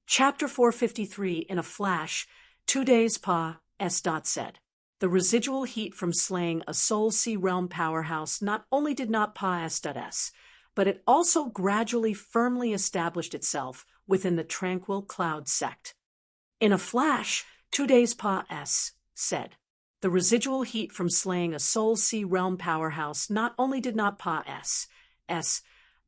Chapter 453. In a flash, 2 days pa, s. said. The residual heat from slaying a Soul Sea realm powerhouse not only did not pa s. but it also gradually firmly established itself within the tranquil cloud sect. In a flash, 2 days pa s. said. The residual heat from slaying a Soul Sea realm powerhouse not only did not pa s.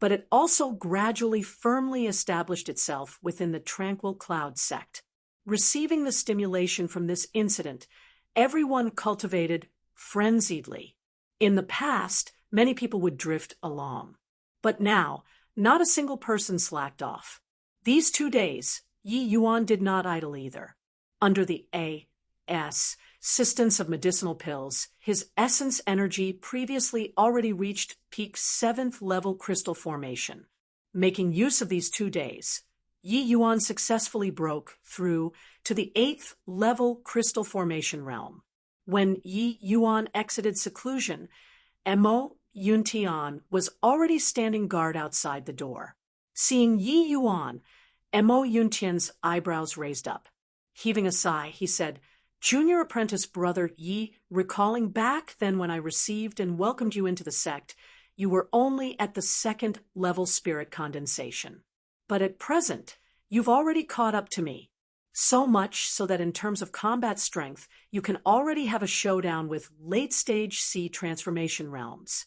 but it also gradually firmly established itself within the tranquil cloud sect. Receiving the stimulation from this incident, everyone cultivated frenziedly. In the past, many people would drift along. But now, not a single person slacked off. These 2 days, Yi Yuan did not idle either. Under the assistance of medicinal pills, his essence energy previously already reached peak 7th level crystal formation. Making use of these 2 days, Yi Yuan successfully broke through to the 8th level crystal formation realm. When Yi Yuan exited seclusion, Mo Yuntian was already standing guard outside the door. Seeing Yi Yuan, Mo Yuntian's eyebrows raised up. Heaving a sigh, he said, "Junior apprentice brother Yi, recalling back then when I received and welcomed you into the sect, you were only at the 2nd level spirit condensation. But at present, you've already caught up to me. So much so that in terms of combat strength, you can already have a showdown with late-stage sea transformation realms."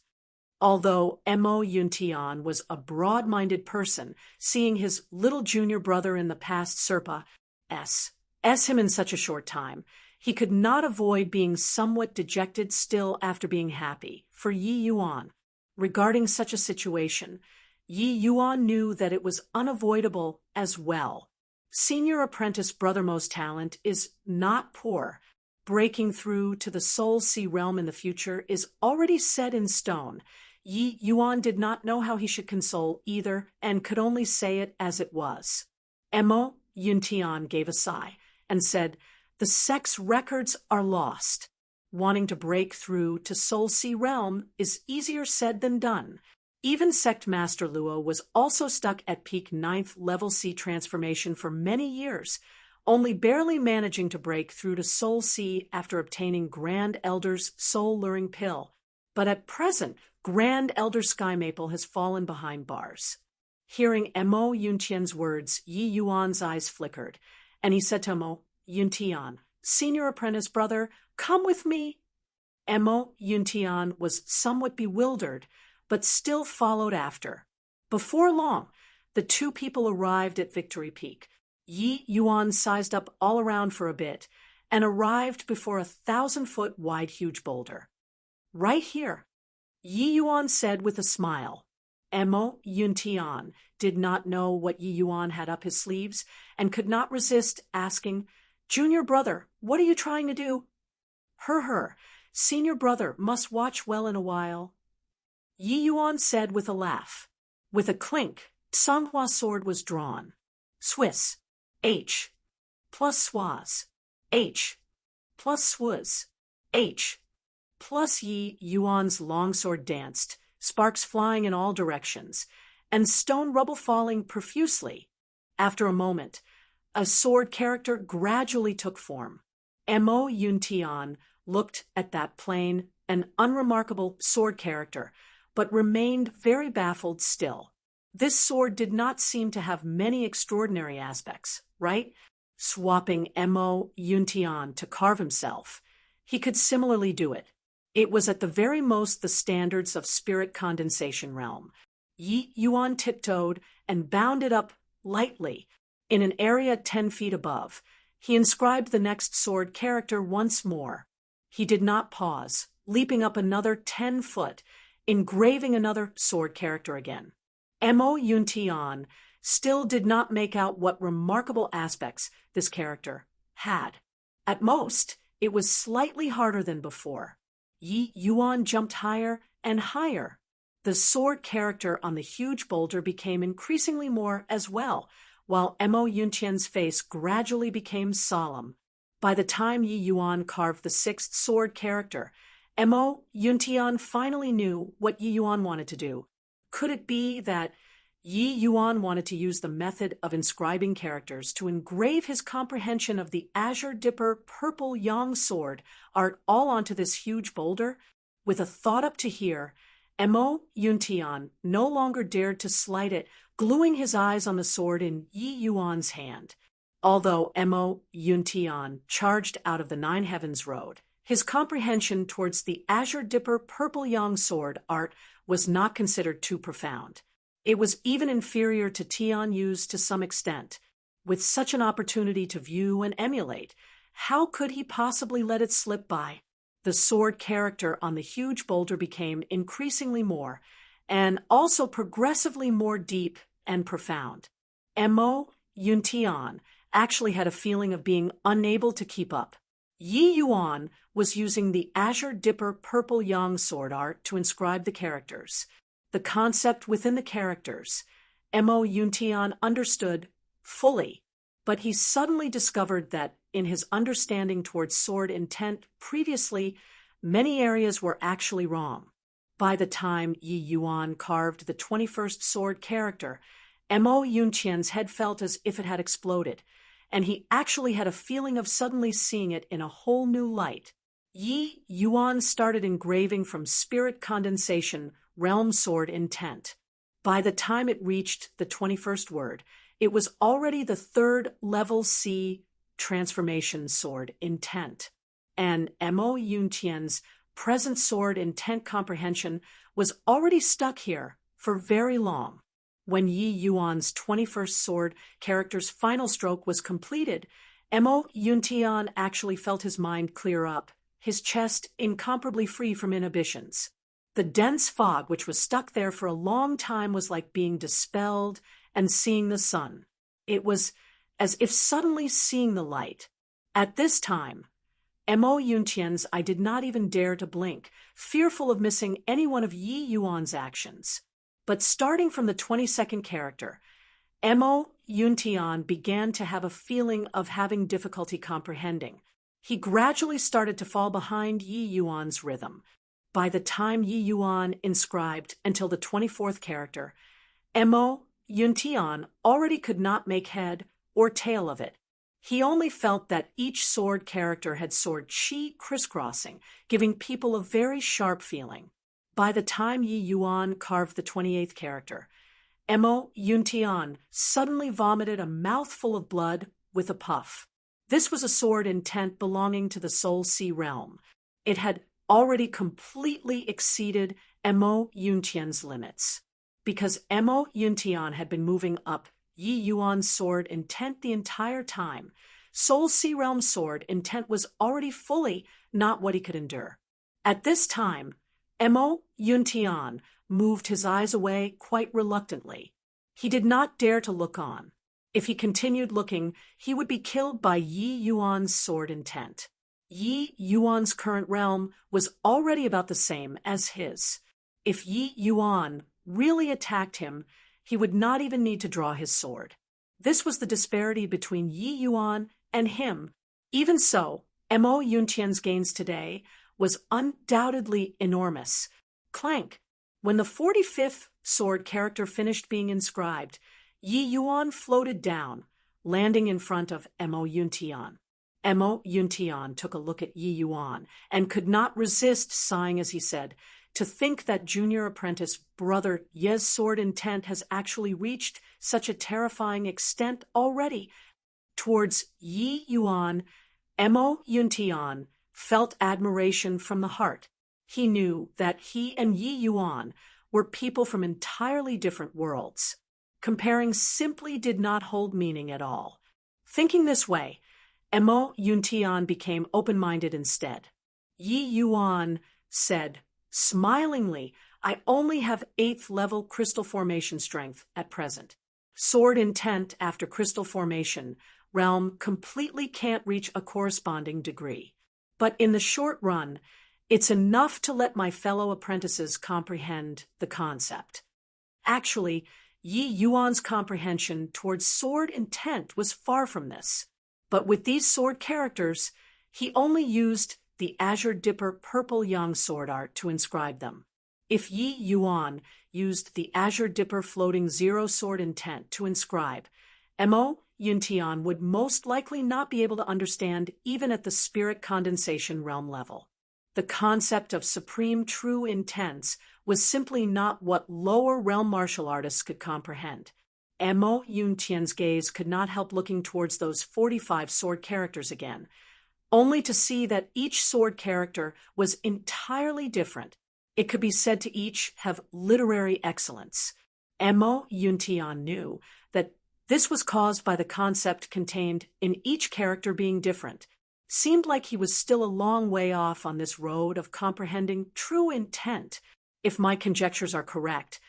Although Mo Yuntian was a broad-minded person, seeing his little junior brother in the past Serpa S him in such a short time, he could not avoid being somewhat dejected still after being happy for Yi Yuan. Regarding such a situation, Yi Yuan knew that it was unavoidable as well. Senior apprentice Brothermo's talent is not poor. Breaking through to the Soul Sea realm in the future is already set in stone. Yi Yuan did not know how he should console either and could only say it as it was. Mo Yuntian gave a sigh and said, "The sect's records are lost. Wanting to break through to Soul Sea realm is easier said than done." Even Sect Master Luo was also stuck at peak 9th level sea transformation for many years, only barely managing to break through to Soul Sea after obtaining Grand Elder's soul-luring pill. But at present, Grand Elder Sky Maple has fallen behind bars. Hearing Mo Yuntian's words, Yi Yuan's eyes flickered, and he said to Mo Yuntian, "Senior apprentice brother, come with me." Mo Yuntian was somewhat bewildered, but still followed after. Before long, the two people arrived at Victory Peak. Yi Yuan sized up all around for a bit and arrived before a 1,000-foot wide huge boulder. "Right here," Yi Yuan said with a smile. Mo Yuntian did not know what Yi Yuan had up his sleeves and could not resist asking, "Junior brother, what are you trying to do?" Her, senior brother must watch well in a while," Yi Yuan said with a laugh. With a clink, Tsanghua's sword was drawn. Swiss, H, plus Swaz, H, plus Swaz, H, plus Yi Yuan's longsword danced, sparks flying in all directions, and stone rubble falling profusely. After a moment, a sword character gradually took form. Mo Yuntian looked at that plain and unremarkable sword character, but remained very baffled still. This sword did not seem to have many extraordinary aspects, right? Swapping Mo Yuntian to carve himself, he could similarly do it. It was at the very most the standards of spirit condensation realm. Yi Yuan tiptoed and bounded up lightly. In an area 10 feet above, he inscribed the next sword character once more. He did not pause, leaping up another 10 foot, engraving another sword character again. Mo Yuntian still did not make out what remarkable aspects this character had. At most, it was slightly harder than before. Yi Yuan jumped higher and higher. The sword character on the huge boulder became increasingly more as well, while Mo Yuntian's face gradually became solemn. By the time Yi Yuan carved the 6th sword character, Mo Yuntian finally knew what Yi Yuan wanted to do. Could it be that Yi Yuan wanted to use the method of inscribing characters to engrave his comprehension of the Azure Dipper purple yang sword art all onto this huge boulder. With a thought up to here, Mo Yuntian no longer dared to slight it, gluing his eyes on the sword in Yi Yuan's hand. Although Mo Yuntian charged out of the Nine Heavens Road, his comprehension towards the Azure Dipper purple yang sword art was not considered too profound. It was even inferior to Tian Yu's to some extent. With such an opportunity to view and emulate, how could he possibly let it slip by? The sword character on the huge boulder became increasingly more, and also progressively more deep and profound. Mo Yuntian actually had a feeling of being unable to keep up. Yi Yuan was using the Azure Dipper purple yang sword art to inscribe the characters. The concept within the characters, Mo Yuntian understood fully, but he suddenly discovered that in his understanding towards sword intent previously, many areas were actually wrong. By the time Yi Yuan carved the 21st sword character, Mo Yuntian's head felt as if it had exploded, and he actually had a feeling of suddenly seeing it in a whole new light. Yi Yuan started engraving from spirit condensation realm sword intent. By the time it reached the 21st word, it was already the 3rd level C transformation sword intent, and Mo Yuntian's present sword intent comprehension was already stuck here for very long. When Yi Yuan's 21st sword character's final stroke was completed, Mo Yuntian actually felt his mind clear up, his chest incomparably free from inhibitions. The dense fog which was stuck there for a long time was like being dispelled and seeing the sun. It was as if suddenly seeing the light. At this time, Mo Yuntian's I did not even dare to blink, fearful of missing any one of Yi Yuan's actions. But starting from the 22nd character, Mo Yuntian began to have a feeling of having difficulty comprehending. He gradually started to fall behind Yi Yuan's rhythm. By the time Yi Yuan inscribed until the 24th character, Mo Yuntian already could not make head or tail of it. He only felt that each sword character had sword chi crisscrossing, giving people a very sharp feeling. By the time Yi Yuan carved the 28th character, Mo Yuntian suddenly vomited a mouthful of blood with a puff. This was a sword intent belonging to the Soul Sea realm. It had already completely exceeded Mo Yuntian's limits. Because Mo Yuntian had been moving up Yi Yuan's sword intent the entire time, Soul Sea Realm sword intent was already fully not what he could endure. At this time, Mo Yuntian moved his eyes away quite reluctantly. He did not dare to look on. If he continued looking, he would be killed by Yi Yuan's sword intent. Yi Yuan's current realm was already about the same as his. If Yi Yuan really attacked him, he would not even need to draw his sword. This was the disparity between Yi Yuan and him. Even so, Mo Yuntian's gains today was undoubtedly enormous. Clank! When the 45th sword character finished being inscribed, Yi Yuan floated down, landing in front of Mo Yuntian. Mo Yuntian took a look at Yi Yuan and could not resist sighing as he said, "To think that junior apprentice brother Ye's sword intent has actually reached such a terrifying extent already." Towards Yi Yuan, Mo Yuntian felt admiration from the heart. He knew that he and Yi Yuan were people from entirely different worlds. Comparing simply did not hold meaning at all. Thinking this way, Mo Yuntian became open-minded instead. Yi Yuan said, smilingly, "I only have 8th level crystal formation strength at present. Sword intent after crystal formation realm completely can't reach a corresponding degree. But in the short run, it's enough to let my fellow apprentices comprehend the concept." Actually, Yi Yuan's comprehension towards sword intent was far from this. But with these sword characters, he only used the Azure Dipper purple yang sword art to inscribe them. If Yi Yuan used the Azure Dipper floating zero sword intent to inscribe, Mo Yuntian would most likely not be able to understand even at the spirit condensation realm level. The concept of supreme true intents was simply not what lower realm martial artists could comprehend. Mo Yuntian's gaze could not help looking towards those 45 sword characters again, only to see that each sword character was entirely different. It could be said to each have literary excellence. Mo Yuntian knew that this was caused by the concept contained in each character being different. Seemed like he was still a long way off on this road of comprehending true intent. If my conjectures are correct,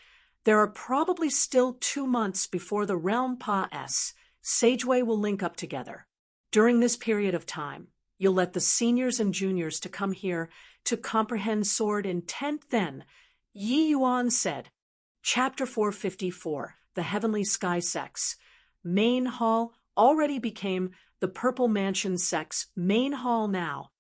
there are probably still 2 months before the Realm Pa-S Sageway will link up together. During this period of time, you'll let the seniors and juniors to come here to comprehend sword intent then, Yi Yuan said. Chapter 454, The Heavenly Sky Sects. Main Hall already became the Purple Mansion Sects Main Hall now.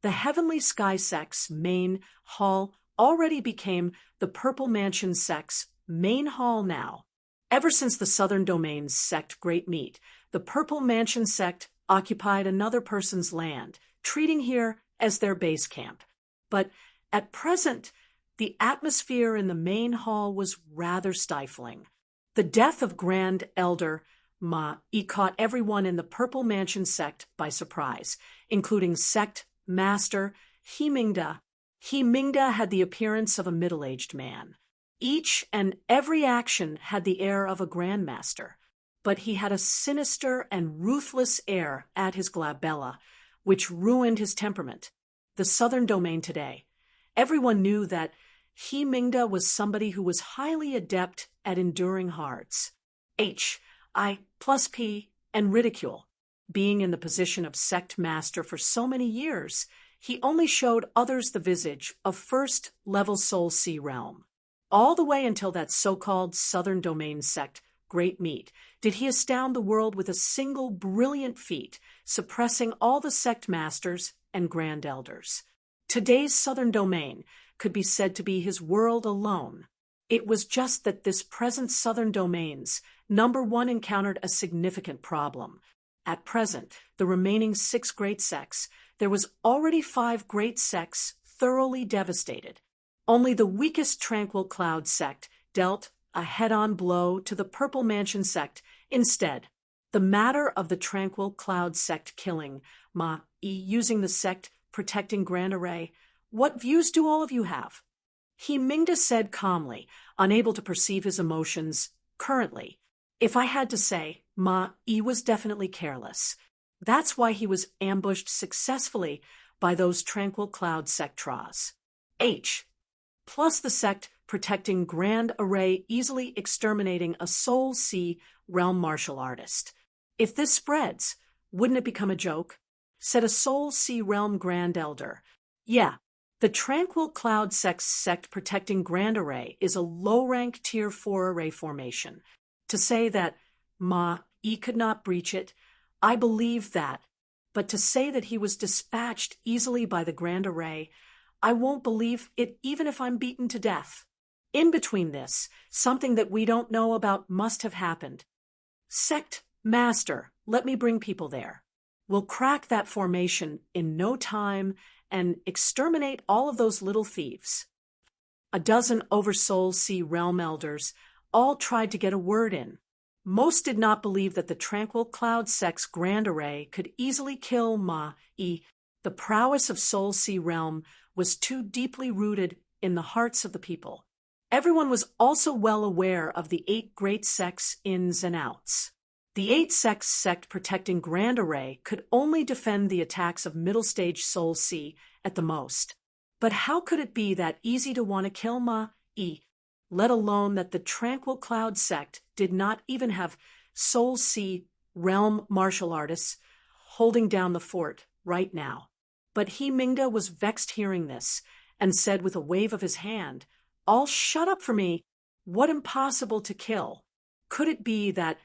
The Heavenly Sky Sects Main Hall already became the Purple Mansion Sects Main Hall now. Ever since the Southern Domains sect Great Meet, the Purple Mansion sect occupied another person's land, treating here as their base camp. But at present, the atmosphere in the main hall was rather stifling. The death of Grand Elder Ma-I caught everyone in the Purple Mansion sect by surprise, including sect master Himingda. Himingda had the appearance of a middle-aged man. Each and every action had the air of a grandmaster, but he had a sinister and ruthless air at his glabella, which ruined his temperament. The Southern Domain today, everyone knew that Himingda was somebody who was highly adept at enduring hards. I+P and ridicule. Being in the position of sect master for so many years, he only showed others the visage of first-level Soul Sea realm. All the way until that so-called Southern Domain sect, Great Meet, did he astound the world with a single brilliant feat, suppressing all the sect masters and grand elders. Today's Southern Domain could be said to be his world alone. It was just that this present Southern Domain's #1 encountered a significant problem. At present, the remaining 6 great sects, there was already 5 great sects thoroughly devastated. Only the weakest Tranquil Cloud sect dealt a head-on blow to the Purple Mansion sect instead. The matter of the Tranquil Cloud sect killing Ma-I using the sect protecting Grand Array, what views do all of you have? Himingda said calmly, unable to perceive his emotions currently. If I had to say, Ma-I was definitely careless. That's why he was ambushed successfully by those Tranquil Cloud sectras. Plus the sect protecting Grand Array easily exterminating a Soul Sea realm martial artist. If this spreads, wouldn't it become a joke? Said a Soul Sea realm Grand Elder. Yeah, the Tranquil Cloud sect protecting Grand Array is a low-rank Tier 4 array formation. To say that Ma-I could not breach it, I believe that. But to say that he was dispatched easily by the Grand Array, I won't believe it even if I'm beaten to death. In between this, something that we don't know about must have happened. Sect Master, let me bring people there. We'll crack that formation in no time and exterminate all of those little thieves. A dozen Oversoul Sea realm elders all tried to get a word in. Most did not believe that the Tranquil Cloud sect's Grand Array could easily kill Ma-I. The prowess of Soul Sea realm was too deeply rooted in the hearts of the people. Everyone was also well aware of the 8 great sects' ins and outs. The 8 sects sect protecting Grand Array could only defend the attacks of middle stage Soul Sea at the most. But how could it be that easy to want to kill Ma-I, let alone that the Tranquil Cloud sect did not even have Soul Sea realm martial artists holding down the fort right now? But Himingda was vexed hearing this, and said with a wave of his hand, "All shut up for me. What impossible to kill? Could it be that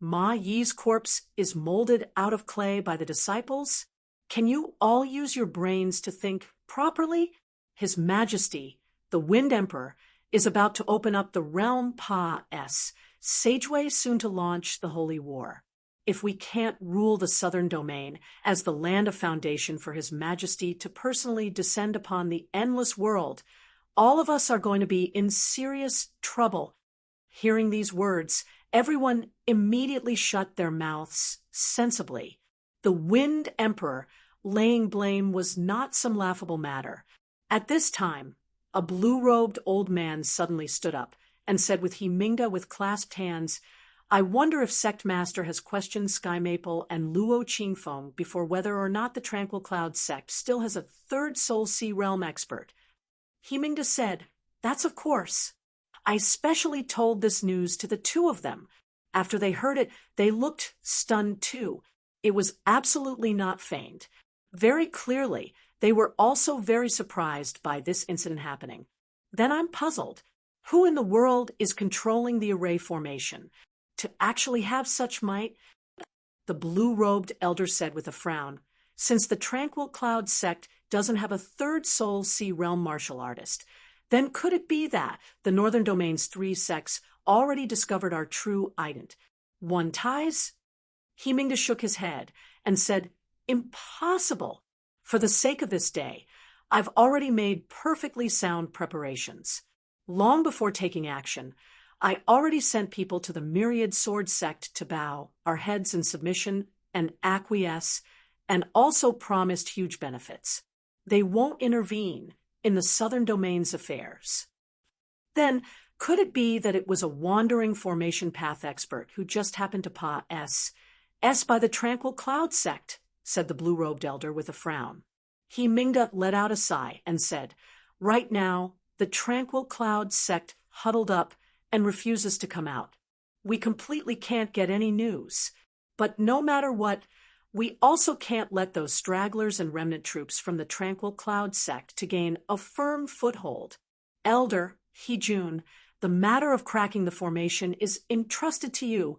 Ma-Yi's corpse is molded out of clay by the disciples? Can you all use your brains to think properly? His Majesty, The Wind Emperor is about to open up the realm Pa-S, Sageway soon to launch the Holy War. If we can't rule the southern domain as the land of foundation for His Majesty to personally descend upon the endless world, all of us are going to be in serious trouble. Hearing these words, everyone immediately shut their mouths sensibly. The Wind Emperor laying blame was not some laughable matter. At this time, a blue-robed old man suddenly stood up and said with Himingda with clasped hands, "I wonder if Sect Master has questioned Sky Maple and Luo Qingfeng before whether or not the Tranquil Cloud Sect still has a third Soul Sea Realm expert." Himingda said, "That's of course. I specially told this news to the two of them. After they heard it, they looked stunned too. It was absolutely not feigned. Very clearly, they were also very surprised by this incident happening. Then I'm puzzled. Who in the world is controlling the array formation? To actually have such might?" The blue-robed elder said with a frown, "Since the Tranquil Cloud Sect doesn't have a third Soul Sea Realm martial artist, then could it be that the Northern Domain's 3 sects already discovered our true ident? One ties?" Himingda shook his head and said, "Impossible. For the sake of this day, I've already made perfectly sound preparations. Long before taking action, I already sent people to the myriad sword sect to bow our heads in submission and acquiesce, and also promised huge benefits. They won't intervene in the Southern Domain's affairs." Then, could it be that it was a wandering formation path expert who just happened to Pa-S by the Tranquil Cloud Sect? Said the blue-robed elder with a frown. Himingda let out a sigh and said, "Right now, the Tranquil Cloud Sect huddled up and refuses to come out. We completely can't get any news. But no matter what, we also can't let those stragglers and remnant troops from the Tranquil Cloud Sect to gain a firm foothold. Elder Hijun, the matter of cracking the formation is entrusted to you."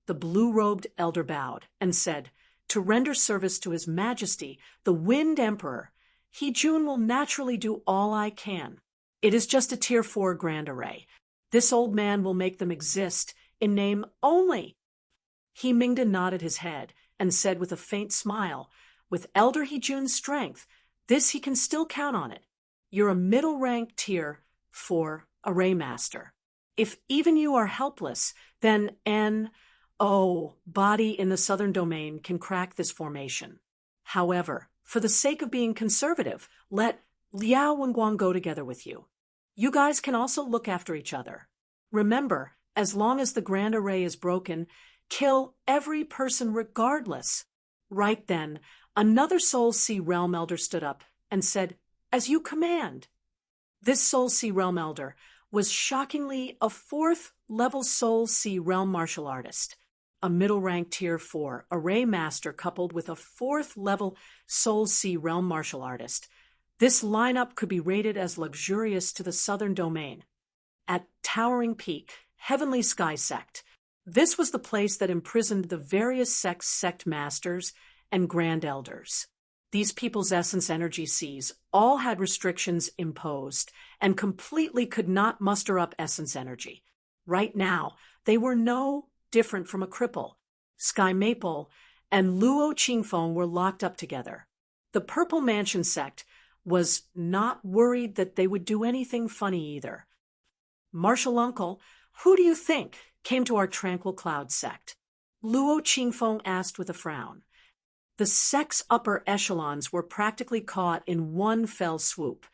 The blue-robed elder bowed and said, "To render service to His Majesty, the Wind Emperor, Hijun will naturally do all I can. It is just a Tier 4 Grand Array. This old man will make them exist in name only." Himingda nodded his head and said with a faint smile, "With Elder Hijun's strength, this he can still count on it. You're a middle-rank Tier 4 Array Master. If even you are helpless, then body in the Southern Domain can crack this formation. However, for the sake of being conservative, let Liao and Guang go together with you. You guys can also look after each other. Remember, as long as the Grand Array is broken, kill every person regardless." Right then, another Soul Sea Realm Elder stood up and said, "As you command." This Soul Sea Realm Elder was shockingly a 4th-level Soul Sea Realm martial artist. A middle-rank Tier 4 Array Master coupled with a 4th-level Soul Sea Realm martial artist. This lineup could be rated as luxurious to the Southern Domain. At Towering Peak, Heavenly Sky Sect, this was the place that imprisoned the various sects' sect masters and grand elders. These people's essence energy seas all had restrictions imposed and completely could not muster up essence energy. Right now, they were no different from a cripple. Sky Maple and Luo Qingfeng were locked up together. The Purple Mansion sect was not worried that they would do anything funny either. "Martial Uncle, who do you think came to our Tranquil Cloud sect?" Luo Qingfeng asked with a frown. The sect's upper echelons were practically caught in one fell swoop.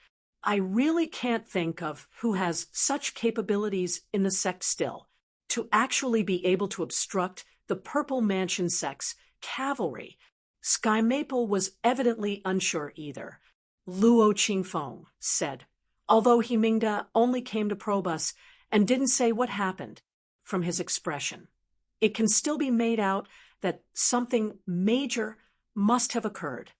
"I really can't think of who has such capabilities in the sect still, to actually be able to obstruct the Purple Mansion sect's cavalry." Sky Maple was evidently unsure either. Luo Qingfeng said, although Himingda only came to probe us and didn't say what happened, from his expression, it can still be made out that something major must have occurred.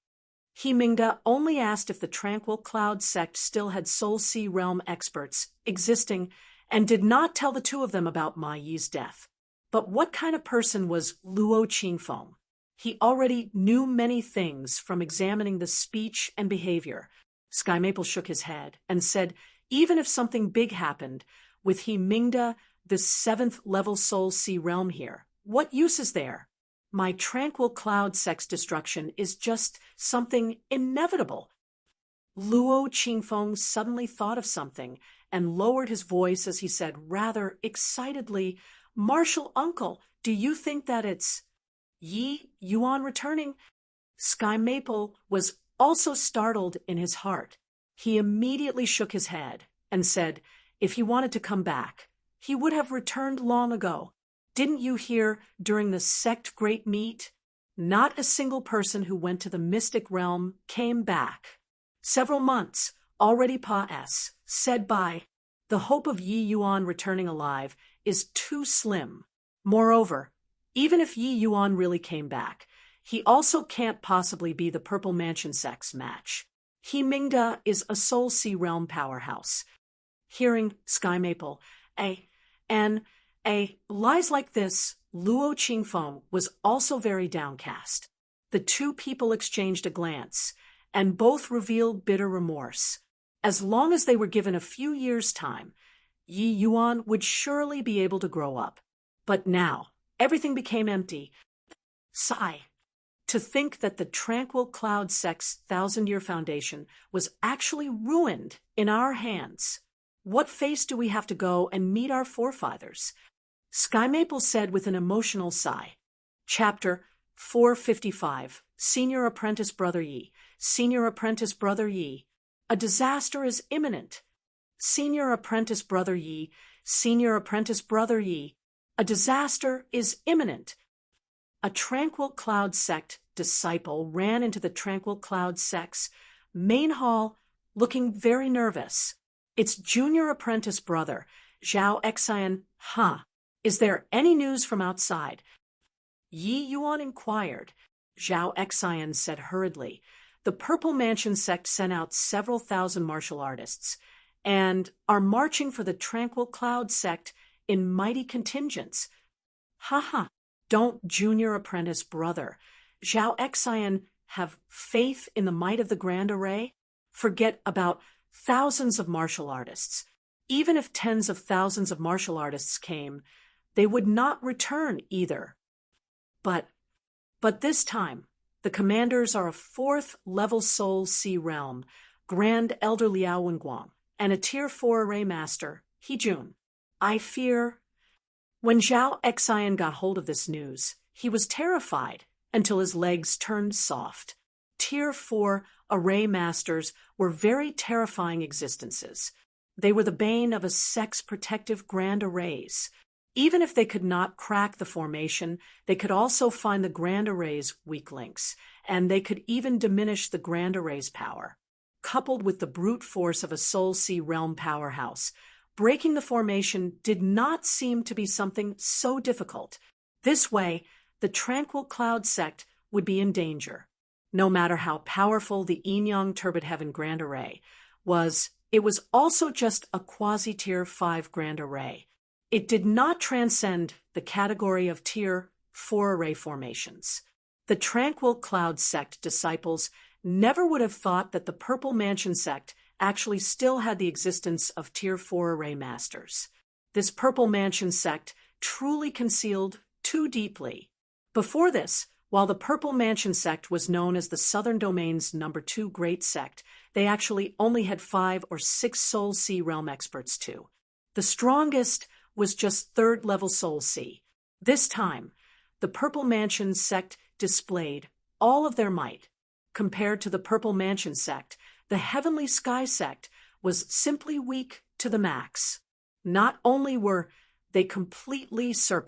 Himingda only asked if the Tranquil Cloud sect still had Soul Sea Realm experts existing and did not tell the two of them about Ma Yi's death. But what kind of person was Luo Qingfeng? He already knew many things from examining the speech and behavior. Sky Maple shook his head and said Even if something big happened, with He Mingda, the 7th level soul sea realm here, what use is there? My tranquil cloud sect's destruction is just something inevitable. Luo Qingfeng suddenly thought of something and lowered his voice as he said rather excitedly, "Martial uncle, do you think that it's Yi Yuan returning?" Sky Maple was also startled in his heart. He immediately shook his head and said if he wanted to come back, he would have returned long ago. Didn't you hear during the sect great meet? Not a single person who went to the mystic realm came back. Several months already said by. The hope of Yi Yuan returning alive is too slim. Moreover, even if Yi Yuan really came back, he also can't possibly be the Purple Mansion sect's match. He Mingda is a Soul Sea realm powerhouse. Hearing Sky Maple, lies like this, Luo Qingfeng was also very downcast. The two people exchanged a glance, and both revealed bitter remorse. As long as they were given a few years' time, Yi Yuan would surely be able to grow up. But now, everything became empty. Sigh. To think that the tranquil cloud sect's 1,000-year foundation was actually ruined in our hands. What face do we have to go and meet our forefathers? Sky Maple said with an emotional sigh. Chapter 455, Senior Apprentice Brother Yi. Senior Apprentice Brother Yi. A disaster is imminent. Senior Apprentice Brother Yi. Senior Apprentice Brother Yi. A disaster is imminent. A Tranquil Cloud Sect disciple ran into the Tranquil Cloud Sect's main hall looking very nervous. Its junior apprentice brother, Zhao Xian. Is there any news from outside? Yi Yuan inquired. Zhao Xian said hurriedly. The Purple Mansion sect sent out several thousand martial artists, and are marching for the Tranquil Cloud sect in mighty contingents. Don't junior apprentice brother Zhao Xian have faith in the might of the Grand Array? Forget about thousands of martial artists. Even if tens of thousands of martial artists came, they would not return either. But this time, the commanders are a 4th level Soul Sea realm, Grand Elder Liao Wenguang, and a Tier 4 Array Master, He Jun. I fear. When Zhao Xian got hold of this news, he was terrified until his legs turned soft. Tier 4 Array Masters were very terrifying existences. They were the bane of a sect's protective Grand Arrays. Even if they could not crack the formation, they could also find the Grand Array's weak links, and they could even diminish the Grand Array's power. Coupled with the brute force of a Soul Sea realm powerhouse, breaking the formation did not seem to be something so difficult. This way, the Tranquil Cloud sect would be in danger. No matter how powerful the Yin-Yang Turbid Heaven Grand Array was, it was also just a quasi-Tier 5 Grand Array. It did not transcend the category of Tier 4 array formations. The Tranquil Cloud sect disciples never would have thought that the Purple Mansion sect actually still had the existence of Tier 4 array masters. This Purple Mansion sect truly concealed too deeply. Before this, while the Purple Mansion sect was known as the Southern Domain's number 2 great sect, they actually only had 5 or 6 Soul Sea realm experts too. The strongest was just 3rd level Soul Sea. This time, the Purple Mansion sect displayed all of their might. Compared to the Purple Mansion sect, the Heavenly Sky sect was simply weak to the max. Not only were they completely said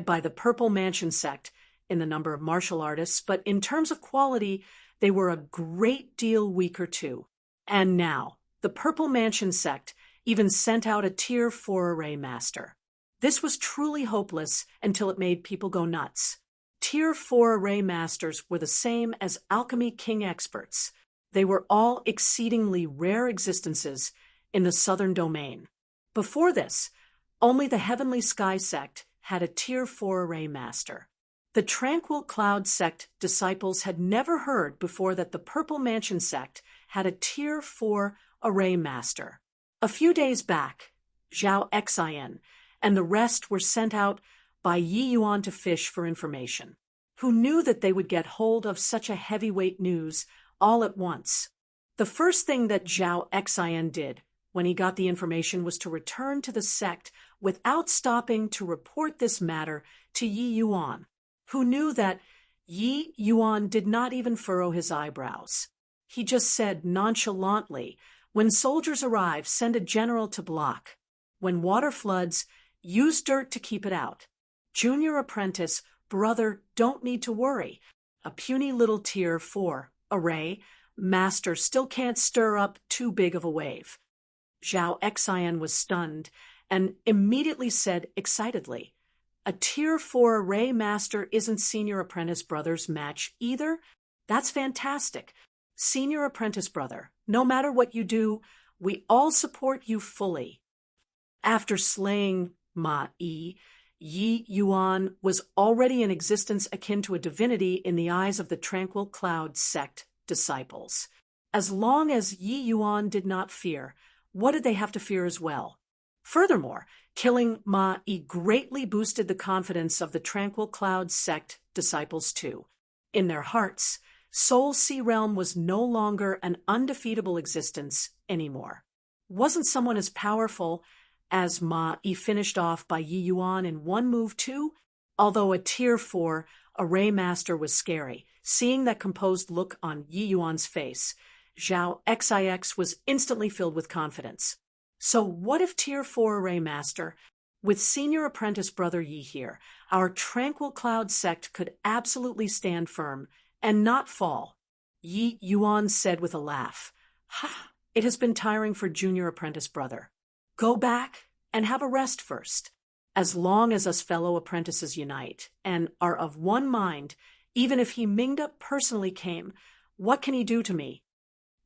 by the Purple Mansion sect in the number of martial artists, but in terms of quality, they were a great deal weaker too. And now, the Purple Mansion sect even sent out a Tier 4 array master. This was truly hopeless until it made people go nuts. Tier 4 array masters were the same as Alchemy King experts. They were all exceedingly rare existences in the Southern Domain. Before this, only the Heavenly Sky sect had a Tier 4 array master. The Tranquil Cloud sect disciples had never heard before that the Purple Mansion sect had a Tier 4 Array Master. A few days back, Zhao Xin and the rest were sent out by Yi Yuan to fish for information. Who knew that they would get hold of such a heavyweight news all at once? The first thing that Zhao Xin did when he got the information was to return to the sect without stopping to report this matter to Yi Yuan, who knew that Yi Yuan did not even furrow his eyebrows. He just said nonchalantly, "When soldiers arrive, send a general to block. When water floods, use dirt to keep it out. Junior apprentice, brother, don't need to worry. A puny little tier 4, Array Master still can't stir up too big of a wave." Zhao Xin was stunned and immediately said excitedly, "A tier 4 Array Master isn't Senior Apprentice Brother's match either? That's fantastic. Senior Apprentice Brother, no matter what you do, we all support you fully." After slaying Ma Yi, Yi Yuan was already in existence akin to a divinity in the eyes of the Tranquil Cloud sect disciples. As long as Yi Yuan did not fear, what did they have to fear as well? Furthermore, killing Ma Yi greatly boosted the confidence of the Tranquil Cloud sect disciples too. In their hearts, Soul Sea Realm was no longer an undefeatable existence anymore. Wasn't someone as powerful as Ma Yi finished off by Yi Yuan in one move too? Although a tier 4 Array Master was scary, seeing that composed look on Yi Yuan's face, Zhao Xin was instantly filled with confidence. So what if tier 4 Array Master, with Senior Apprentice Brother Yi here, our Tranquil Cloud sect could absolutely stand firm and not fall? Yi Yuan said with a laugh, "Ha, it has been tiring for Junior Apprentice Brother. Go back and have a rest first. As long as us fellow apprentices unite and are of one mind, even if he Mingda personally came, what can he do to me?"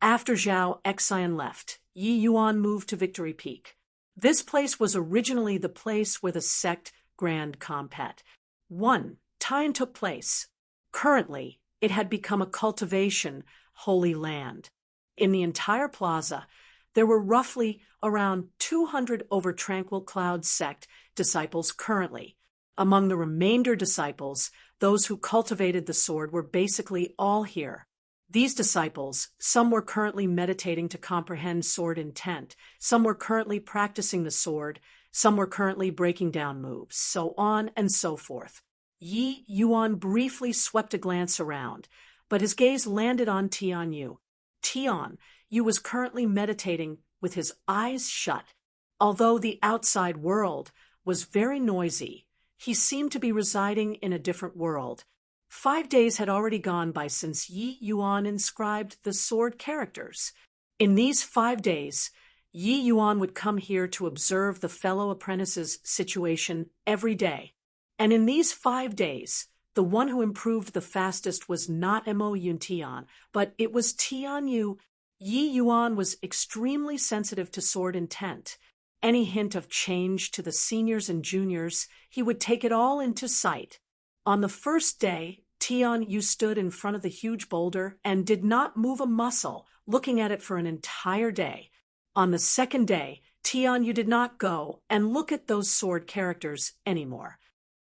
After Zhao Xin left, Yi Yuan moved to Victory Peak. This place was originally the place where the sect Grand Compet one time took place. Currently, it had become a cultivation holy land. In the entire plaza, there were roughly around 200 over Tranquil Cloud sect disciples currently. Among the remainder disciples, those who cultivated the sword were basically all here. These disciples, some were currently meditating to comprehend sword intent, some were currently practicing the sword, some were currently breaking down moves, so on and so forth. Yi Yuan briefly swept a glance around, but his gaze landed on Tian Yu. Tian Yu was currently meditating with his eyes shut. Although the outside world was very noisy, he seemed to be residing in a different world. 5 days had already gone by since Yi Yuan inscribed the sword characters. In these 5 days, Yi Yuan would come here to observe the fellow apprentices' situation every day. And in these 5 days, the one who improved the fastest was not Mo Yuntian, but it was Tian Yu. Yi Yuan was extremely sensitive to sword intent. Any hint of change to the seniors and juniors, he would take it all into sight. On the first day, Tian Yu stood in front of the huge boulder and did not move a muscle, looking at it for an entire day. On the second day, Tian Yu did not go and look at those sword characters anymore.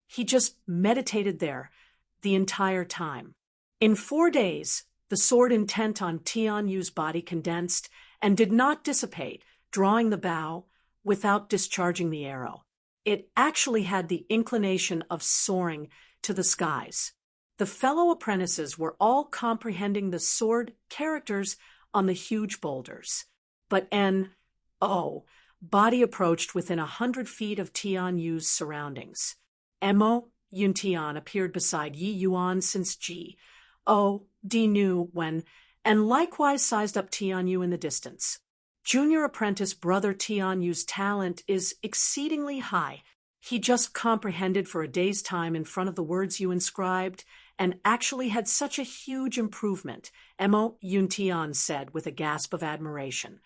He just meditated there the entire time. In 4 days, the sword intent on Tian Yu's body condensed and did not dissipate, drawing the bow without discharging the arrow. It actually had the inclination of soaring to the skies. The fellow apprentices were all comprehending the sword characters on the huge boulders. But body approached within 100 feet of Tian Yu's surroundings. Mo Yuntian appeared beside Yi Yuan since Di knew when, and likewise sized up Tian Yu in the distance. Junior apprentice brother Tian Yu's talent is exceedingly high. He just comprehended for a day's time in front of the words you inscribed, and actually had such a huge improvement, Mo Yuntian said with a gasp of admiration.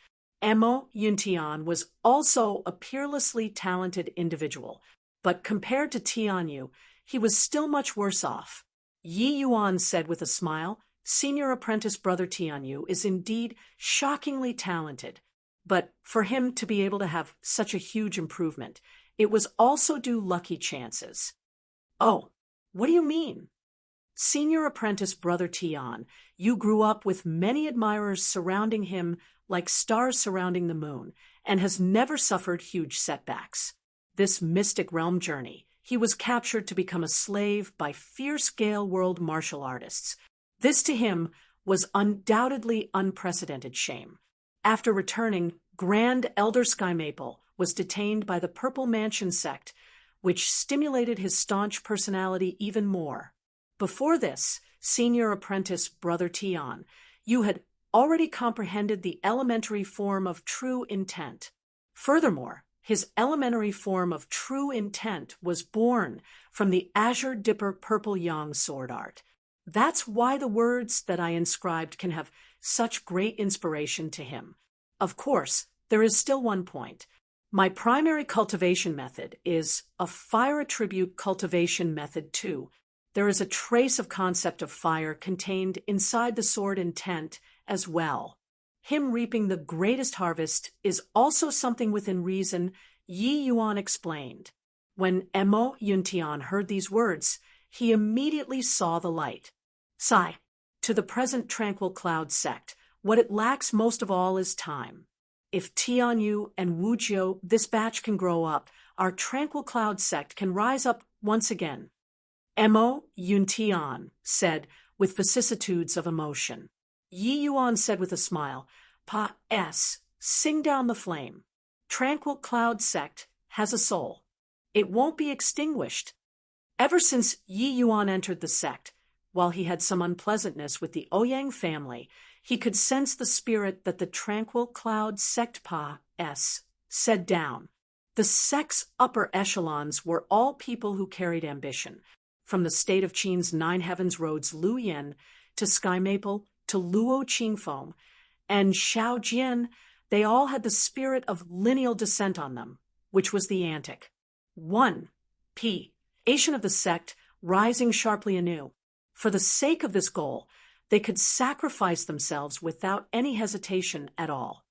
Mo Yuntian was also a peerlessly talented individual, but compared to Tian Yu, he was still much worse off. Yi Yuan said with a smile, "Senior apprentice brother Tian Yu is indeed shockingly talented. But for him to be able to have such a huge improvement, it was also due lucky chances. Oh, what do you mean? Senior apprentice Brother Tian, you grew up with many admirers surrounding him like stars surrounding the moon, and has never suffered huge setbacks. This mystic realm journey, he was captured to become a slave by fierce Gale World martial artists. This to him was undoubtedly unprecedented shame. After returning, Grand Elder Sky Maple was detained by the Purple Mansion sect, which stimulated his staunch personality even more. Before this, Senior Apprentice Brother Tian, you had already comprehended the elementary form of true intent. Furthermore, his elementary form of true intent was born from the Azure Dipper Purple Yang sword art. That's why the words that I inscribed can have such great inspiration to him. Of course, there is still one point. My primary cultivation method is a fire attribute cultivation method too. There is a trace of concept of fire contained inside the sword intent as well. Him reaping the greatest harvest is also something within reason, Yi Yuan explained. When Mo Yuntian heard these words, he immediately saw the light. Sigh, to the present tranquil cloud sect, what it lacks most of all is time. If Tianyu and Wujiu, this batch can grow up, our tranquil cloud sect can rise up once again. Mo Yuntian said with vicissitudes of emotion. Yi Yuan said with a smile, Pa-S, sing down the flame. Tranquil cloud sect has a soul. It won't be extinguished. Ever since Yi Yuan entered the sect, while he had some unpleasantness with the Ouyang family, he could sense the spirit that the tranquil cloud sect Pa-S said down. The sect's upper echelons were all people who carried ambition, from the state of Qin's Nine Heavens Road's Lu Yin to Sky Maple to Luo Qingfeng and Xiao Jian, they all had the spirit of lineal descent on them, which was the antic. 1. P. Asian of the sect, rising sharply anew. For the sake of this goal, they could sacrifice themselves without any hesitation at all.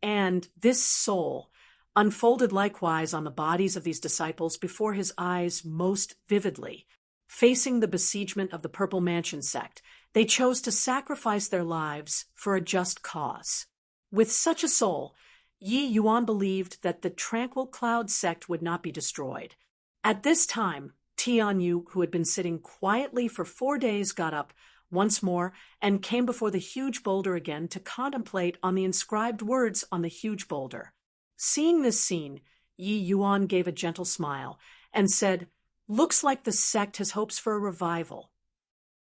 And this soul unfolded likewise on the bodies of these disciples before his eyes most vividly. Facing the besiegement of the Purple Mansion sect, they chose to sacrifice their lives for a just cause. With such a soul, Yi Yuan believed that the Tranquil Cloud sect would not be destroyed. At this time, Tianyu, who had been sitting quietly for 4 days, got up once more and came before the huge boulder again to contemplate on the inscribed words on the huge boulder. Seeing this scene, Yi Yuan gave a gentle smile and said, "Looks like the sect has hopes for a revival."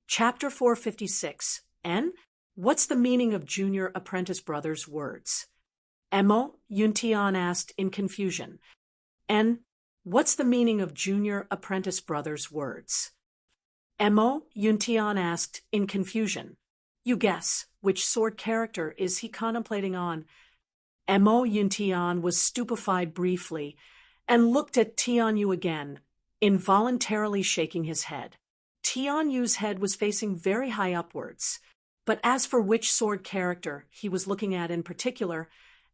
Chapter 456. N. What's the meaning of Junior Apprentice Brother's words? Mo Yuntian asked in confusion. N. What's the meaning of Junior Apprentice Brother's words? Mo Yuntian asked in confusion. You guess, which sword character is he contemplating on? Mo Yuntian was stupefied briefly and looked at Tianyu again, involuntarily shaking his head. Tianyu's head was facing very high upwards, but as for which sword character he was looking at in particular,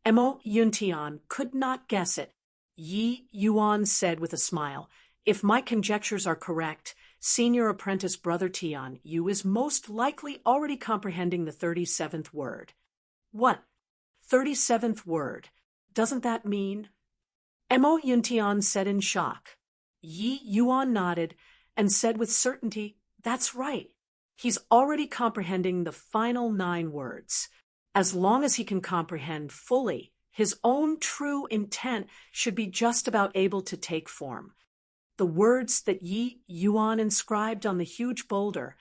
Mo Yuntian could not guess it. Yi Yuan said with a smile, "If my conjectures are correct, Senior Apprentice Brother Tian, you is most likely already comprehending the 37th word." What? 37th word? Doesn't that mean? Mo Yuntian said in shock. Yi Yuan nodded and said with certainty, "That's right. He's already comprehending the final 9 words. As long as he can comprehend fully, his own true intent should be just about able to take form. The words that Yi Yuan inscribed on the huge boulder,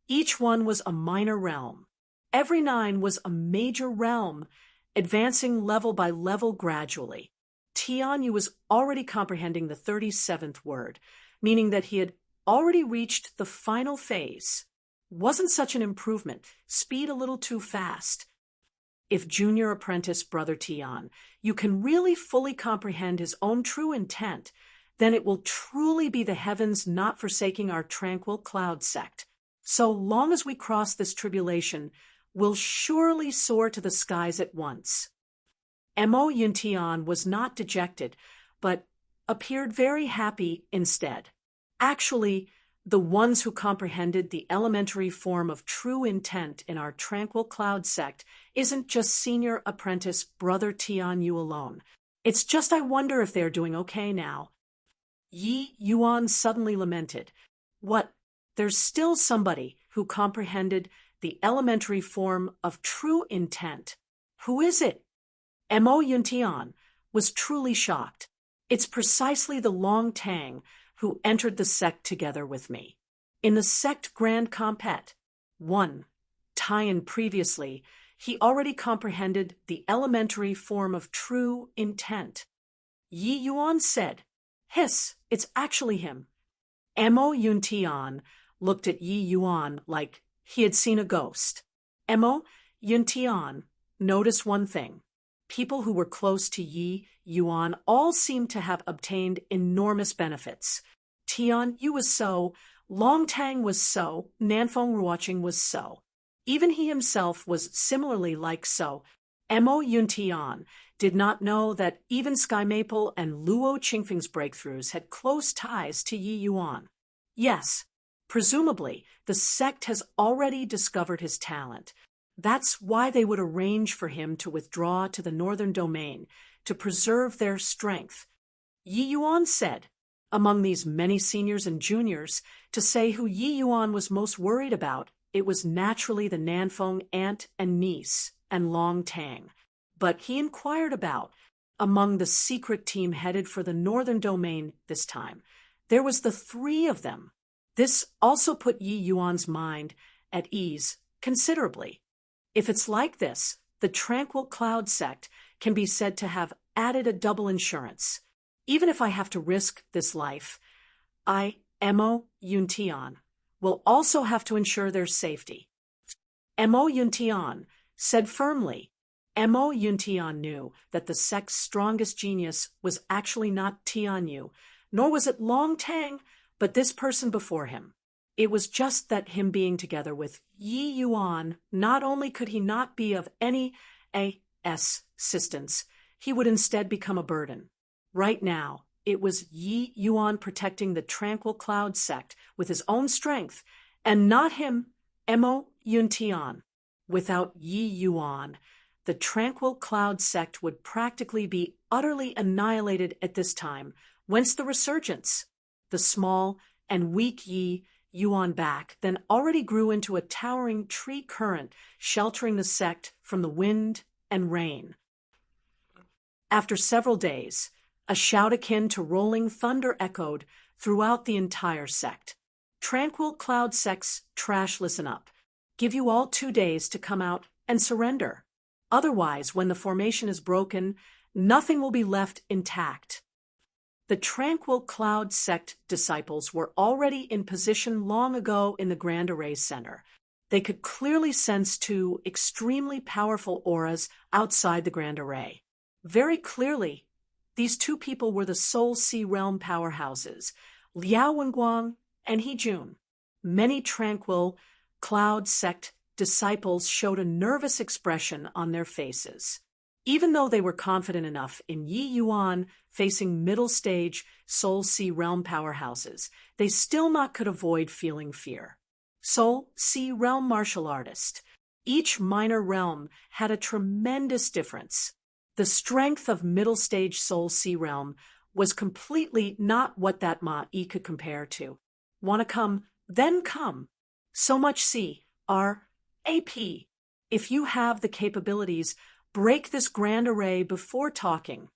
each one was a minor realm. Every 9 was a major realm, advancing level by level gradually. Tianyu was already comprehending the 37th word, meaning that he had already reached the final phase. Wasn't such an improvement, speed a little too fast. If Junior Apprentice Brother Tian, you can really fully comprehend his own true intent, then it will truly be the heavens not forsaking our tranquil cloud sect. So long as we cross this tribulation, we'll surely soar to the skies at once. Mo Yuntian was not dejected, but appeared very happy instead. Actually, the ones who comprehended the elementary form of true intent in our tranquil cloud sect isn't just senior apprentice Brother Tian Yu alone. It's just I wonder if they're doing okay now. Yi Yuan suddenly lamented. What? There's still somebody who comprehended the elementary form of true intent. Who is it? Mo Yuntian was truly shocked. It's precisely the Long Tang who entered the sect together with me. In the sect Grand Compet, 1, Tian previously, he already comprehended the elementary form of true intent. Yi Yuan said, "Hiss, it's actually him." Mo Yuntian looked at Yi Yuan like he had seen a ghost. Mo Yuntian noticed one thing. People who were close to Yi Yuan all seemed to have obtained enormous benefits. Tian Yu was so, Long Tang was so, Nanfeng Ruoqing was so. Even he himself was similarly like so. Mo Yuntian did not know that even Sky Maple and Luo Qingfeng's breakthroughs had close ties to Yi Yuan. Yes, presumably, the sect has already discovered his talent. That's why they would arrange for him to withdraw to the northern domain, to preserve their strength. Yi Yuan said, among these many seniors and juniors, to say who Yi Yuan was most worried about, it was naturally the Nanfeng aunt and niece and Long Tang. But he inquired about, among the secret team headed for the northern domain this time, there was the 3 of them. This also put Yi Yuan's mind at ease considerably. If it's like this, the Tranquil Cloud sect can be said to have added a double insurance. Even if I have to risk this life, I, Mo Yuntian, will also have to ensure their safety. Mo Yuntian said firmly. Mo Yuntian knew that the sect's strongest genius was actually not Tian Yu, nor was it Long Tang, but this person before him. It was just that him being together with Yi Yuan, not only could he not be of any assistance, he would instead become a burden. Right now, it was Yi Yuan protecting the Tranquil Cloud sect with his own strength, and not him, Mo Yuntian. Without Yi Yuan, the Tranquil Cloud sect would practically be utterly annihilated at this time, whence the resurgence. The small and weak Yi Yuan back then already grew into a towering tree current, sheltering the sect from the wind and rain. After several days, a shout akin to rolling thunder echoed throughout the entire sect. Tranquil Cloud sect's trash, listen up. Give you all 2 days to come out and surrender. Otherwise, when the formation is broken, nothing will be left intact. The Tranquil Cloud sect disciples were already in position long ago in the Grand Array Center. They could clearly sense 2 extremely powerful auras outside the Grand Array. Very clearly, these 2 people were the Soul Sea Realm powerhouses, Liao Wenguang and He Jun. Many Tranquil Cloud sect disciples showed a nervous expression on their faces. Even though they were confident enough in Yi Yuan facing middle-stage Soul Sea Realm powerhouses, they still not could avoid feeling fear. Soul Sea Realm martial artist. Each minor realm had a tremendous difference. The strength of middle-stage Soul Sea Realm was completely not what that Ma-E could compare to. Wanna come? Then come. So much C-R-A-P. If you have the capabilities, break this grand array before talking.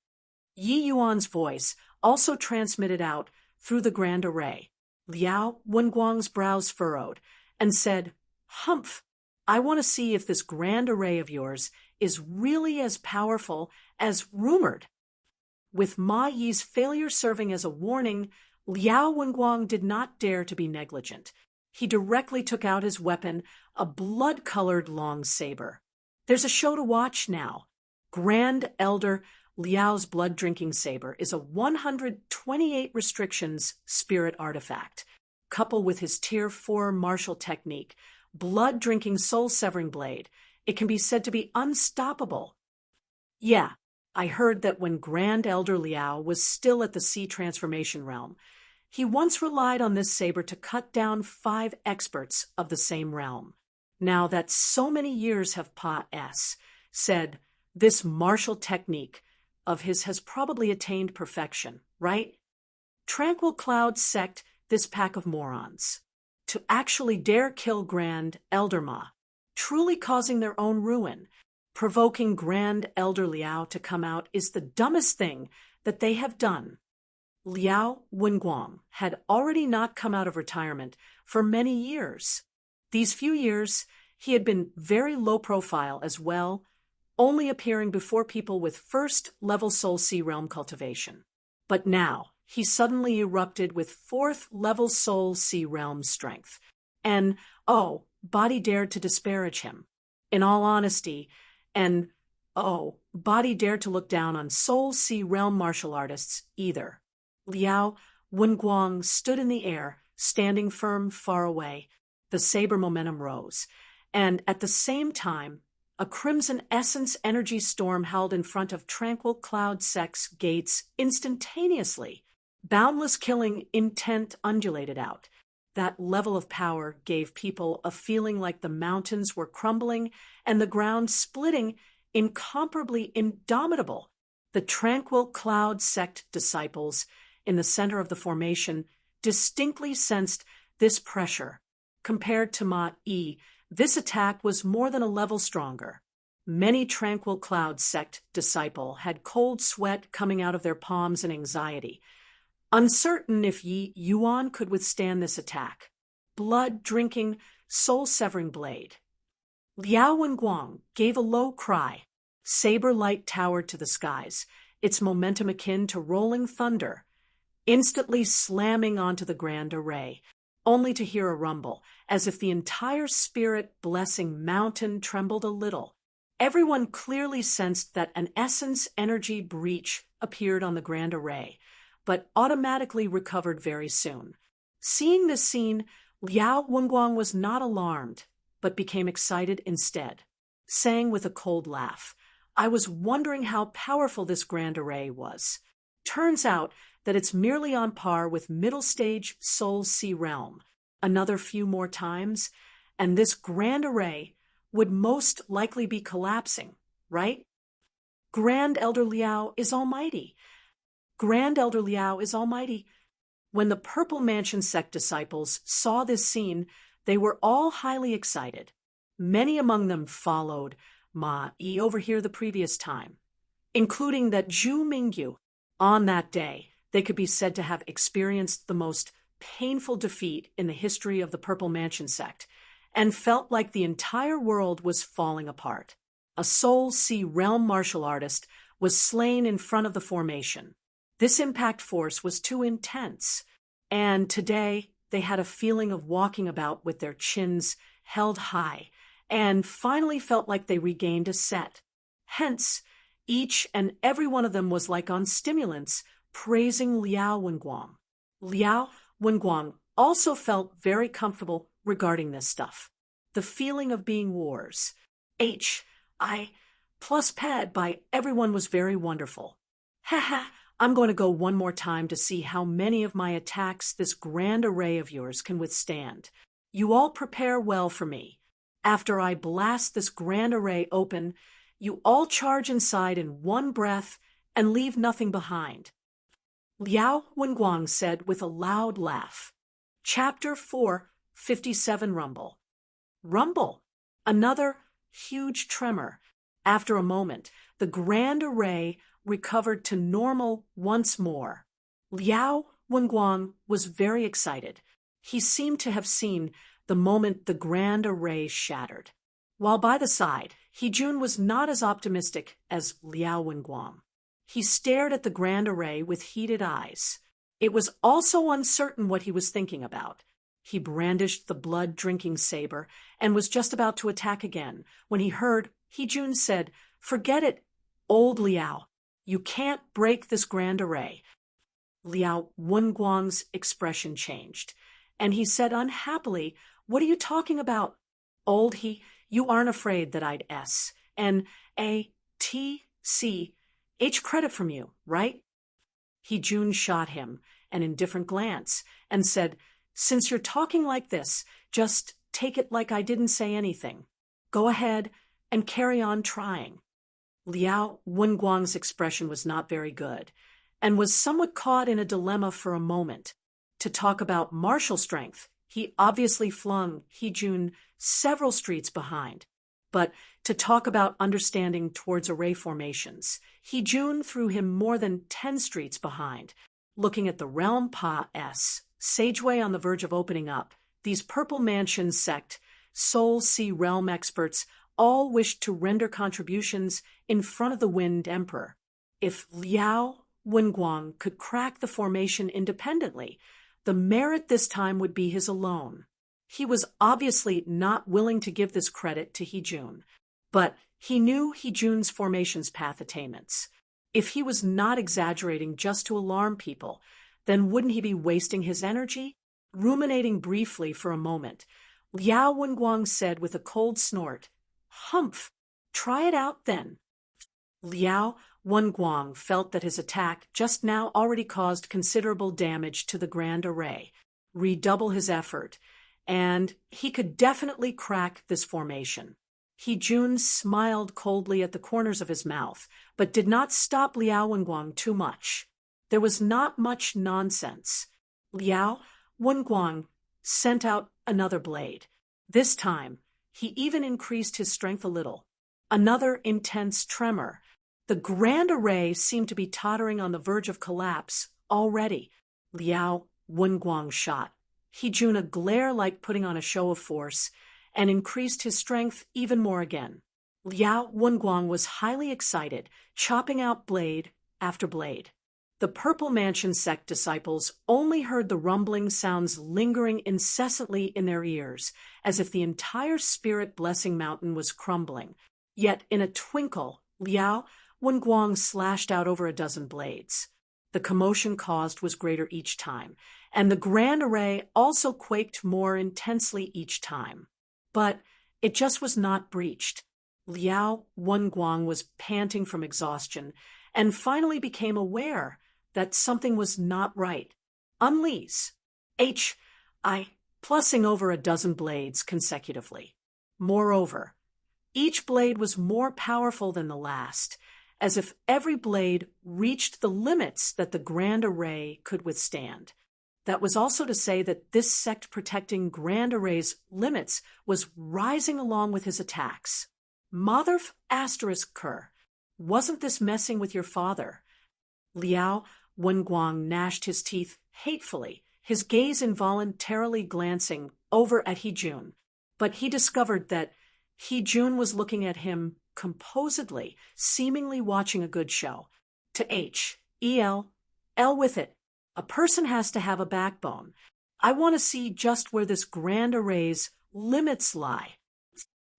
Yi Yuan's voice also transmitted out through the grand array. Liao Wenguang's brows furrowed and said, "Humph, I want to see if this grand array of yours is really as powerful as rumored." With Ma Yi's failure serving as a warning, Liao Wenguang did not dare to be negligent. He directly took out his weapon, a blood-colored long saber. There's a show to watch now. Grand Elder Liao's blood-drinking saber is a 128 restrictions spirit artifact. Coupled with his Tier 4 martial technique, blood-drinking soul-severing blade, it can be said to be unstoppable. Yeah, I heard that when Grand Elder Liao was still at the Sea Transformation Realm, he once relied on this saber to cut down 5 experts of the same realm. Now that so many years have passed, said, this martial technique of his has probably attained perfection, right? Tranquil Cloud sect this pack of morons. To actually dare kill Grand Elder Ma, truly causing their own ruin, provoking Grand Elder Liao to come out is the dumbest thing that they have done. Liao Wenguang had already not come out of retirement for many years. These few years, he had been very low profile as well, only appearing before people with first-level Soul Sea Realm cultivation. But now, he suddenly erupted with 4th-level Soul Sea Realm strength. And, oh, Body dared to disparage him. In all honesty, and, oh, Body dared to look down on Soul Sea Realm martial artists either. Liao Wenguang stood in the air, standing firm far away. The saber momentum rose, and at the same time, a crimson essence energy storm howled in front of Tranquil Cloud Sect's gates instantaneously. Boundless killing intent undulated out. That level of power gave people a feeling like the mountains were crumbling and the ground splitting, incomparably indomitable. The Tranquil Cloud Sect disciples in the center of the formation distinctly sensed this pressure. Compared to Ma-Yi, this attack was more than a level stronger. Many Tranquil Cloud Sect disciple had cold sweat coming out of their palms in anxiety, uncertain if Yi Yuan could withstand this attack. Blood-drinking, soul-severing blade. Liao Wenguang gave a low cry. Saber light towered to the skies, its momentum akin to rolling thunder, instantly slamming onto the grand array, only to hear a rumble, as if the entire spirit-blessing mountain trembled a little. Everyone clearly sensed that an essence energy breach appeared on the grand array, but automatically recovered very soon. Seeing this scene, Liao Wenguang was not alarmed, but became excited instead, saying with a cold laugh, I was wondering how powerful this grand array was. Turns out that it's merely on par with middle stage Soul Sea Realm. Another few more times, and this grand array would most likely be collapsing, right? Grand Elder Liao is almighty. Grand Elder Liao is almighty. When the Purple Mansion sect disciples saw this scene, they were all highly excited. Many among them followed Ma-Yi over here the previous time, including that Zhu Mingyu. On that day, they could be said to have experienced the most painful defeat in the history of the Purple Mansion sect, and felt like the entire world was falling apart. A Soul Sea Realm martial artist was slain in front of the formation. This impact force was too intense, and today they had a feeling of walking about with their chins held high, and finally felt like they regained a set. Hence, each and every one of them was like on stimulants, praising Liao Wenguang. Liao Wenguang also felt very comfortable regarding this stuff. The feeling of being wars. H.I. plus pad by everyone was very wonderful. Haha, I'm going to go one more time to see how many of my attacks this grand array of yours can withstand. You all prepare well for me. After I blast this grand array open, you all charge inside in one breath and leave nothing behind. Liao Wenguang said with a loud laugh. Chapter 4, 57 Rumble. Rumble. Another huge tremor. After a moment, the grand array recovered to normal once more. Liao Wenguang was very excited. He seemed to have seen the moment the grand array shattered. While by the side, Hejun was not as optimistic as Liao Wenguang. He stared at the grand array with heated eyes. It was also uncertain what he was thinking about. He brandished the blood-drinking saber and was just about to attack again when he heard Hejun said, "Forget it, old Liao. You can't break this grand array." Liao Wenguang's expression changed, and he said unhappily, "What are you talking about? Old you aren't afraid that I'd S and A T C H credit from you, right? He Jun shot him an indifferent glance and said, "Since you're talking like this, just take it like I didn't say anything. Go ahead and carry on trying." Liao Wenguang's expression was not very good, and was somewhat caught in a dilemma for a moment. To talk about martial strength, he obviously flung He Jun several streets behind. But to talk about understanding towards array formations, He Jun threw him more than 10 streets behind. Looking at the realm Pa-S, Sageway on the verge of opening up, these Purple Mansion sect, Soul Sea realm experts all wished to render contributions in front of the Wind Emperor. If Liao Wenguang could crack the formation independently, the merit this time would be his alone. He was obviously not willing to give this credit to He Jun, but he knew He Jun's formation's path attainments. If he was not exaggerating just to alarm people, then wouldn't he be wasting his energy? Ruminating briefly for a moment, Liao Wenguang said with a cold snort, "Humph! Try it out then." Liao Wenguang felt that his attack just now already caused considerable damage to the Grand Array. Redouble his effort, and he could definitely crack this formation. He Jun smiled coldly at the corners of his mouth, but did not stop Liao Wenguang too much. There was not much nonsense. Liao Wenguang sent out another blade. This time, he even increased his strength a little. Another intense tremor. The Grand Array seemed to be tottering on the verge of collapse already. Liao Wenguang shot He Jun a glare like putting on a show of force, and increased his strength even more again. Liao Wenguang was highly excited, chopping out blade after blade. The Purple Mansion sect disciples only heard the rumbling sounds lingering incessantly in their ears, as if the entire Spirit Blessing Mountain was crumbling. Yet in a twinkle, Liao Wenguang slashed out over a dozen blades. The commotion caused was greater each time, and the Grand Array also quaked more intensely each time. But it just was not breached. Liao Wenguang was panting from exhaustion, and finally became aware that something was not right. Unleash. Plussing over a dozen blades consecutively. Moreover, each blade was more powerful than the last, as if every blade reached the limits that the Grand Array could withstand. That was also to say that this sect protecting Grand Array's limits was rising along with his attacks. Motherf asterisk cur, wasn't this messing with your father? Liao Wenguang gnashed his teeth hatefully, his gaze involuntarily glancing over at He Jun. But he discovered that He Jun was looking at him composedly, seemingly watching a good show. To L with it. A person has to have a backbone. I want to see just where this Grand Array's limits lie.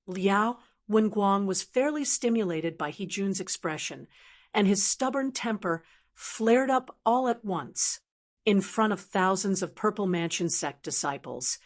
Liao Wenguang was fairly stimulated by He Jun's expression, and his stubborn temper flared up all at once, in front of thousands of Purple Mansion sect disciples.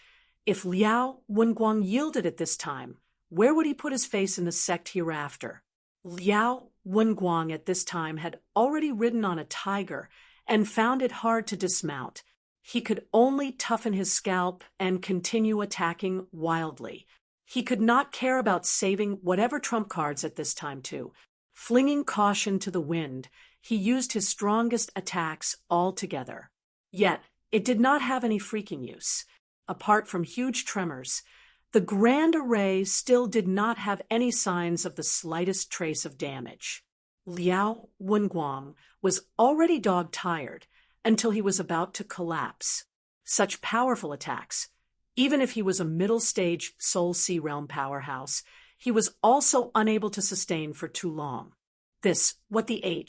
If Liao Wenguang yielded at this time, where would he put his face in the sect hereafter? Liao Wenguang at this time had already ridden on a tiger and found it hard to dismount. He could only toughen his scalp and continue attacking wildly. He could not care about saving whatever trump cards at this time too. Flinging caution to the wind, he used his strongest attacks altogether. Yet, it did not have any freaking use. Apart from huge tremors, the Grand Array still did not have any signs of the slightest trace of damage. Liao Wenguang was already dog-tired until he was about to collapse. Such powerful attacks, even if he was a middle-stage Soul Sea Realm powerhouse, he was also unable to sustain for too long. What the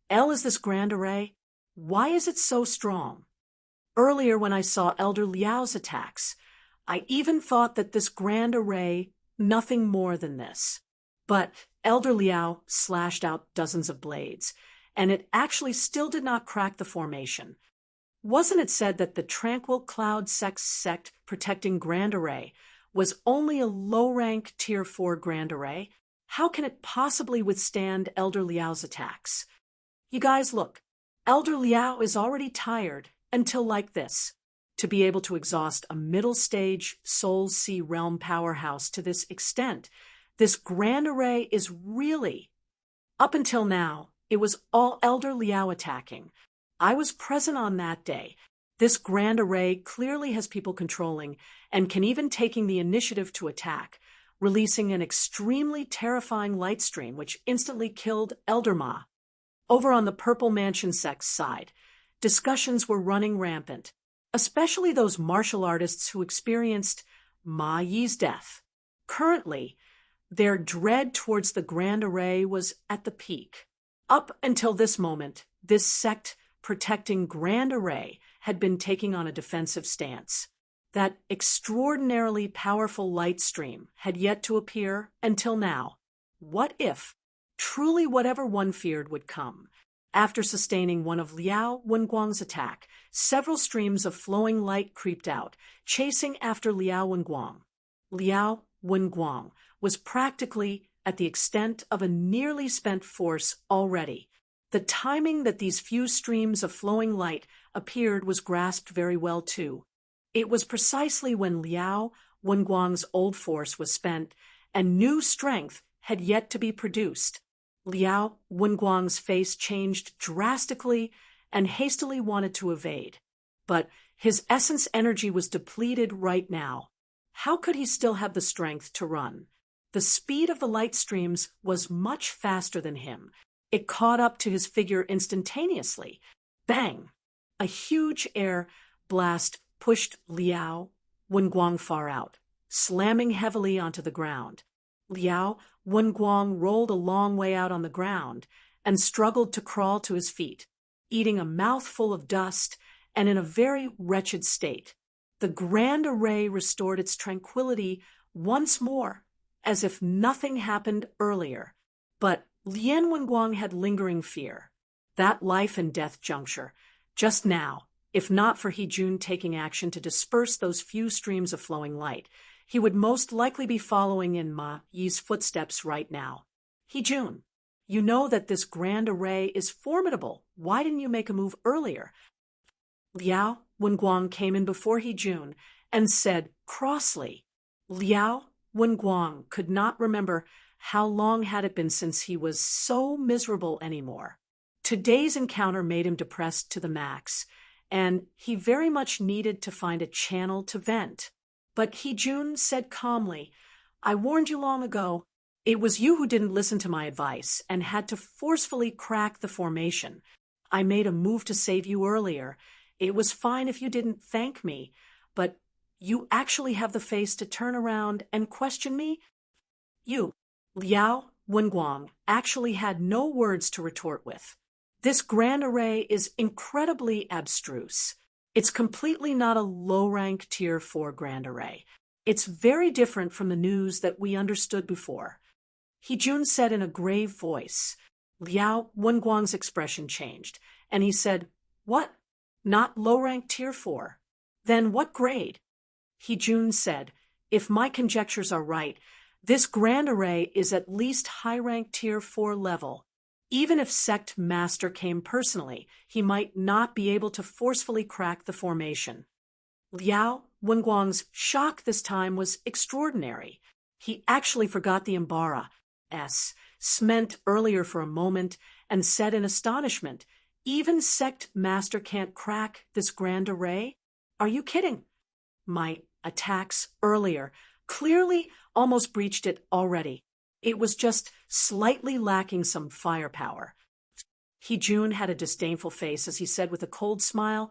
L is this Grand Array? Why is it so strong? Earlier when I saw Elder Liao's attacks, I even thought that this Grand Array, nothing more than this. But Elder Liao slashed out dozens of blades, and it actually still did not crack the formation. Wasn't it said that the Tranquil Cloud sect protecting Grand Array was only a low-rank Tier 4 Grand Array? How can it possibly withstand Elder Liao's attacks? You guys, look. Elder Liao is already tired until like this. To be able to exhaust a middle-stage Soul Sea realm powerhouse to this extent, this grand array is really... Up until now, it was all Elder Liao attacking. I was present on that day. This grand array clearly has people controlling and can even taking the initiative to attack, releasing an extremely terrifying light stream which instantly killed Elder Ma. Over on the Purple Mansion sect's side, discussions were running rampant, especially those martial artists who experienced Ma Yi's death. Currently, their dread towards the Grand Array was at the peak. Up until this moment, this sect protecting Grand Array had been taking on a defensive stance. That extraordinarily powerful light stream had yet to appear until now. What if truly whatever one feared would come? After sustaining one of Liao Wenguang's attack, several streams of flowing light creeped out, chasing after Liao Wenguang. Liao Wenguang was practically at the extent of a nearly spent force already. The timing that these few streams of flowing light appeared was grasped very well too. It was precisely when Liao Wenguang's old force was spent and new strength had yet to be produced. Liao Wenguang's face changed drastically and hastily wanted to evade. But his essence energy was depleted right now. How could he still have the strength to run? The speed of the light streams was much faster than him. It caught up to his figure instantaneously. Bang! A huge air blast pushed Liao Wenguang far out, slamming heavily onto the ground. Liao Wenguang rolled a long way out on the ground and struggled to crawl to his feet, eating a mouthful of dust and in a very wretched state. The Grand Array restored its tranquility once more, as if nothing happened earlier. But Lian Wenguang had lingering fear. That life and death juncture, just now, if not for He Jun taking action to disperse those few streams of flowing light, he would most likely be following in Ma Yi's footsteps right now. He Jun, you know that this Grand Array is formidable. Why didn't you make a move earlier? Liao Wenguang came in before He Jun and said crossly. Liao Wenguang could not remember how long had it been since he was so miserable anymore. Today's encounter made him depressed to the max, and he very much needed to find a channel to vent. But He Jun said calmly, I warned you long ago. It was you who didn't listen to my advice and had to forcefully crack the formation. I made a move to save you earlier. It was fine if you didn't thank me, but you actually have the face to turn around and question me? You, Liao Wenguang, actually had no words to retort with. This Grand Array is incredibly abstruse. It's completely not a low-rank Tier 4 Grand Array. It's very different from the news that we understood before. He Jun said in a grave voice. Liao Wenguang's expression changed, and he said, What? Not low-rank Tier 4? Then what grade? He Jun said, If my conjectures are right, this Grand Array is at least high-rank Tier 4 level. Even if Sect Master came personally, he might not be able to forcefully crack the formation. Liao Wenguang's shock this time was extraordinary. He actually forgot the Embara's meant earlier for a moment and said in astonishment, Even Sect Master can't crack this Grand Array? Are you kidding? My attacks earlier clearly almost breached it already. It was just slightly lacking some firepower. He Jun had a disdainful face as he said with a cold smile,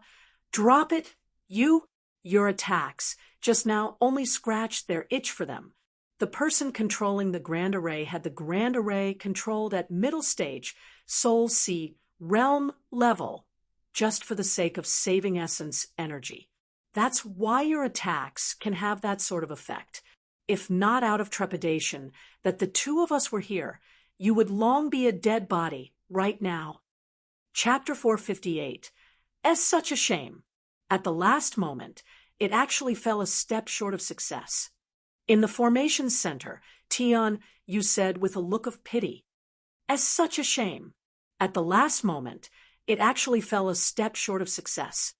Drop it, you. Your attacks just now only scratched their itch for them. The person controlling the Grand Array had the Grand Array controlled at middle stage, Soul Sea, realm level, just for the sake of saving essence energy. That's why your attacks can have that sort of effect. If not out of trepidation that the two of us were here, you would long be a dead body right now. Chapter 458. As such a shame. At the last moment, it actually fell a step short of success. In the formation center, Tian, you said with a look of pity. As such a shame. At the last moment, it actually fell a step short of success.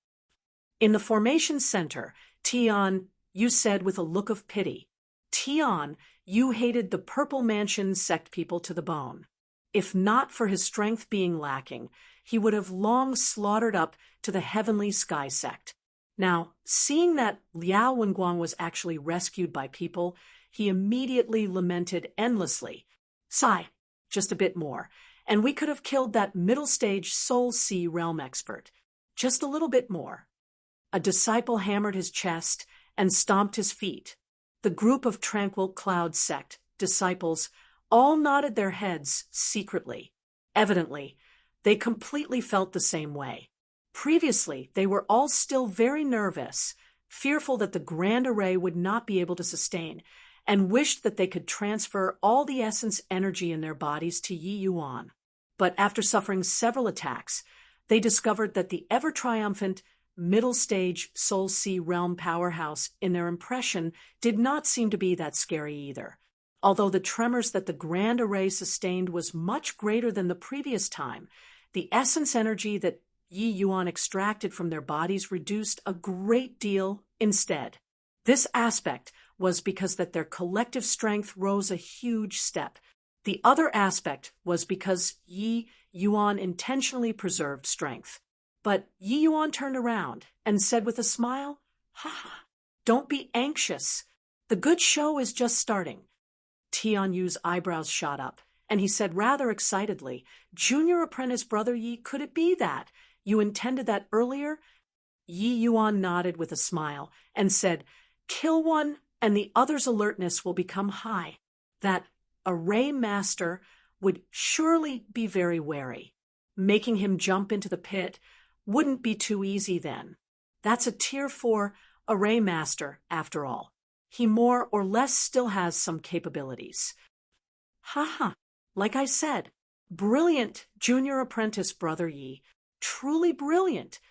In the formation center, Tian, you said with a look of pity. Tian, you hated the Purple Mansion sect people to the bone. If not for his strength being lacking, he would have long slaughtered up to the Heavenly Sky sect. Now, seeing that Liao Wenguang was actually rescued by people, he immediately lamented endlessly. Sigh, just a bit more, and we could have killed that middle-stage Soul Sea realm expert. Just a little bit more. A disciple hammered his chest and stomped his feet. The group of Tranquil Cloud sect disciples all nodded their heads secretly. Evidently, they completely felt the same way. Previously, they were all still very nervous, fearful that the Grand Array would not be able to sustain, and wished that they could transfer all the essence energy in their bodies to Yi Yuan. But after suffering several attacks, they discovered that the ever-triumphant middle-stage Soul Sea realm powerhouse in their impression did not seem to be that scary either. Although the tremors that the Grand Array sustained was much greater than the previous time, the essence energy that Yi Yuan extracted from their bodies reduced a great deal instead. This aspect was because that their collective strength rose a huge step. The other aspect was because Yi Yuan intentionally preserved strength. But Yi Yuan turned around and said with a smile, "Ha, don't be anxious. The good show is just starting." Tian Yu's eyebrows shot up, and he said rather excitedly, "Junior apprentice brother Yi, could it be that you intended that earlier?" Yi Yuan nodded with a smile and said, "Kill one, and the other's alertness will become high. That Array Master would surely be very wary. Making him jump into the pit wouldn't be too easy then. That's a Tier 4 Array Master, after all. He more or less still has some capabilities." "Ha, like I said, brilliant junior apprentice brother Yi. Truly brilliant."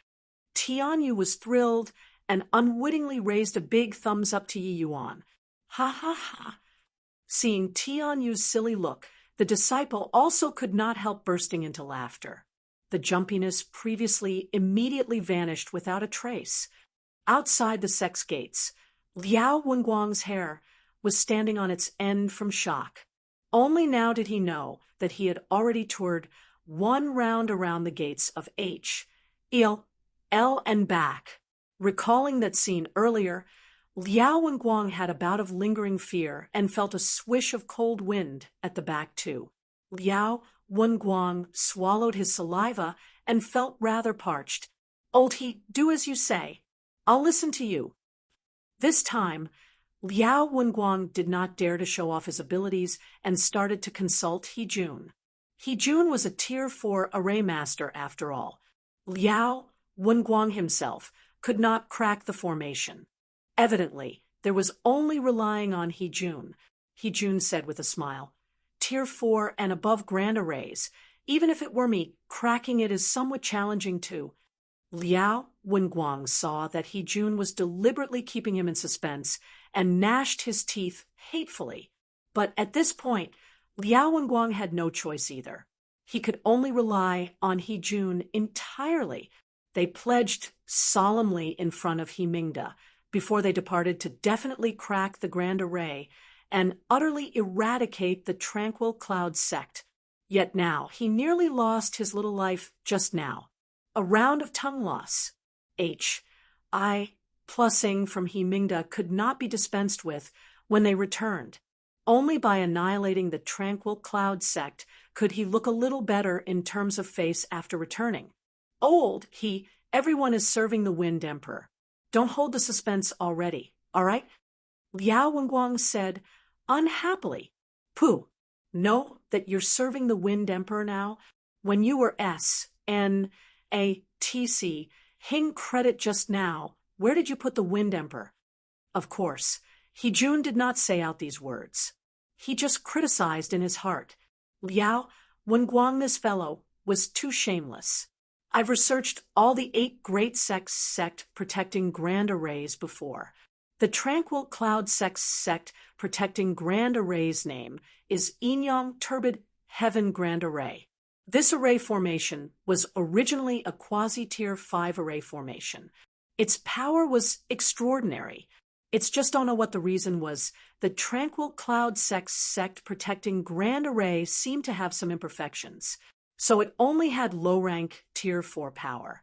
Tian Yu was thrilled and unwittingly raised a big thumbs up to Yi Yuan. Ha. Seeing Tian Yu's silly look, the disciple also could not help bursting into laughter. The jumpiness previously immediately vanished without a trace. Outside the sect's gates, Liao Wenguang's hair was standing on its end from shock. Only now did he know that he had already toured one round around the gates of H, L, and back. Recalling that scene earlier, Liao Wenguang had a bout of lingering fear and felt a swish of cold wind at the back too. Liao Wenguang swallowed his saliva and felt rather parched. "Old He, do as you say. I'll listen to you." This time, Liao Wenguang did not dare to show off his abilities and started to consult He Jun. He Jun was a Tier 4 Array Master after all. Liao Wenguang himself could not crack the formation. Evidently, there was only relying on He Jun. He Jun said with a smile, "Tier 4 and above Grand Arrays. Even if it were me, cracking it is somewhat challenging too." Liao Wenguang saw that He Jun was deliberately keeping him in suspense and gnashed his teeth hatefully. But at this point, Liao Wenguang had no choice either. He could only rely on He Jun entirely. They pledged solemnly in front of He Mingda before they departed to definitely crack the Grand Array and utterly eradicate the Tranquil Cloud sect. Yet now he nearly lost his little life just now. A round of tongue loss. I plussing from He Mingda could not be dispensed with when they returned. Only by annihilating the Tranquil Cloud sect could he look a little better in terms of face after returning. "Old He, everyone is serving the Wind Emperor. Don't hold the suspense already, all right?" Liao Wenguang said unhappily. "Pooh, know that you're serving the Wind Emperor now? When you were SNATC, Hing credit just now, where did you put the Wind Emperor?" Of course, He Jun did not say out these words. He just criticized in his heart. Liao Wenguang, this fellow, was too shameless. "I've researched all the 8 great sect protecting Grand Arrays before. The Tranquil Cloud sect protecting Grand Array's name is Inyang Turbid Heaven Grand Array. This array formation was originally a quasi-tier 5 array formation. Its power was extraordinary. It's just don't know what the reason was. The Tranquil Cloud sect protecting Grand Array seemed to have some imperfections, so it only had low-rank tier 4 power.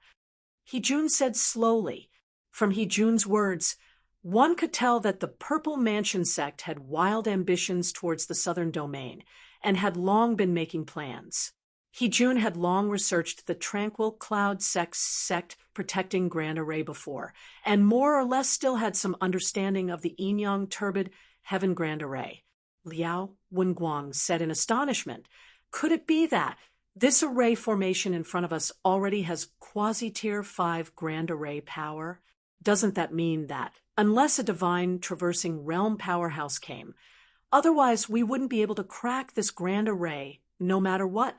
Heejun said slowly. From Heejun's words, one could tell that the Purple Mansion sect had wild ambitions towards the southern domain and had long been making plans. Heejun had long researched the Tranquil Cloud sect protecting Grand Array before, and more or less still had some understanding of the Inyang Turbid Heaven Grand Array. Liao Wenguang said in astonishment, "Could it be that this array formation in front of us already has quasi-tier 5 Grand Array power? Doesn't that mean that, unless a divine traversing realm powerhouse came, otherwise we wouldn't be able to crack this Grand Array no matter what?"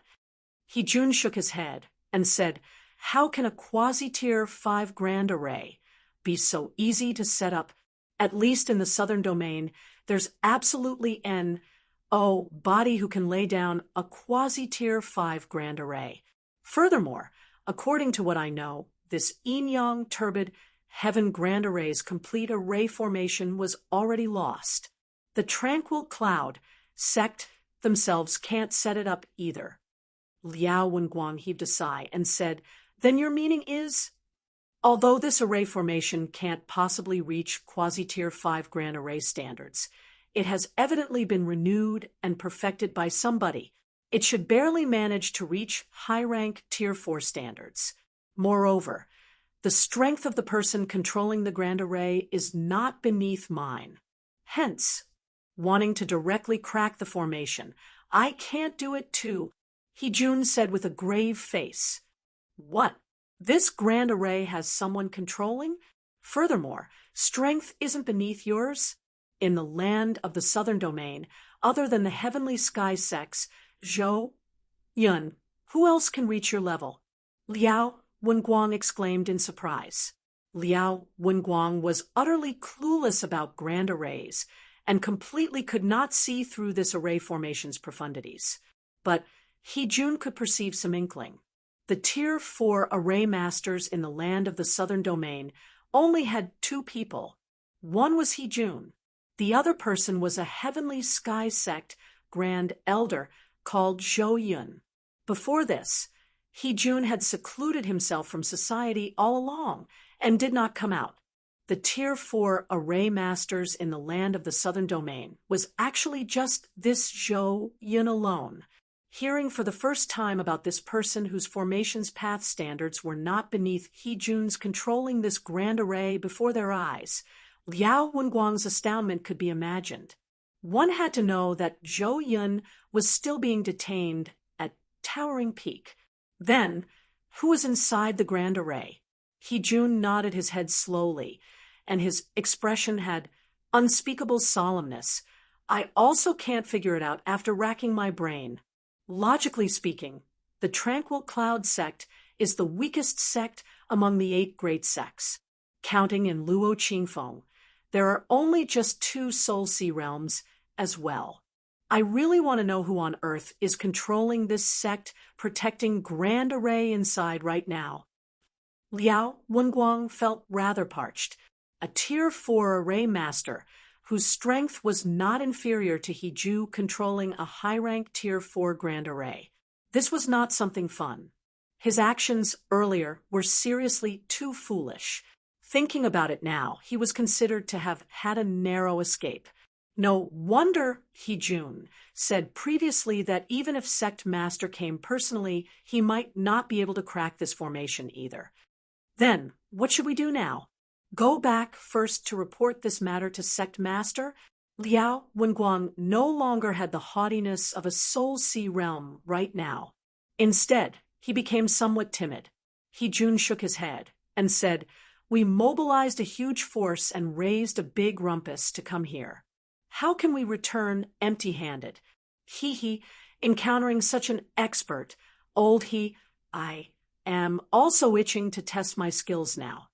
Heejun shook his head and said, "How can a quasi-tier 5 Grand Array be so easy to set up? At least in the southern domain, there's absolutely an body who can lay down a quasi-tier 5 Grand Array. Furthermore, according to what I know, this Inyang Turbid Heaven Grand Array's complete array formation was already lost. The Tranquil Cloud sect themselves can't set it up either." Liao Wenguang heaved a sigh and said, "Then your meaning is?" "Although this array formation can't possibly reach quasi-tier 5 Grand Array standards, it has evidently been renewed and perfected by somebody. It should barely manage to reach high-rank tier 4 standards. Moreover, the strength of the person controlling the Grand Array is not beneath mine. Hence, wanting to directly crack the formation, I can't do it too," Heejun said with a grave face. "What? This Grand Array has someone controlling? Furthermore, strength isn't beneath yours? In the land of the southern domain, other than the heavenly sky sects, Zhou, Yun, who else can reach your level?" Liao Wenguang exclaimed in surprise. Liao Wenguang was utterly clueless about Grand Arrays and completely could not see through this array formation's profundities. But Heejun could perceive some inkling. The Tier 4 array masters in the land of the southern domain only had 2 people. One was Heejun. The other person was a heavenly sky sect grand elder called Zhou Yun. Before this, Heejun had secluded himself from society all along and did not come out. The Tier 4 array masters in the land of the southern domain was actually just this Zhou Yun alone. Hearing for the first time about this person whose formation's path standards were not beneath Heejun's controlling this Grand Array before their eyes, Liao Wenguang's astoundment could be imagined. One had to know that Zhou Yun was still being detained at Towering Peak. Then, who was inside the Grand Array? Heejun nodded his head slowly, and his expression had unspeakable solemnness. "I also can't figure it out after racking my brain. Logically speaking, the Tranquil Cloud sect is the weakest sect among the 8 great sects. Counting in Luo Qingfeng, there are only just 2 Soul Sea realms as well. I really want to know who on earth is controlling this sect protecting Grand Array inside right now." Liao Wenguang felt rather parched. A Tier 4 array master whose strength was not inferior to Heejun controlling a high-rank Tier 4 Grand Array. This was not something fun. His actions earlier were seriously too foolish. Thinking about it now, he was considered to have had a narrow escape. No wonder Heejun said previously that even if Sect Master came personally, he might not be able to crack this formation either. Then, what should we do now? Go back first to report this matter to Sect Master? Liao Wenguang no longer had the haughtiness of a Soul Sea realm right now. Instead, he became somewhat timid. Heejun shook his head and said, "We mobilized a huge force and raised a big rumpus to come here. How can we return empty-handed? Encountering such an expert, I am also itching to test my skills now.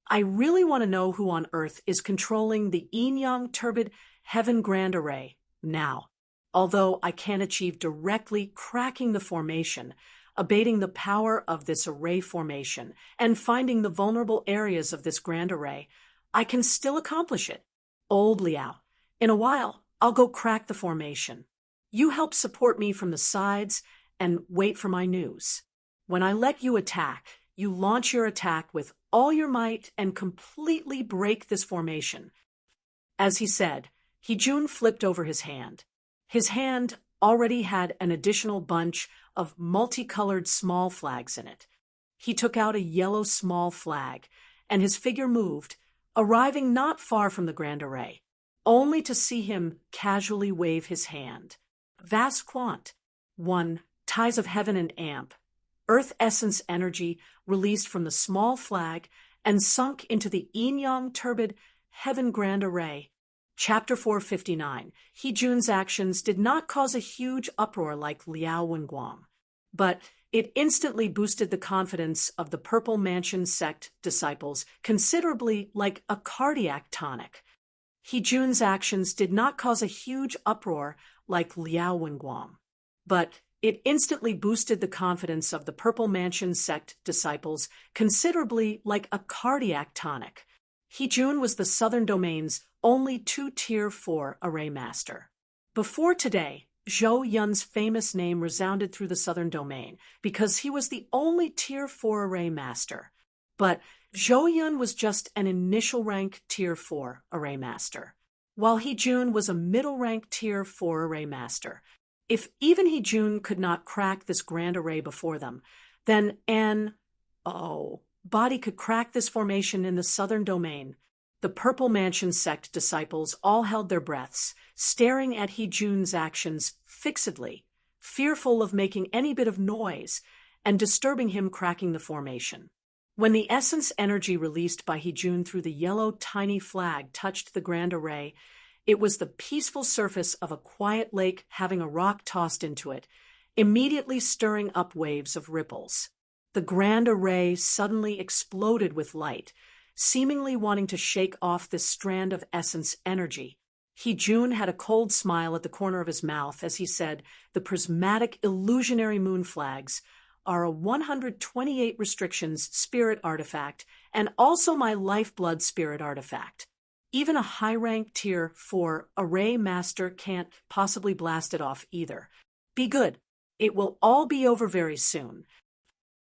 I really want to know who on earth is controlling the yin-yang turbid heaven grand array now. Although I can't achieve directly cracking the formation, abating the power of this array formation, and finding the vulnerable areas of this grand array, I can still accomplish it. Old Liao, in a while, I'll go crack the formation. You help support me from the sides and wait for my news. When I let you attack, you launch your attack with all your might and completely break this formation. As he said, He-jun flipped over his hand. His hand already had an additional bunch of multicolored small flags in it. He took out a yellow small flag, and his figure moved, arriving not far from the grand array, only to see him casually wave his hand. Vast Quant, 1, Ties of Heaven and Amp, Earth Essence energy released from the small flag and sunk into the yin-yang turbid Heaven Grand Array. Chapter 459. He-jun's actions did not cause a huge uproar like Liao Wenguang, but it instantly boosted the confidence of the Purple Mansion sect disciples considerably like a cardiac tonic. He-jun's actions did not cause a huge uproar like Liao Wenguang, but it instantly boosted the confidence of the Purple Mansion sect disciples considerably like a cardiac tonic. He-jun was the Southern Domain's only 2-tier 4 array master. Before today, Zhou Yun's famous name resounded through the Southern Domain because he was the only tier 4 array master. But Zhou Yun was just an initial rank tier 4 array master, while He-jun was a middle rank tier 4 array master. If even He-jun could not crack this grand array before them, then body could crack this formation in the Southern Domain. The Purple Mansion sect disciples all held their breaths, staring at He-jun's actions fixedly, fearful of making any bit of noise and disturbing him cracking the formation. When the essence energy released by He-jun through the yellow tiny flag touched the grand array, it was the peaceful surface of a quiet lake having a rock tossed into it, immediately stirring up waves of ripples. The grand array suddenly exploded with light, seemingly wanting to shake off this strand of essence energy. He-jun had a cold smile at the corner of his mouth as he said, "The prismatic illusionary moon flags are a 128 restrictions spirit artifact and also my lifeblood spirit artifact. Even a high-rank tier 4 array master can't possibly blast it off either. Be good. It will all be over very soon."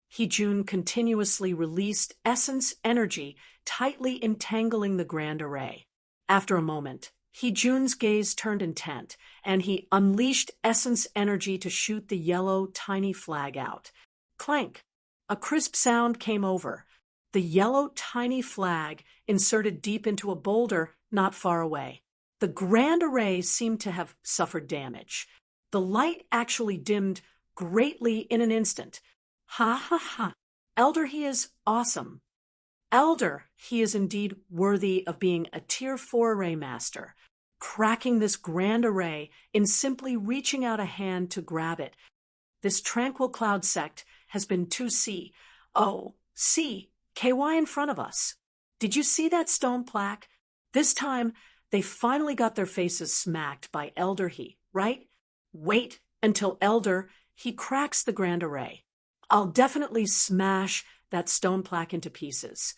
He-jun continuously released essence energy, tightly entangling the grand array. After a moment, He-jun's gaze turned intent, and he unleashed essence energy to shoot the yellow tiny flag out. Clank! A crisp sound came over. The yellow tiny flag inserted deep into a boulder not far away. The grand array seemed to have suffered damage. The light actually dimmed greatly in an instant. Ha ha ha! Elder, he is awesome. Elder, he is indeed worthy of being a tier 4 array master. Cracking this grand array in simply reaching out a hand to grab it. This tranquil cloud sect has been 2C. Oh, C, KY in front of us. Did you see that stone plaque? This time, they finally got their faces smacked by Elder He, right? Wait until Elder He cracks the grand array. I'll definitely smash that stone plaque into pieces.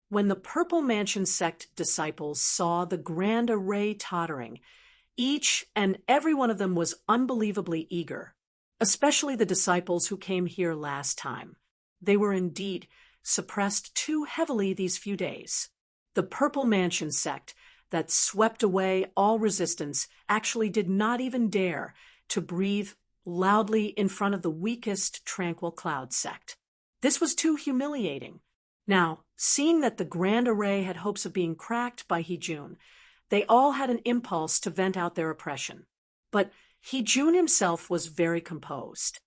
When the Purple Mansion sect disciples saw the grand array tottering, each and every one of them was unbelievably eager, especially the disciples who came here last time. They were indeed suppressed too heavily these few days. The Purple Mansion sect that swept away all resistance actually did not even dare to breathe loudly in front of the weakest Tranquil Cloud sect. This was too humiliating. Now, seeing that the grand array had hopes of being cracked by He-jun, they all had an impulse to vent out their oppression. But He-jun himself was very composed,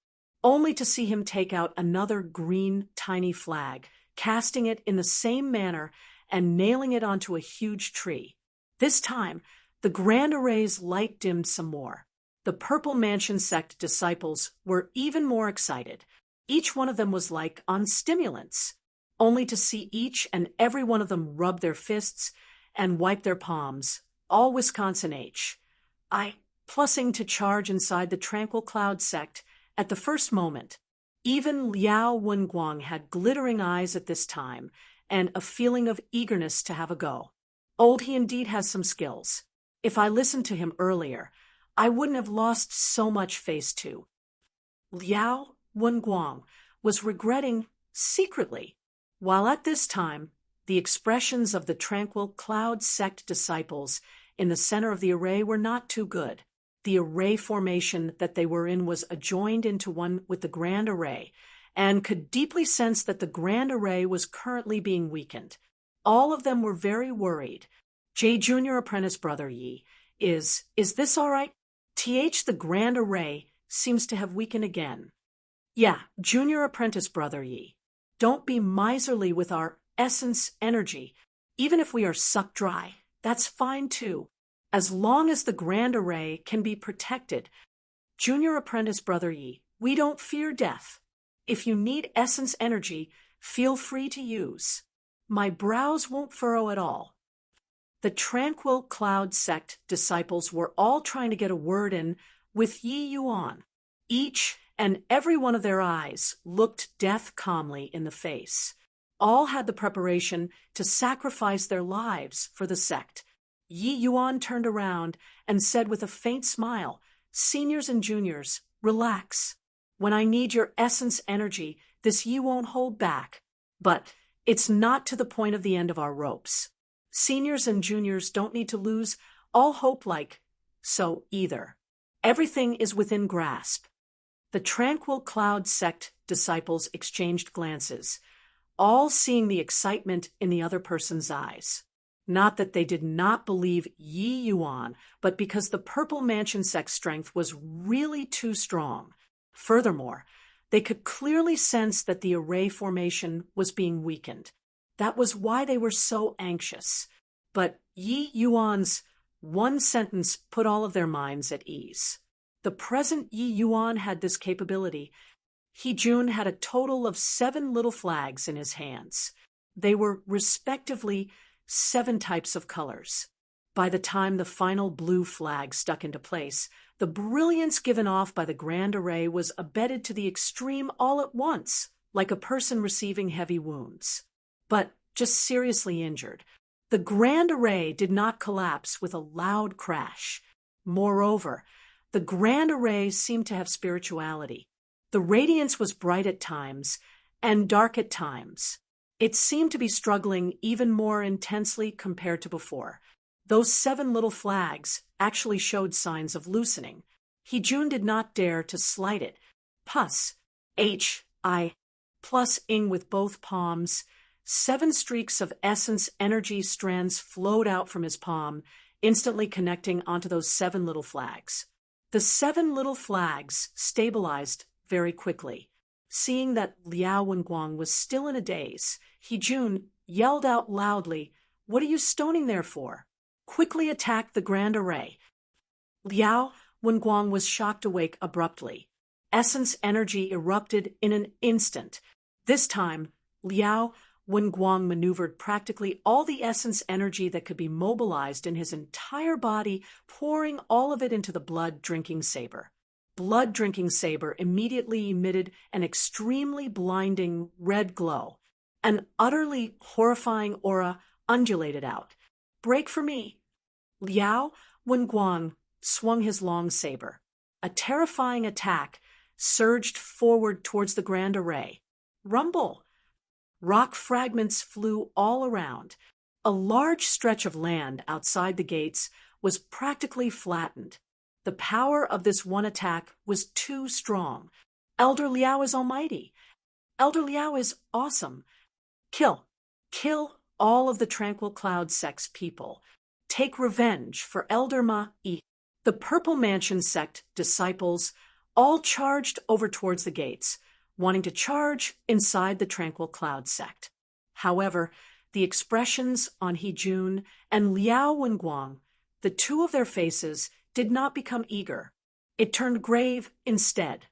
only to see him take out another green tiny flag, casting it in the same manner and nailing it onto a huge tree. This time, the grand array's light dimmed some more. The Purple Mansion sect disciples were even more excited. Each one of them was like on stimulants. only to see each and every one of them rub their fists and wipe their palms, all Wisconsin plussing to charge inside the Tranquil Cloud sect at the first moment. Even Liao Wenguang had glittering eyes at this time and a feeling of eagerness to have a go. Old he indeed has some skills. If I listened to him earlier, I wouldn't have lost so much face to. Liao Wenguang was regretting secretly, while at this time, the expressions of the Tranquil Cloud sect disciples in the center of the array were not too good. The array formation that they were in was adjoined into one with the Grand Array, and could deeply sense that the Grand Array was currently being weakened. All of them were very worried. J. Junior Apprentice Brother Yi, is this all right? The Grand Array seems to have weakened again. Yeah, Junior Apprentice Brother Yi. Don't be miserly with our essence energy. Even if we are sucked dry, that's fine too. As long as the Grand Array can be protected. Junior Apprentice Brother Yi, we don't fear death. If you need essence energy, feel free to use. My brows won't furrow at all. The Tranquil Cloud sect disciples were all trying to get a word in with Yi Yuan. Each and every one of their eyes looked death calmly in the face. All had the preparation to sacrifice their lives for the sect. Yi Yuan turned around and said with a faint smile, "Seniors and juniors, relax. When I need your essence energy, this Yi won't hold back. But it's not to the point of the end of our ropes. Seniors and juniors don't need to lose all hope so either. Everything is within grasp." The Tranquil Cloud sect disciples exchanged glances, all seeing the excitement in the other person's eyes. Not that they did not believe Yi Yuan, but because the Purple Mansion sect strength was really too strong. Furthermore, they could clearly sense that the array formation was being weakened. That was why they were so anxious. But Yi Yuan's one sentence put all of their minds at ease. The present Yi Yuan had this capability. He Jun had a total of 7 little flags in his hands. They were respectively 7 types of colors. By the time the final blue flag stuck into place, the brilliance given off by the Grand Array was abetted to the extreme all at once, like a person receiving heavy wounds. But just seriously injured. The Grand Array did not collapse with a loud crash. Moreover, the Grand Array seemed to have spirituality. The radiance was bright at times and dark at times. It seemed to be struggling even more intensely compared to before. Those 7 little flags actually showed signs of loosening. He-jun did not dare to slight it. Pus, H-I, plus ing with both palms. 7 streaks of essence energy strands flowed out from his palm, instantly connecting onto those 7 little flags. The 7 little flags stabilized very quickly. Seeing that Liao Wenguang was still in a daze, He-jun yelled out loudly, "What are you stoning there for? Quickly attack the Grand Array." Liao Wenguang was shocked awake abruptly. Essence energy erupted in an instant. This time, Liao Wenguang maneuvered practically all the essence energy that could be mobilized in his entire body, pouring all of it into the blood-drinking saber. Blood-drinking saber immediately emitted an extremely blinding red glow. An utterly horrifying aura undulated out. "Break for me!" Liao Wenguang swung his long saber. A terrifying attack surged forward towards the Grand Array. Rumble! Rock fragments flew all around. A large stretch of land outside the gates was practically flattened. The power of this one attack was too strong. Elder Liao is almighty. Elder Liao is awesome. Kill all of the Tranquil Cloud sect's people. Take revenge for Elder Ma-yi. The Purple Mansion sect disciples all charged over towards the gates, wanting to charge inside the Tranquil Cloud sect. However, the expressions on He-jun and Liao Wenguang, the 2 of their faces, did not become eager. It turned grave instead.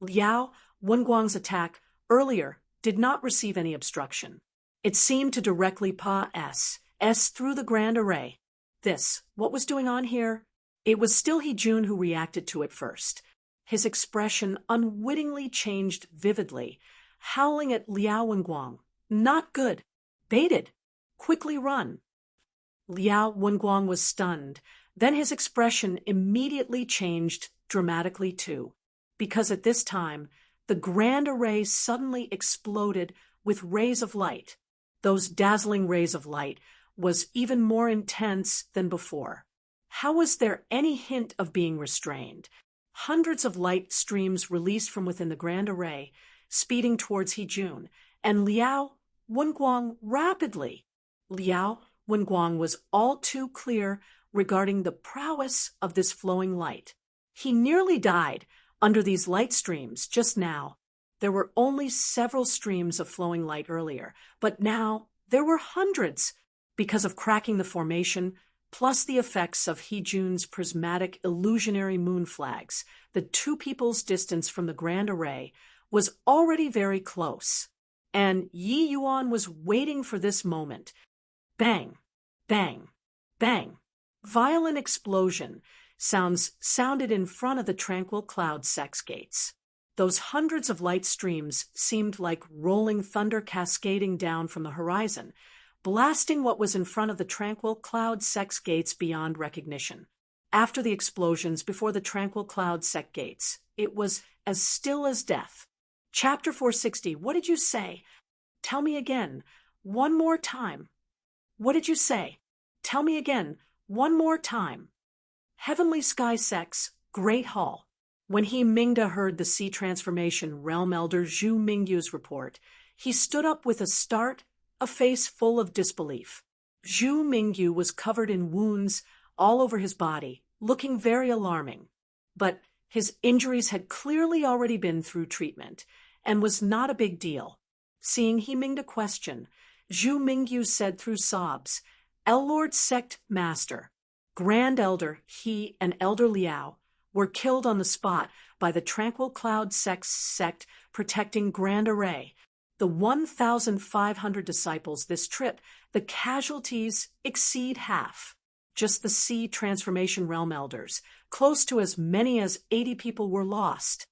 Liao Wenguang's attack earlier did not receive any obstruction. It seemed to directly pass through the grand array. What was doing on here? It was still Jun who reacted to it first. His expression unwittingly changed vividly, howling at Liao Wenguang. Not good. Baited. Quickly run. Liao Wenguang was stunned. Then his expression immediately changed dramatically too, because at this time, the grand array suddenly exploded with rays of light. Those dazzling rays of light was even more intense than before. How was there any hint of being restrained? Hundreds of light streams released from within the grand array, speeding towards Jun, and Liao Wenguang rapidly. Liao Wenguang was all too clear regarding the prowess of this flowing light. He nearly died under these light streams just now. There were only several streams of flowing light earlier, but now there were hundreds because of cracking the formation, plus the effects of Jun's prismatic illusionary moon flags. The two people's distance from the grand array was already very close, and Yi Yuan was waiting for this moment. Bang, bang, bang. Violent explosion sounded in front of the tranquil cloud sex gates. Those hundreds of light streams seemed like rolling thunder cascading down from the horizon, blasting what was in front of the tranquil cloud sex gates beyond recognition. After the explosions before the tranquil cloud sex gates, it was as still as death. Chapter 460, what did you say? Tell me again, one more time. What did you say? Tell me again, one more time. Heavenly Sky Sex, Great Hall. When Mingda heard the Sea Transformation Realm Elder Zhu Mingyu's report, he stood up with a start, a face full of disbelief. Zhu Mingyu was covered in wounds all over his body, looking very alarming. But his injuries had clearly already been through treatment, and was not a big deal. Seeing Mingda question, Zhu Mingyu said through sobs, El-Lord Sect Master, Grand Elder He and Elder Liao were killed on the spot by the Tranquil Cloud sect protecting Grand Array. The 1,500 disciples this trip, the casualties exceed half. Just the Sea Transformation Realm Elders, close to as many as 80 people were lost.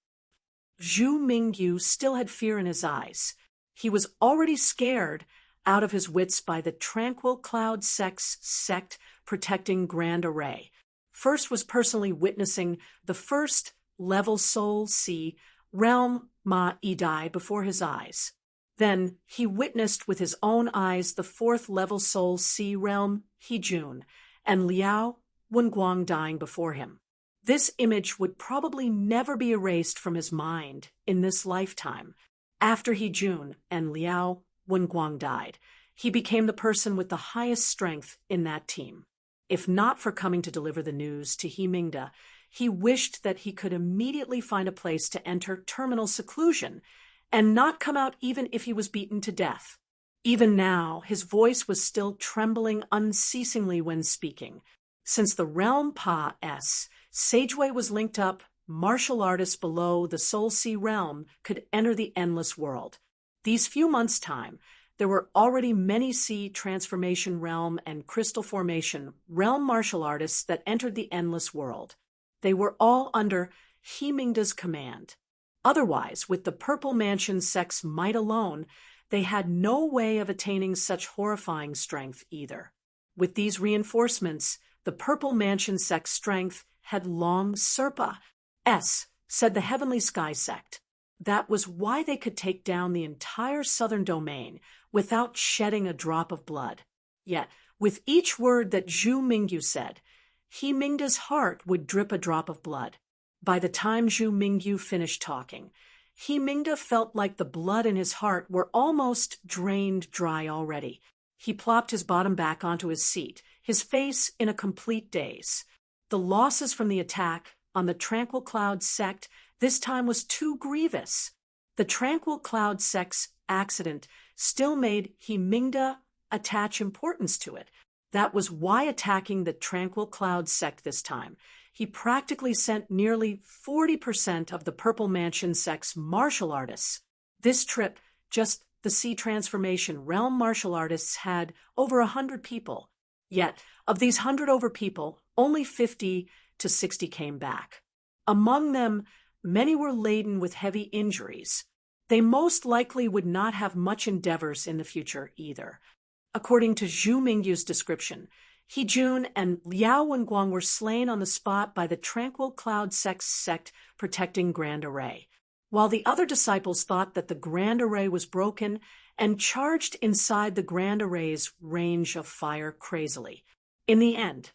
Zhu Mingyu still had fear in his eyes. He was already scared out of his wits by the Tranquil Cloud sect protecting Grand Array. First was personally witnessing the first level Soul Sea realm Ma Idai before his eyes. Then he witnessed with his own eyes the fourth level Soul Sea realm Jun and Liao Wenguang dying before him. This image would probably never be erased from his mind in this lifetime. After Jun and Liao Wenguang died, he became the person with the highest strength in that team. If not for coming to deliver the news to Mingda, he wished that he could immediately find a place to enter terminal seclusion and not come out even if he was beaten to death. Even now, his voice was still trembling unceasingly when speaking. Since the realm Sageway was linked up, martial artists below the Soul Sea realm could enter the endless world. These few months' time, there were already many Sea Transformation Realm and Crystal Formation Realm martial artists that entered the endless world. They were all under Mingda's command. Otherwise, with the Purple Mansion sect's might alone, they had no way of attaining such horrifying strength either. With these reinforcements, the Purple Mansion sect's strength had long said the Heavenly Sky sect. That was why they could take down the entire southern domain without shedding a drop of blood. Yet, with each word that Zhu Mingyu said, Mingda's heart would drip a drop of blood. By the time Zhu Mingyu finished talking, Mingda felt like the blood in his heart were almost drained dry already. He plopped his bottom back onto his seat, his face in a complete daze. The losses from the attack on the Tranquil Cloud sect this time was too grievous. The Tranquil Cloud sect's accident still made Mingda attach importance to it. That was why attacking the Tranquil Cloud sect this time, he practically sent nearly 40% of the Purple Mansion sect's martial artists. This trip, just the C transformation realm martial artists had over 100 people. Yet, of these 100 over people, only 50 to 60 came back. Among them, many were laden with heavy injuries. They most likely would not have much endeavors in the future either. According to Zhu Mingyu's description, He Jun and Liao Wenguang were slain on the spot by the Tranquil Cloud sect protecting Grand Array, while the other disciples thought that the Grand Array was broken and charged inside the Grand Array's range of fire crazily. In the end,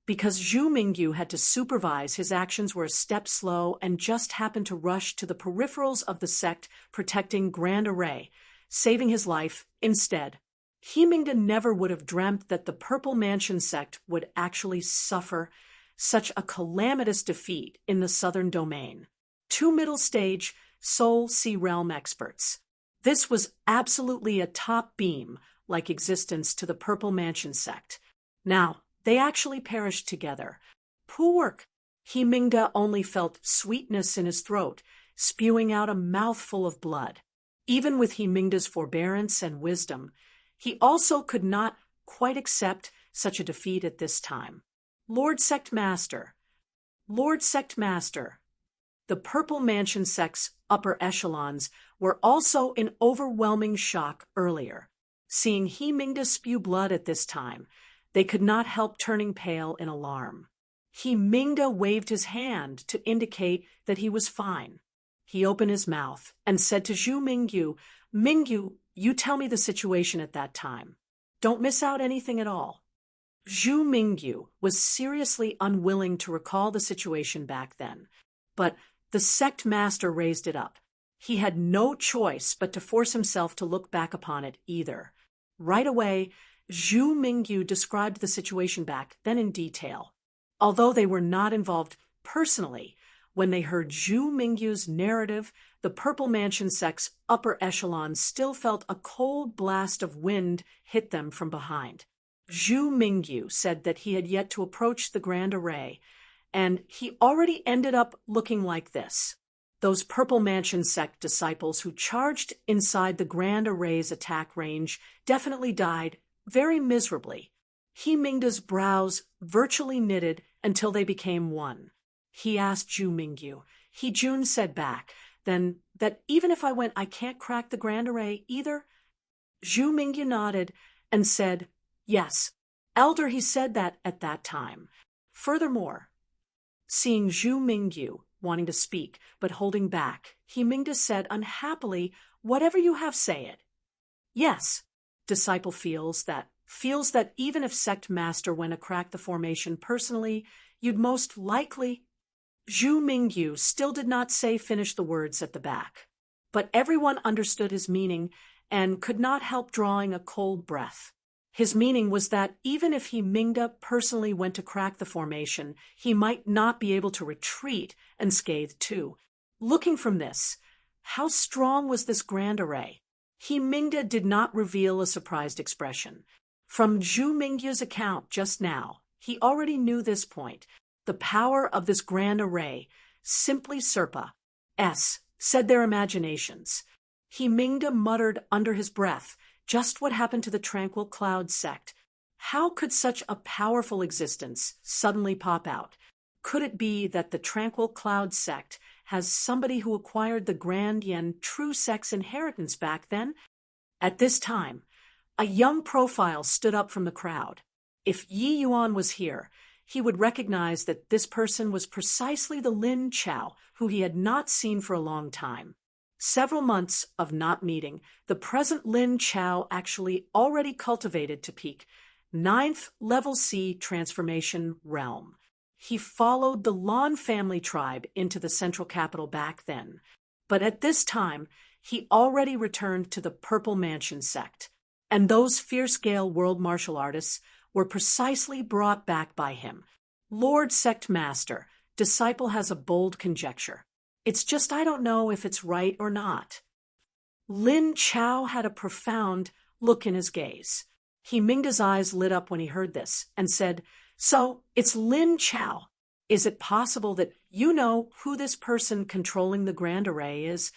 because Zhu Mingyu had to supervise, his actions were a step slow and just happened to rush to the peripherals of the sect protecting Grand Array, saving his life instead. He Mingda never would have dreamt that the Purple Mansion sect would actually suffer such a calamitous defeat in the southern domain. Two middle stage Soul Sea Realm experts. This was absolutely a top beam-like existence to the Purple Mansion sect. Now, they actually perished together. Poor work. He Mingda only felt sweetness in his throat, spewing out a mouthful of blood. Even with He Mingda's forbearance and wisdom, he also could not quite accept such a defeat at this time. Lord Sect Master. The Purple Mansion sect's upper echelons were also in overwhelming shock earlier. Seeing He Mingda spew blood at this time, they could not help turning pale in alarm. He Mingda waved his hand to indicate that he was fine. He opened his mouth and said to Zhu Mingyu, "Mingyu, you tell me the situation at that time. Don't miss out anything at all." Zhu Mingyu was seriously unwilling to recall the situation back then, but the sect master raised it up. He had no choice but to force himself to look back upon it either. Right away, Zhu Mingyu described the situation back then in detail. Although they were not involved personally, when they heard Zhu Mingyu's narrative, the Purple Mansion sect's upper echelons still felt a cold blast of wind hit them from behind. Zhu Mingyu said that he had yet to approach the Grand Array, and he already ended up looking like this. Those Purple Mansion sect disciples who charged inside the Grand Array's attack range definitely died very miserably. He Mingda's brows virtually knitted until they became one. He asked Zhu Mingyu. He Jun said back, then, that even if I went, I can't crack the Grand Array either? Zhu Mingyu nodded and said, yes. Elder, he said that at that time. Furthermore, seeing Zhu Mingyu wanting to speak but holding back, He Mingda said unhappily, whatever you have, say it. Yes, disciple feels that even if sect master went to crack the formation personally, you'd most likely... Zhu Mingyu still did not finish the words at the back, but everyone understood his meaning and could not help drawing a cold breath. His meaning was that even if He Mingda personally went to crack the formation, he might not be able to retreat unscathed too. Looking from this, how strong was this Grand Array? He Mingda did not reveal a surprised expression. From Zhu Mingyu's account just now, he already knew this point. The power of this Grand Array, simply Serpa, said their imaginations. He Mingda muttered under his breath, just what happened to the Tranquil Cloud sect. How could such a powerful existence suddenly pop out? Could it be that the Tranquil Cloud sect has somebody who acquired the Grand Yen True Sect's inheritance back then? At this time, a young profile stood up from the crowd. If Yi Yuan was here, he would recognize that this person was precisely the Lin Chao, who he had not seen for a long time. Several months of not meeting, the present Lin Chao actually already cultivated to peak 9th level C transformation realm. He followed the Lan family tribe into the central capital back then, but at this time, he already returned to the Purple Mansion sect, and those fierce-scale world martial artists were precisely brought back by him. Lord Sect Master, disciple has a bold conjecture. It's just I don't know if it's right or not. Lin Chao had a profound look in his gaze. He Mingda's eyes lit up when he heard this and said, so, it's Lin Chao. Is it possible that you know who this person controlling the Grand Array is?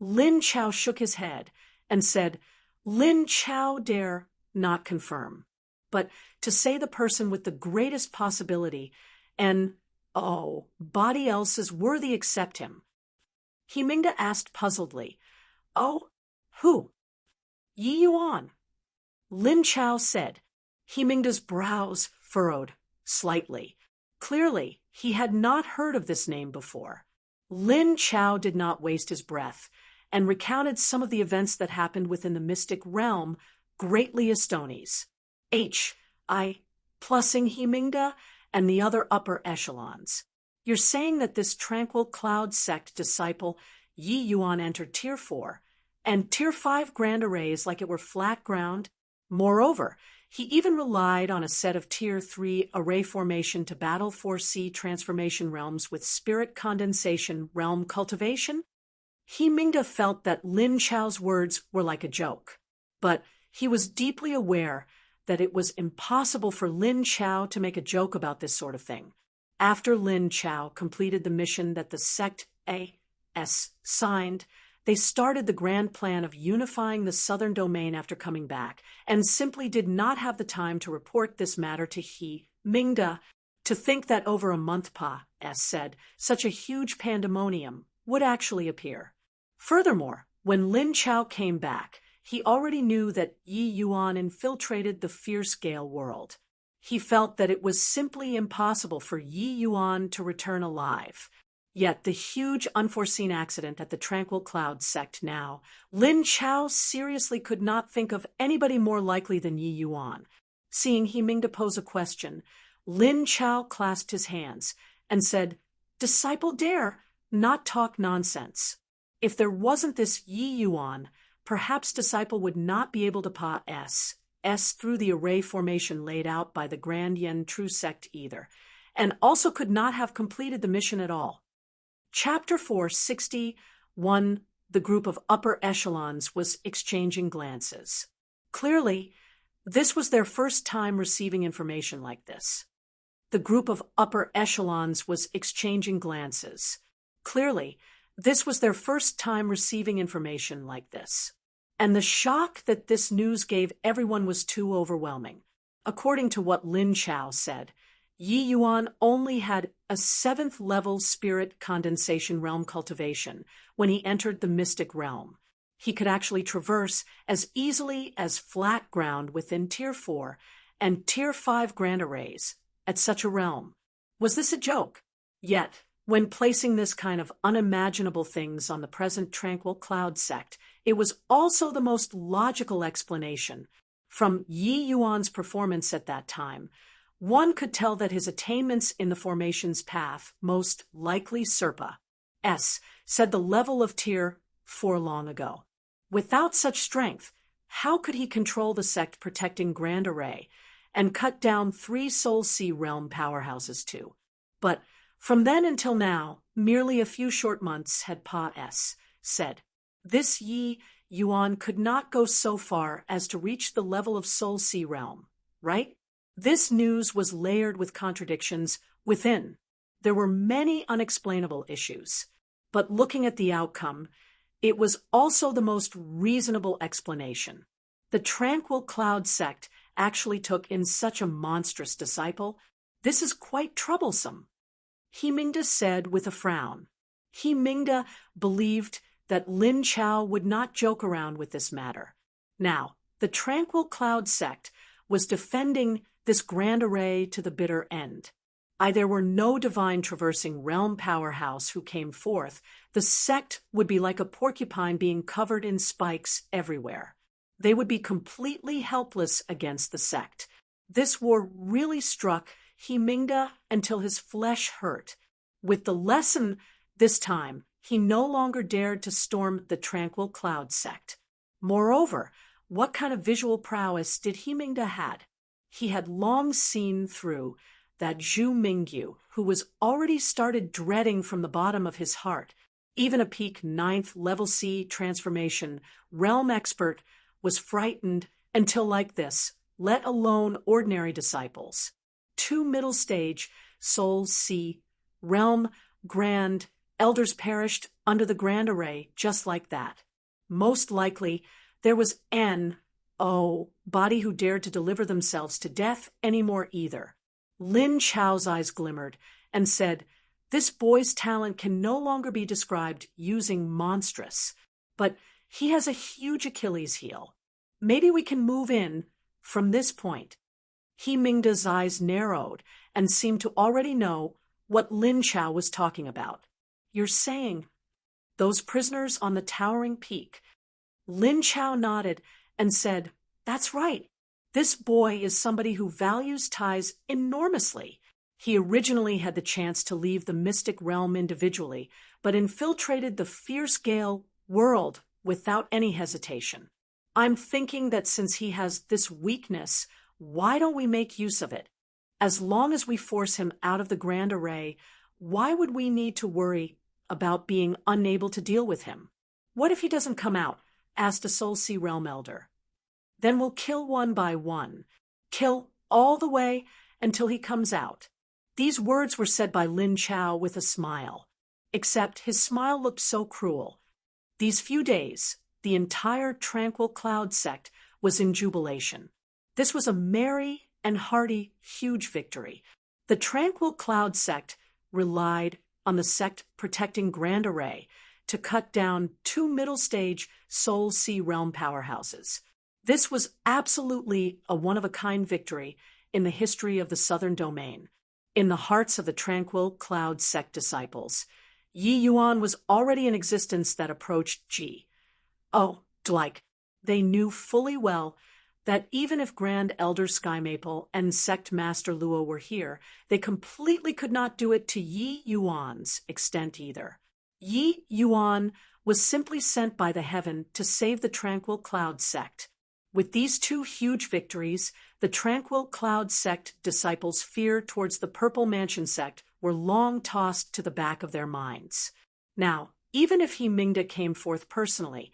Lin Chao shook his head and said, Lin Chao dare not confirm. But to say the person with the greatest possibility and, oh, body else is worthy except him. Himingda asked puzzledly, Oh, who? Yi Yuan. Lin Chao said. Himingda's brows furrowed slightly. Clearly, he had not heard of this name before. Lin Chao did not waste his breath and recounted some of the events that happened within the mystic realm, greatly astonished. I plussing Himingda and the other upper echelons. You're saying that this tranquil cloud sect disciple Yi Yuan entered Tier 4 and Tier 5 grand arrays like it were flat ground? Moreover, he even relied on a set of Tier 3 array formation to battle 4C transformation realms with spirit condensation realm cultivation? Himingda felt that Lin Chao's words were like a joke, but he was deeply aware that it was impossible for Lin Chao to make a joke about this sort of thing. After Lin Chao completed the mission that the sect A.S. signed, they started the grand plan of unifying the southern domain after coming back, and simply did not have the time to report this matter to Himingda. To think that over a month Pa.S. said, such a huge pandemonium would actually appear. Furthermore, when Lin Chao came back, he already knew that Yi Yuan infiltrated the fierce Gale world. He felt that it was simply impossible for Yi Yuan to return alive. Yet the huge unforeseen accident at the Tranquil Cloud sect now, Lin Chao seriously could not think of anybody more likely than Yi Yuan. Seeing Himingda pose a question, Lin Chao clasped his hands and said, Disciple dare not talk nonsense. If there wasn't this Yi Yuan, perhaps Disciple would not be able to Pa.S. through the array formation laid out by the Grand Yen True Sect either, and also could not have completed the mission at all. Chapter 461. The group of upper echelons was exchanging glances. Clearly, this was their first time receiving information like this. The group of upper echelons was exchanging glances. Clearly, this was their first time receiving information like this. And the shock that this news gave everyone was too overwhelming. According to what Lin Chao said, Yi Yuan only had a 7th level spirit condensation realm cultivation when he entered the mystic realm. He could actually traverse as easily as flat ground within Tier 4 and Tier 5 grand arrays at such a realm. Was this a joke? Yet, when placing this kind of unimaginable things on the present Tranquil Cloud sect, it was also the most logical explanation. From Yi Yuan's performance at that time, one could tell that his attainments in the formation's path most likely Serpa.S. said the level of Tier 4 long ago. Without such strength, how could he control the sect protecting Grand Array and cut down 3 Soul Sea realm powerhouses too? But from then until now, merely a few short months had Pa.S. said. This Yi Yuan could not go so far as to reach the level of Soul Sea realm, right? This news was layered with contradictions within. There were many unexplainable issues, but looking at the outcome, it was also the most reasonable explanation. The Tranquil Cloud sect actually took in such a monstrous disciple. This is quite troublesome. Himingda said with a frown. Himingda believed that Lin Chao would not joke around with this matter. Now, the Tranquil Cloud sect was defending this grand array to the bitter end. There were no divine traversing realm powerhouse who came forth. The sect would be like a porcupine being covered in spikes everywhere. They would be completely helpless against the sect. This war really struck Himingda until his flesh hurt. With the lesson this time, he no longer dared to storm the Tranquil Cloud sect. Moreover, what kind of visual prowess did Himingda had? He had long seen through that Zhu Mingyu, who was already started dreading from the bottom of his heart. Even a peak 9th level C transformation realm expert was frightened until like this, let alone ordinary disciples. 2 middle stage Soul C realm grand elders perished under the grand array just like that. Most likely, there was no body who dared to deliver themselves to death anymore either. Lin Chao's eyes glimmered and said, "This boy's talent can no longer be described using monstrous, but he has a huge Achilles heel. Maybe we can move in from this point." He Mingda's eyes narrowed and seemed to already know what Lin Chao was talking about. "You're saying those prisoners on the towering peak?" Lin Chao nodded and said, "That's right. This boy is somebody who values ties enormously. He originally had the chance to leave the mystic realm individually, but infiltrated the fierce Gale world without any hesitation. I'm thinking that since he has this weakness, why don't we make use of it? As long as we force him out of the Grand Array, why would we need to worry about being unable to deal with him?" "What if he doesn't come out?" asked a Soul Sea Realm Elder. "Then we'll kill one by one. Kill all the way until he comes out." These words were said by Lin Chao with a smile. Except his smile looked so cruel. These few days, the entire Tranquil Cloud sect was in jubilation. This was a merry and hearty, huge victory. The Tranquil Cloud sect relied on the sect protecting Grand Array to cut down 2 middle-stage Soul Sea realm powerhouses. This was absolutely a one-of-a-kind victory in the history of the Southern Domain. In the hearts of the Tranquil Cloud sect disciples, Yi Yuan was already an existence that approached Ji. They knew fully well that even if Grand Elder Sky Maple and Sect Master Luo were here, they completely could not do it to Yi Yuan's extent either. Yi Yuan was simply sent by the heaven to save the Tranquil Cloud sect. With these 2 huge victories, the Tranquil Cloud sect disciples' fear towards the Purple Mansion sect were long tossed to the back of their minds. Now, even if He Mingda came forth personally,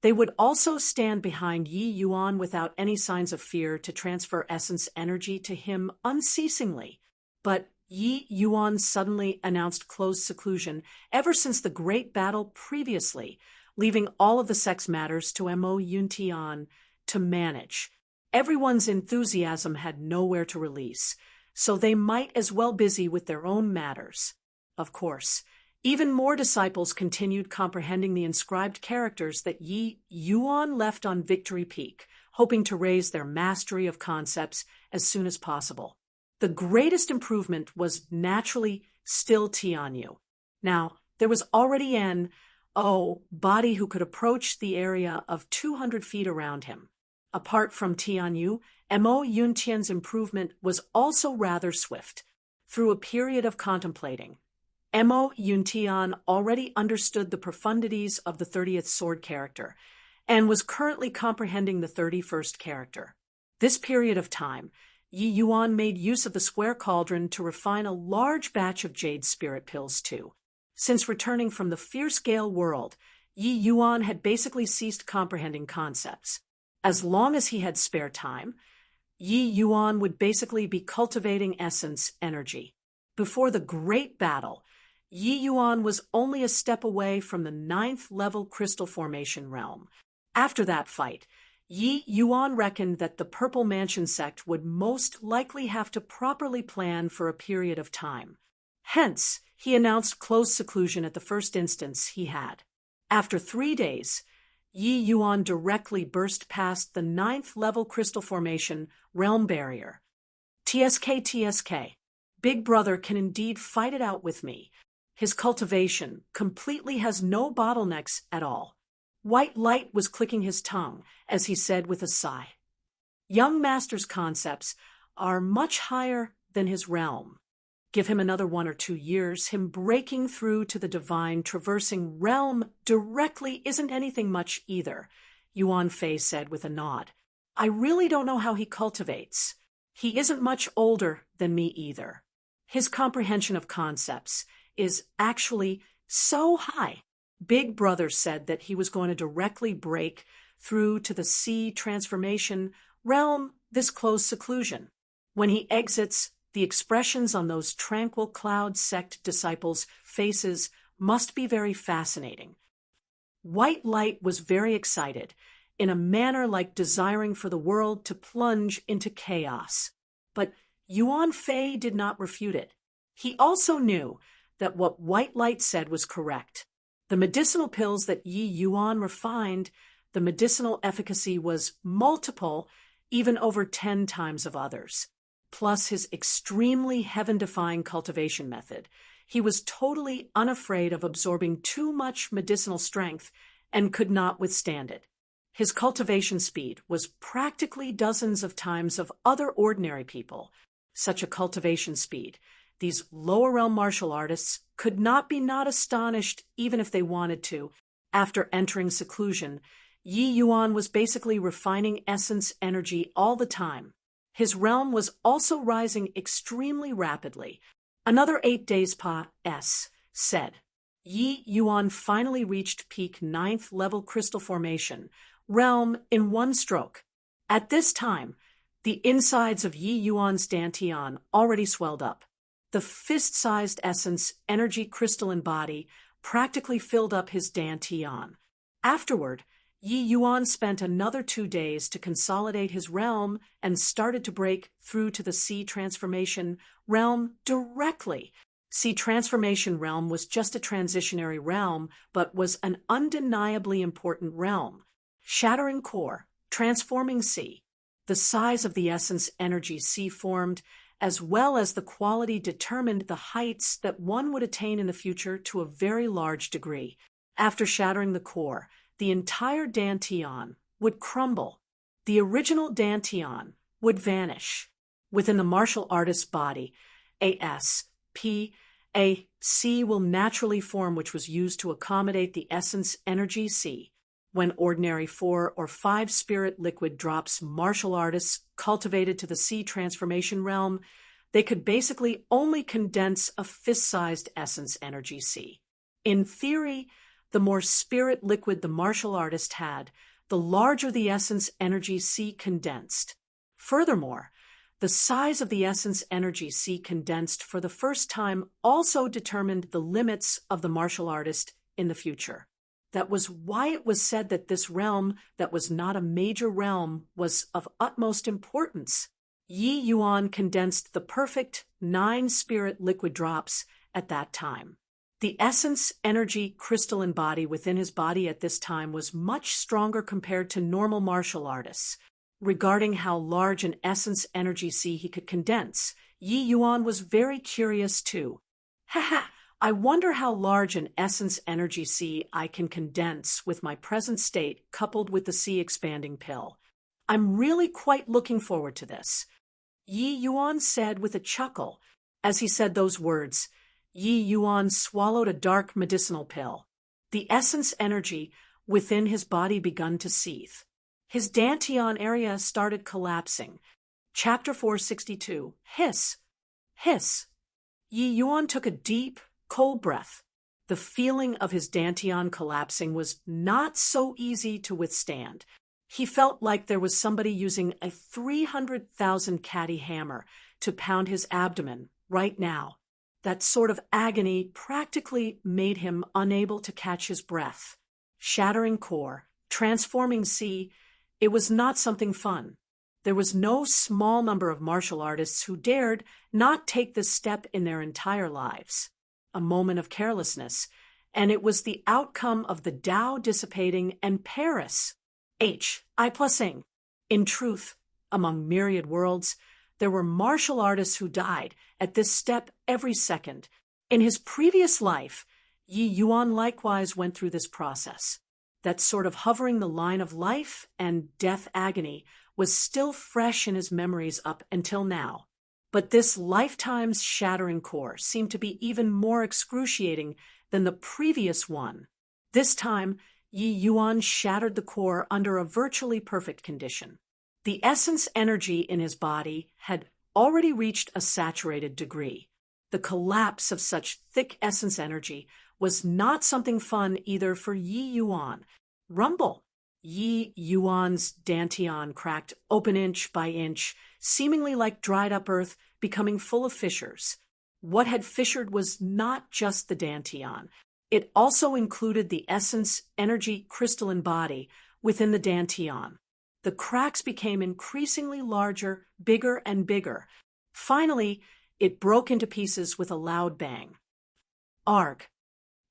they would also stand behind Yi Yuan without any signs of fear to transfer essence energy to him unceasingly. But Yi Yuan suddenly announced closed seclusion ever since the great battle previously, leaving all of the sex matters to Mo Yuntian to manage. Everyone's enthusiasm had nowhere to release, so they might as well busy with their own matters. Of course, even more disciples continued comprehending the inscribed characters that Yi Yuan left on Victory Peak, hoping to raise their mastery of concepts as soon as possible. The greatest improvement was naturally still Tianyu. Now, there was already an body who could approach the area of 200 feet around him. Apart from Tianyu, Mo Yuntian's improvement was also rather swift. Through a period of contemplating, Mo Yuntian already understood the profundities of the 30th sword character and was currently comprehending the 31st character. This period of time, Yi Yuan made use of the square cauldron to refine a large batch of jade spirit pills too. Since returning from the fierce Gale world, Yi Yuan had basically ceased comprehending concepts. As long as he had spare time, Yi Yuan would basically be cultivating essence energy. Before the great battle, Yi Yuan was only a step away from the 9th level crystal formation realm. After that fight, Yi Yuan reckoned that the Purple Mansion sect would most likely have to properly plan for a period of time. Hence, he announced closed seclusion at the first instance he had. After 3 days, Yi Yuan directly burst past the 9th level crystal formation realm barrier. TSK, Big Brother can indeed fight it out with me. His cultivation completely has no bottlenecks at all. White light was clicking his tongue as he said with a sigh. Young Master's concepts are much higher than his realm. Give him another 1 or 2 years, him breaking through to the divine, traversing realm directly isn't anything much either, Yuan Fei said with a nod. I really don't know how he cultivates. He isn't much older than me either. His comprehension of concepts is actually so high. Big Brother said that he was going to directly break through to the sea transformation realm, this closed seclusion. When he exits, the expressions on those Tranquil Cloud sect disciples' faces must be very fascinating. White Light was very excited in a manner like desiring for the world to plunge into chaos. But Yuan Fei did not refute it. He also knew that what white light said was correct. The medicinal pills that Yi Yuan refined, the medicinal efficacy was multiple, even over 10 times of others. Plus his extremely heaven-defying cultivation method, he was totally unafraid of absorbing too much medicinal strength and could not withstand it. His cultivation speed was practically dozens of times of other ordinary people. Such a cultivation speed, these lower realm martial artists could not be not astonished even if they wanted to. After entering seclusion, Yi Yuan was basically refining essence energy all the time. His realm was also rising extremely rapidly. Another 8 days said. Yi Yuan finally reached peak 9th level crystal formation realm in one stroke. At this time, the insides of Yi Yuan's dantian already swelled up. The fist-sized essence energy crystalline body practically filled up his dantian. Afterward, Yi Yuan spent another 2 days to consolidate his realm and started to break through to the Sea Transformation realm directly. Sea Transformation realm was just a transitionary realm, but was an undeniably important realm. Shattering core, transforming sea. The size of the essence energy sea formed, as well as the quality, determined the heights that one would attain in the future to a very large degree. After shattering the core, the entire dantian would crumble. The original dantian would vanish. Within the martial artist's body, a sea will naturally form, which was used to accommodate the essence energy sea. When ordinary 4 or 5 spirit liquid drops martial artists cultivated to the Sea Transformation realm, they could basically only condense a fist-sized essence energy sea. In theory, the more spirit liquid the martial artist had, the larger the essence energy sea condensed. Furthermore, the size of the essence energy sea condensed for the first time also determined the limits of the martial artist in the future. That was why it was said that this realm that was not a major realm was of utmost importance. Yi Yuan condensed the perfect 9 spirit liquid drops at that time. The essence energy crystalline body within his body at this time was much stronger compared to normal martial artists. Regarding how large an essence energy sea he could condense, Yi Yuan was very curious too. I wonder how large an essence energy sea I can condense with my present state coupled with the sea expanding pill. I'm really quite looking forward to this. Yi Yuan said with a chuckle. As he said those words, Yi Yuan swallowed a dark medicinal pill. The essence energy within his body begun to seethe. His dantian area started collapsing. Chapter 462. Hiss. Hiss. Yi Yuan took a deep, cold breath. The feeling of his dantian collapsing was not so easy to withstand. He felt like there was somebody using a 300,000 catty hammer to pound his abdomen right now. That sort of agony practically made him unable to catch his breath. Shattering core, transforming sea, it was not something fun. There was no small number of martial artists who dared not take this step in their entire lives. A moment of carelessness, and it was the outcome of the Tao dissipating and Paris. I+ing. In truth, among myriad worlds, there were martial artists who died at this step every second. In his previous life, Yi Yuan likewise went through this process. That sort of hovering the line of life and death agony was still fresh in his memories up until now. But this lifetime's shattering core seemed to be even more excruciating than the previous one. This time, Yi Yuan shattered the core under a virtually perfect condition. The essence energy in his body had already reached a saturated degree. The collapse of such thick essence energy was not something fun either for Yi Yuan. Rumble. Yi Yuan's dantian cracked open inch by inch, seemingly like dried-up earth becoming full of fissures. What had fissured was not just the dantian. It also included the essence energy crystalline body, within the dantian. The cracks became increasingly larger, bigger and bigger. Finally, it broke into pieces with a loud bang. Arg!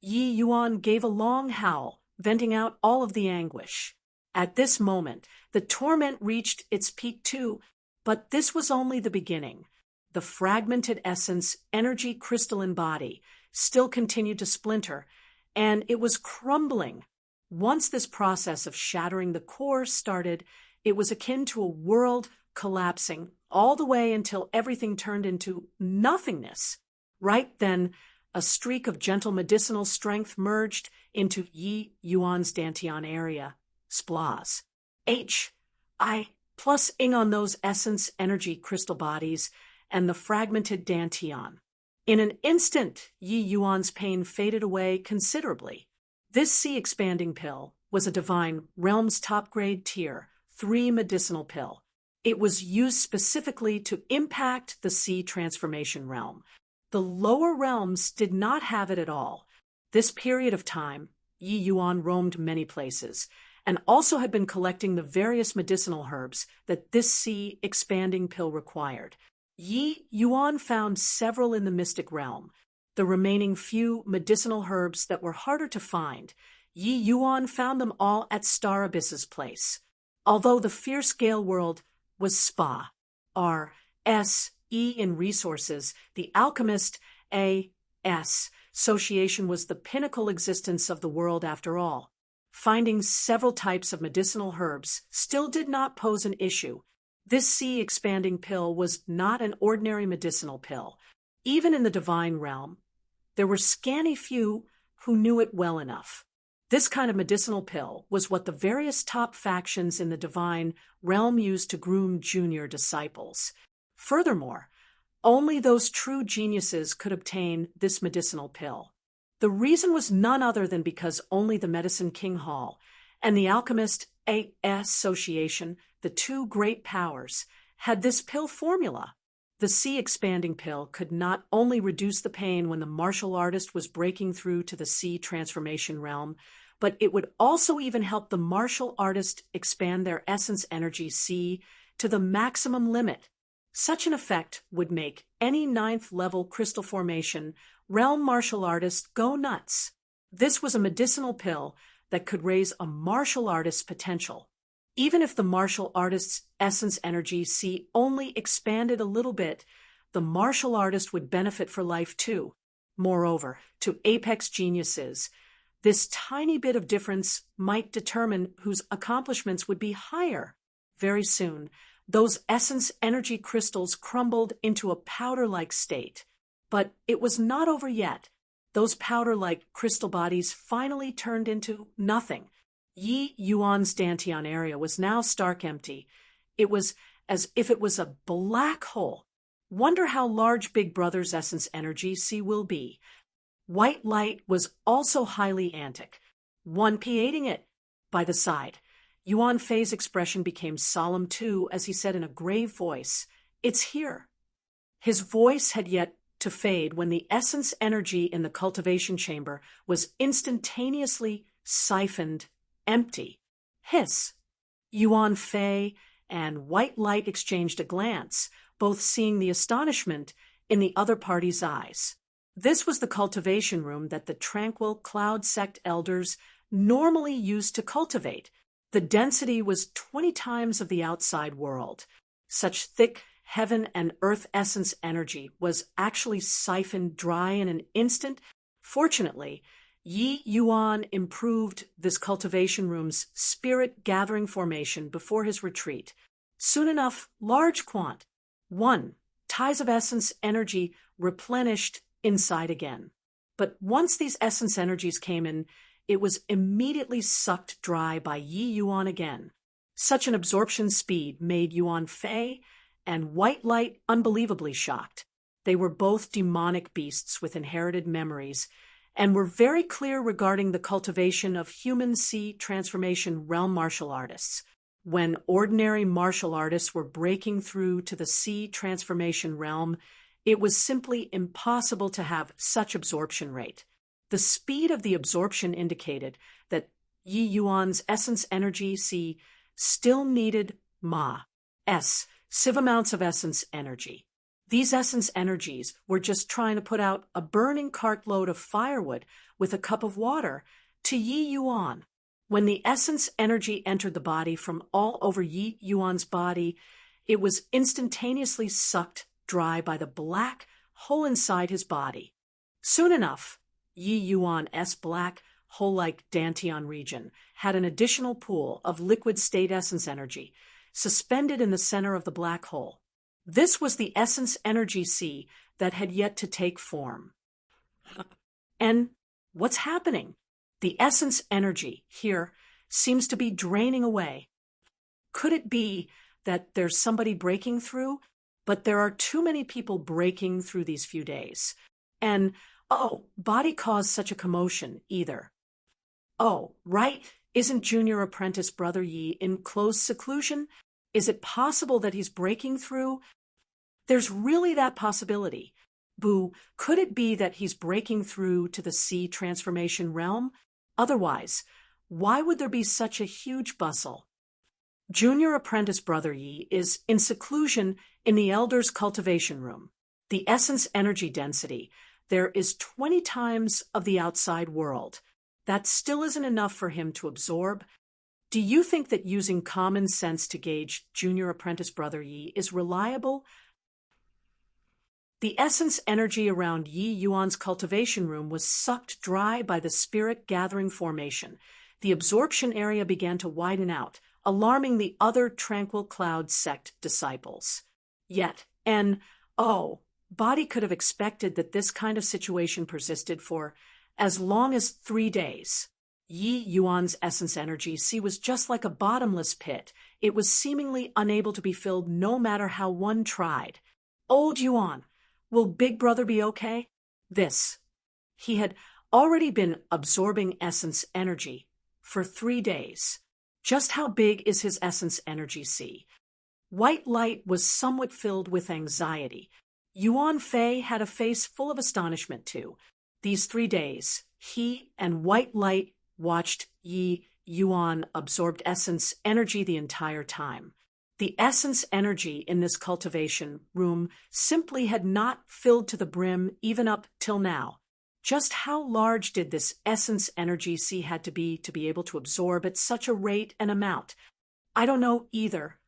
Yi Yuan gave a long howl, venting out all of the anguish. At this moment, the torment reached its peak too, but this was only the beginning. The fragmented essence, energy crystalline body, still continued to splinter, and it was crumbling. Once this process of shattering the core started, it was akin to a world collapsing all the way until everything turned into nothingness. Right then, a streak of gentle medicinal strength merged into Yi Yuan's dantian area. Splaz. H.I. plus ing on those essence energy crystal bodies and the fragmented dantian. In an instant, Yi Yuan's pain faded away considerably. This sea-expanding pill was a divine realm's top-grade tier, 3 medicinal pill. It was used specifically to impact the sea transformation realm. The lower realms did not have it at all. This period of time, Yi Yuan roamed many places, and also had been collecting the various medicinal herbs that this sea-expanding pill required. Yi Yuan found several in the mystic realm. The remaining few medicinal herbs that were harder to find, Yi Yuan found them all at Star Abyss's place. Although the fierce Gale world was Spa, R.S.E. in resources, the Alchemist A.S. association was the pinnacle existence of the world after all. Finding several types of medicinal herbs still did not pose an issue. This sea-expanding pill was not an ordinary medicinal pill. Even in the divine realm, there were scanty few who knew it well enough. This kind of medicinal pill was what the various top factions in the divine realm used to groom junior disciples. Furthermore, only those true geniuses could obtain this medicinal pill. The reason was none other than because only the Medicine King Hall and the Alchemist A.S. Association, the two great powers, had this pill formula. The sea-expanding pill could not only reduce the pain when the martial artist was breaking through to the sea transformation realm, but it would also even help the martial artist expand their essence energy C to the maximum limit. Such an effect would make any 9th-level crystal formation realm martial artist go nuts. This was a medicinal pill that could raise a martial artist's potential. Even if the martial artist's essence energy C only expanded a little bit, the martial artist would benefit for life too. Moreover, to apex geniuses, this tiny bit of difference might determine whose accomplishments would be higher. Very soon, those essence energy crystals crumbled into a powder-like state. But it was not over yet. Those powder-like crystal bodies finally turned into nothing. Yi Yuan's dantian area was now stark empty. It was as if it was a black hole. Wonder how large Big Brother's essence energy C will be. White light was also highly antic. 1p8ing it. By the side, Yuan Fei's expression became solemn too as he said in a grave voice, "It's here." His voice had yet to fade when the essence energy in the cultivation chamber was instantaneously siphoned empty. Hiss! Yuan Fei and White Light exchanged a glance, both seeing the astonishment in the other party's eyes. This was the cultivation room that the tranquil Cloud Sect elders normally used to cultivate. The density was 20 times of the outside world. Such thick heaven and earth essence energy was actually siphoned dry in an instant. Fortunately, Yi Yuan improved this cultivation room's spirit gathering formation before his retreat. Soon enough, large quant. 1. Ties of essence energy replenished inside again. But once these essence energies came in, it was immediately sucked dry by Yi Yuan again. Such an absorption speed made Yuan Fei and White Light unbelievably shocked. They were both demonic beasts with inherited memories, and were very clear regarding the cultivation of human sea transformation realm martial artists. When ordinary martial artists were breaking through to the sea transformation realm, it was simply impossible to have such absorption rate. The speed of the absorption indicated that Yi Yuan's essence energy C still needed sieve amounts of essence energy. These essence energies were just trying to put out a burning cartload of firewood with a cup of water to Yi Yuan. When the essence energy entered the body from all over Yi Yuan's body, it was instantaneously sucked dry by the black hole inside his body. Soon enough, Yi Yuan's black hole-like Dantian region had an additional pool of liquid state essence energy suspended in the center of the black hole. This was the essence energy C that had yet to take form. And what's happening? The essence energy here seems to be draining away. Could it be that there's somebody breaking through? But there are too many people breaking through these few days. And, body caused such a commotion either. Oh, right, isn't junior apprentice Brother Yi in close seclusion? Is it possible that he's breaking through? There's really that possibility. Boo, could it be that he's breaking through to the C transformation realm? Otherwise, why would there be such a huge bustle? Junior apprentice Brother Yi is in seclusion in the Elder's cultivation room. The essence energy density there is 20 times of the outside world. That still isn't enough for him to absorb. Do you think that using common sense to gauge junior apprentice Brother Yi is reliable? The essence energy around Yi Yuan's cultivation room was sucked dry by the spirit gathering formation. The absorption area began to widen out, alarming the other tranquil cloud sect disciples. Yet, body could have expected that this kind of situation persisted for as long as 3 days. Yi Yuan's essence energy C was just like a bottomless pit. It was seemingly unable to be filled no matter how one tried. Old Yuan, will Big Brother be okay? He had already been absorbing essence energy for 3 days. Just how big is his essence energy C? White Light was somewhat filled with anxiety. Yuan Fei had a face full of astonishment too. These 3 days, he and White Light watched Yi Yuan absorbed essence energy the entire time. The essence energy in this cultivation room simply had not filled to the brim even up till now. Just how large did this essence energy C had to be able to absorb at such a rate and amount? I don't know either.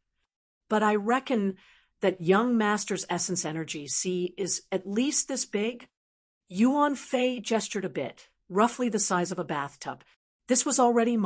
But I reckon that young master's essence energy C is at least this big. Yuan Fei gestured a bit, roughly the size of a bathtub. This was already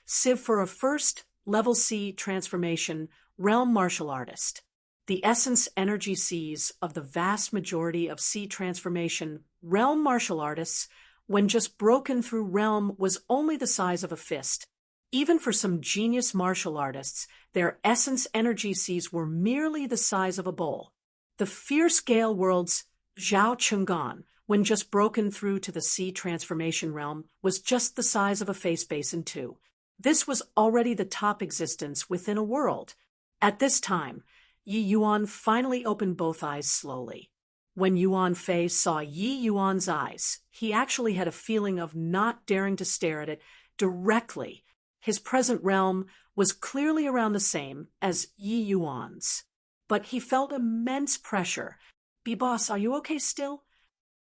sieve for a first level C transformation realm martial artist. The essence energy Cs of the vast majority of C transformation realm martial artists, when just broken through realm, was only the size of a fist. Even for some genius martial artists, their essence energy Cs were merely the size of a bowl. The fierce Gale world's Zhao Chungan, when just broken through to the C transformation realm, was just the size of a face basin too. This was already the top existence within a world. At this time, Yi Yuan finally opened both eyes slowly. When Yuan Fei saw Yi Yuan's eyes, he actually had a feeling of not daring to stare at it directly. His present realm was clearly around the same as Yi Yuan's. But he felt immense pressure. "B-Boss, are you okay still?"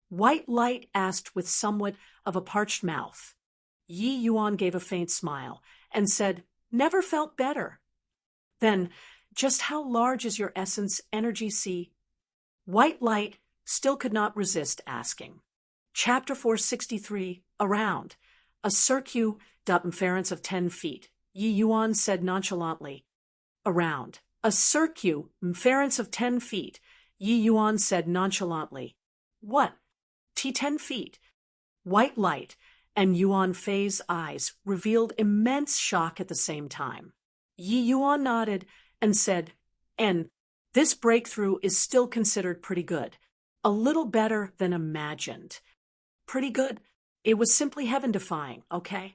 White Light asked with somewhat of a parched mouth. Yi Yuan gave a faint smile and said, "Never felt better." "Then, just how large is your essence energy C?" White Light still could not resist asking. Chapter 463, Around. A circuit of 10 feet. Yi Yuan said nonchalantly. Around. A circumference of 10 feet. Yi Yuan said nonchalantly. What? 10 feet. White Light and Yuan Fei's eyes revealed immense shock at the same time. Yi Yuan nodded and said, "And this breakthrough is still considered pretty good. A little better than imagined." Pretty good. It was simply heaven-defying, okay?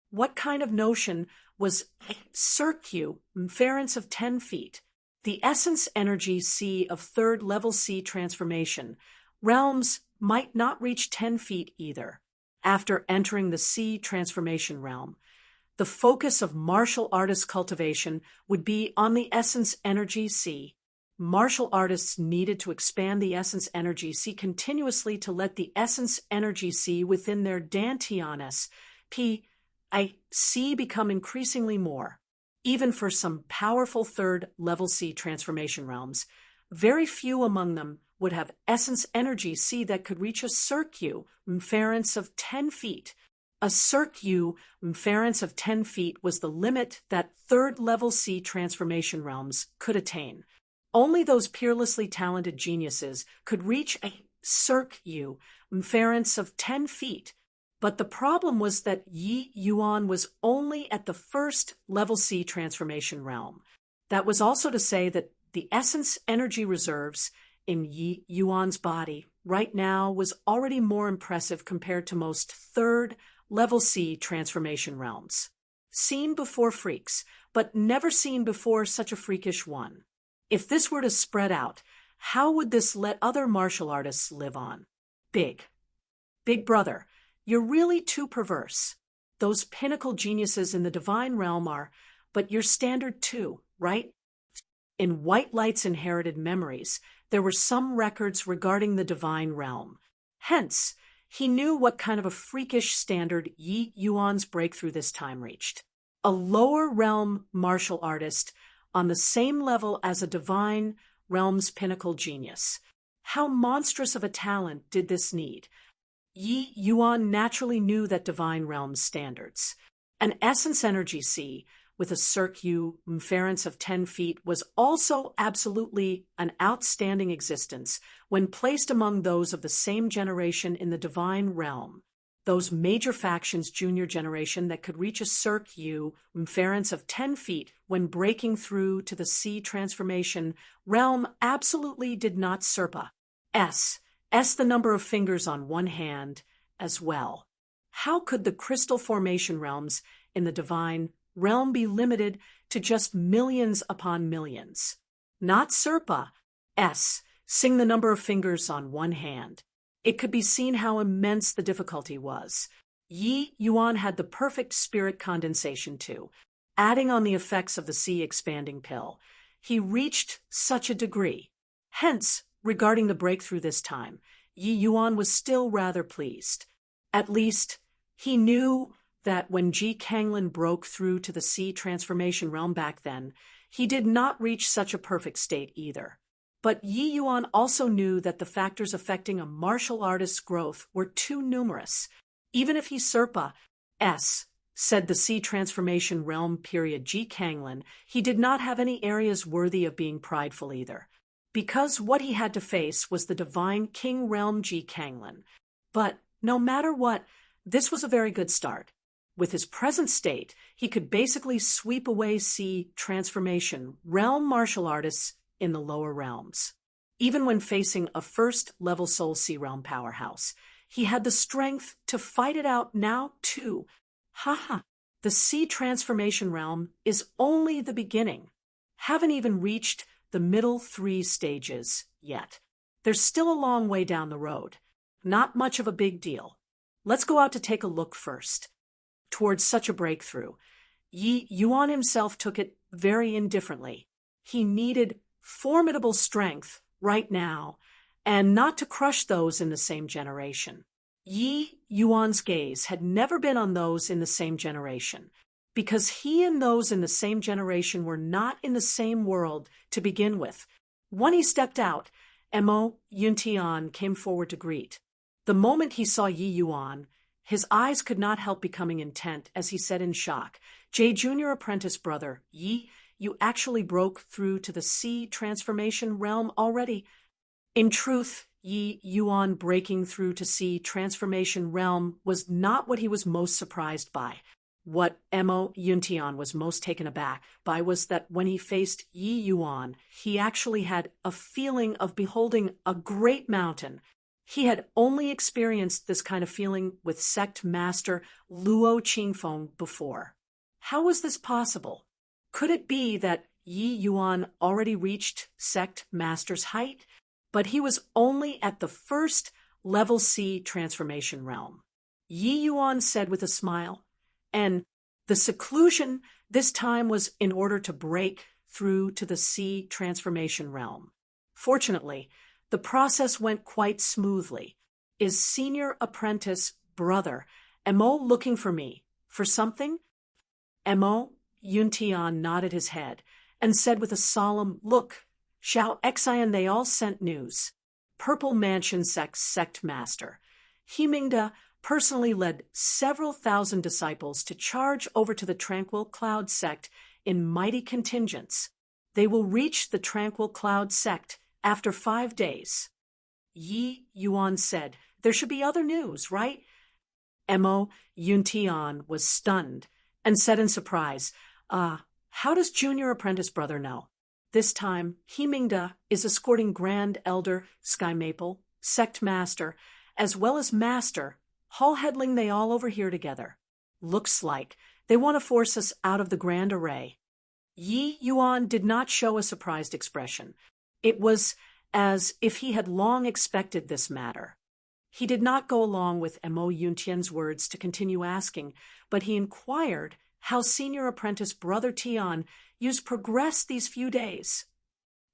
What kind of notion was circumference of 10 feet? The essence energy C of third level C transformation realms might not reach 10 feet either. after entering the C transformation realm. The focus of martial artist cultivation would be on the essence energy C. Martial artists needed to expand the essence energy C continuously to let the essence energy C within their Dantianas C become increasingly more. Even for some powerful third-level C transformation realms, very few among them would have essence energy C that could reach a circumference of 10 feet. A circumference of 10 feet was the limit that third-level C transformation realms could attain. Only those peerlessly talented geniuses could reach a circumference of 10 feet. But the problem was that Yi Yuan was only at the first level C transformation realm. That was also to say that the essence energy reserves in Yi Yuan's body right now was already more impressive compared to most third-level C transformation realms. Seen before freaks, but never seen before such a freakish one. If this were to spread out, how would this let other martial artists live on? Big brother, you're really too perverse. Those pinnacle geniuses in the divine realm are, but you're standard too, right? In White Light's inherited memories, there were some records regarding the divine realm. Hence, he knew what kind of a freakish standard Yi Yuan's breakthrough this time reached. A lower realm martial artist on the same level as a divine realm's pinnacle genius. How monstrous of a talent did this need? Yi Yuan naturally knew that divine realm's standards. An essence energy C with a circumference of 10 feet was also absolutely an outstanding existence when placed among those of the same generation in the divine realm. Those major factions junior generation that could reach a circumference of 10 feet when breaking through to the C transformation realm absolutely did not surpa S the number of fingers on one hand as well. How could the crystal formation realms in the divine realm be limited to just millions upon millions? Not surpa S, sing the number of fingers on one hand. It could be seen how immense the difficulty was. Yi Yuan had the perfect spirit condensation too, adding on the effects of the C expanding pill. He reached such a degree. Hence, regarding the breakthrough this time, Yi Yuan was still rather pleased. At least, he knew that when Ji Kanglin broke through to the C transformation realm back then, he did not reach such a perfect state either. But Yi Yuan also knew that the factors affecting a martial artist's growth were too numerous. Even if he surpa S, said the C transformation realm period Ji Kanglin, he did not have any areas worthy of being prideful either. Because what he had to face was the divine king realm Ji Kanglin. But no matter what, this was a very good start. With his present state, he could basically sweep away C transformation realm martial artists in the lower realms. Even when facing a first-level Soul C realm powerhouse, he had the strength to fight it out now too. The C transformation realm is only the beginning. Haven't even reached the middle 3 stages yet. There's still a long way down the road. Not much of a big deal. Let's go out to take a look first. Towards such a breakthrough, Yi Yuan himself took it very indifferently. He needed formidable strength right now, and not to crush those in the same generation. Yi Yuan's gaze had never been on those in the same generation, because he and those in the same generation were not in the same world to begin with. When he stepped out, Mo Yuntian came forward to greet. The moment he saw Yi Yuan, his eyes could not help becoming intent as he said in shock, "J Junior apprentice brother, Yi, you actually broke through to the C transformation realm already." In truth, Yi Yuan breaking through to C transformation realm was not what he was most surprised by. What Mo Yuntian was most taken aback by was that when he faced Yi Yuan, he actually had a feeling of beholding a great mountain. He had only experienced this kind of feeling with sect master Luo Qingfeng before. How was this possible? Could it be that Yi Yuan already reached sect master's height? But he was only at the first level C transformation realm. Yi Yuan said with a smile. And the seclusion this time was in order to break through to the sea transformation realm. Fortunately, the process went quite smoothly. Is senior apprentice brother Mo looking for me? For something? Mo Yuntian nodded his head and said with a solemn look, Xiao Xian they all sent news. Purple Mansion sect master. Himingda personally led several thousand disciples to charge over to the Tranquil Cloud sect in mighty contingents. They will reach the Tranquil Cloud sect after 5 days. Yi Yuan said, there should be other news, right? Mo Yuntian was stunned and said in surprise, how does junior apprentice brother know? This time, Himingda is escorting Grand Elder Sky Maple, Sect Master, as well as Master, Hall Headling they all over here together. Looks like they want to force us out of the Grand Array. Yi Yuan did not show a surprised expression. It was as if he had long expected this matter. He did not go along with Mo Yuntian's words to continue asking, but he inquired how senior apprentice brother Tian used progressed these few days.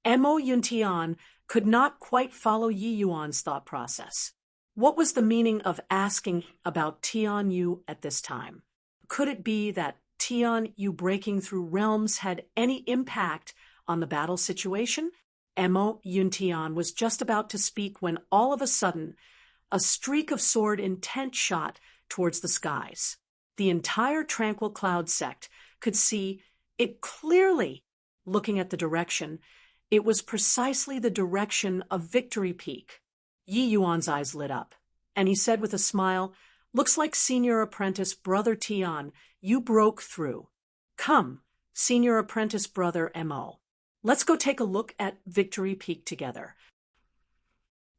Mo Yuntian could not quite follow Yi Yuan's thought process. What was the meaning of asking about Tian Yu at this time? Could it be that Tian Yu breaking through realms had any impact on the battle situation? Mo Yuntian was just about to speak when all of a sudden, a streak of sword intent shot towards the skies. The entire Tranquil Cloud sect could see it clearly. Looking at the direction, it was precisely the direction of Victory Peak. Yi Yuan's eyes lit up, and he said with a smile, looks like senior apprentice brother Tian, you broke through. Come, senior apprentice brother Mo. Let's go take a look at Victory Peak together.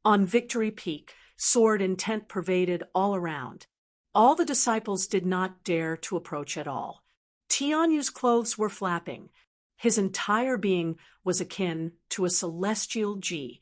On Victory Peak, sword intent pervaded all around. All the disciples did not dare to approach at all. Tian Yu's clothes were flapping. His entire being was akin to a celestial G,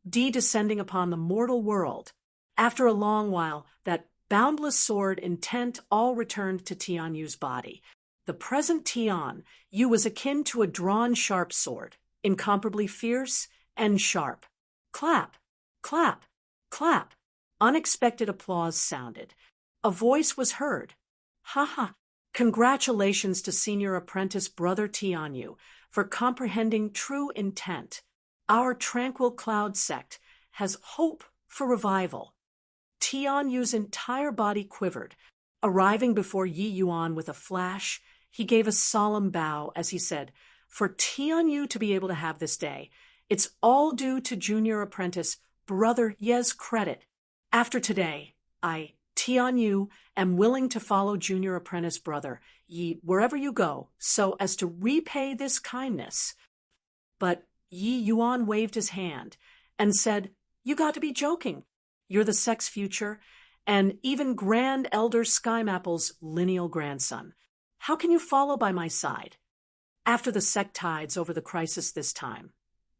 D descending upon the mortal world. After a long while, that boundless sword intent all returned to Tian Yu's body. The present Tian Yu was akin to a drawn sharp sword, incomparably fierce and sharp. Clap, clap, clap. Unexpected applause sounded. A voice was heard. Ha ha! Congratulations to senior apprentice brother Tian Yu for comprehending true intent. Our Tranquil Cloud sect has hope for revival. Tian Yu's entire body quivered. Arriving before Yi Yuan with a flash, he gave a solemn bow as he said, for Tian Yu to be able to have this day, it's all due to junior apprentice brother Ye's credit. After today, I, Tian Yu, am willing to follow junior apprentice brother Yi wherever you go, so as to repay this kindness. But Yi Yuan waved his hand and said, you got to be joking. You're the sect's future, and even Grand Elder Skymapple's lineal grandson. How can you follow by my side? After the sect tides over the crisis this time,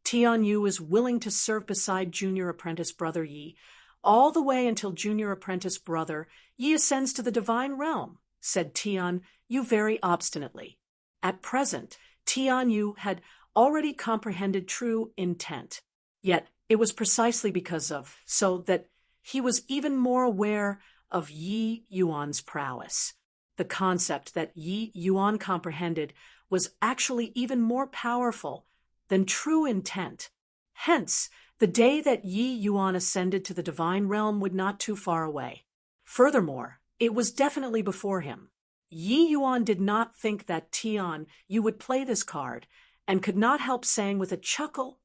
Tian Yu is willing to serve beside junior apprentice brother Yi, all the way until junior apprentice brother Yi ascends to the divine realm, said Tian Yu very obstinately. At present, Tian Yu had already comprehended true intent. Yet it was precisely because of so that he was even more aware of Yi Yuan's prowess. The concept that Yi Yuan comprehended was actually even more powerful than true intent. Hence, the day that Yi Yuan ascended to the divine realm would not too far away. Furthermore, it was definitely before him. Yi Yuan did not think that Tian Yu would play this card, and could not help saying with a chuckle,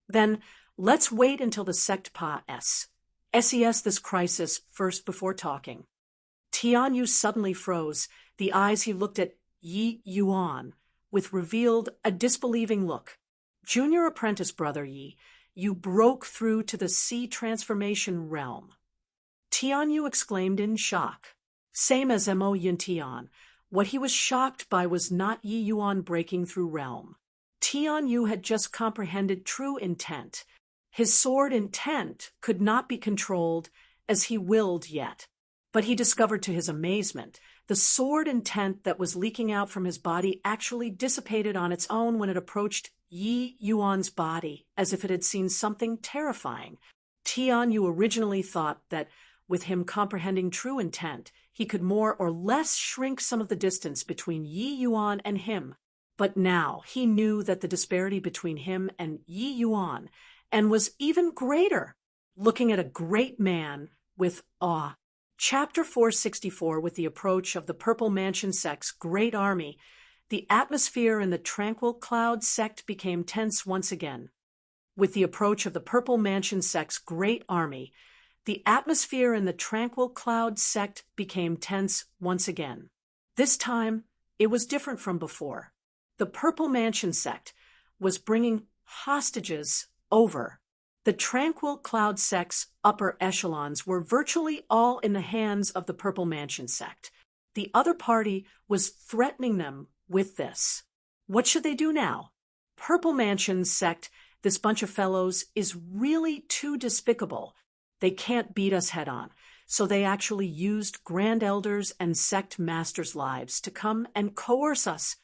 then let's wait until the sect ses this crisis first before talking. Tian Yu suddenly froze. The eyes he looked at Yi Yuan with revealed a disbelieving look. Junior apprentice brother Yi, you broke through to the sea transformation realm. Tian Yu exclaimed in shock. Same as Mo Yuntian, what he was shocked by was not Yi Yuan breaking through realm. Tian Yu had just comprehended true intent. His sword intent could not be controlled, as he willed yet. But he discovered to his amazement, the sword intent that was leaking out from his body actually dissipated on its own when it approached Yi Yuan's body, as if it had seen something terrifying. Tian Yu originally thought that, with him comprehending true intent, he could more or less shrink some of the distance between Yi Yuan and him. But now he knew that the disparity between him and Yi Yuan was even greater, looking at a great man with awe. Chapter 464. With the approach of the Purple Mansion sect's great army, the atmosphere in the Tranquil Cloud sect became tense once again. With the approach of the Purple Mansion sect's great army, the atmosphere in the Tranquil Cloud sect became tense once again. This time, it was different from before. The Purple Mansion sect was bringing hostages over. The Tranquil Cloud sect's upper echelons were virtually all in the hands of the Purple Mansion sect. The other party was threatening them with this. What should they do now? Purple Mansion sect, this bunch of fellows, is really too despicable. They can't beat us head on, so they actually used Grand Elders and sect masters' lives to come and coerce us.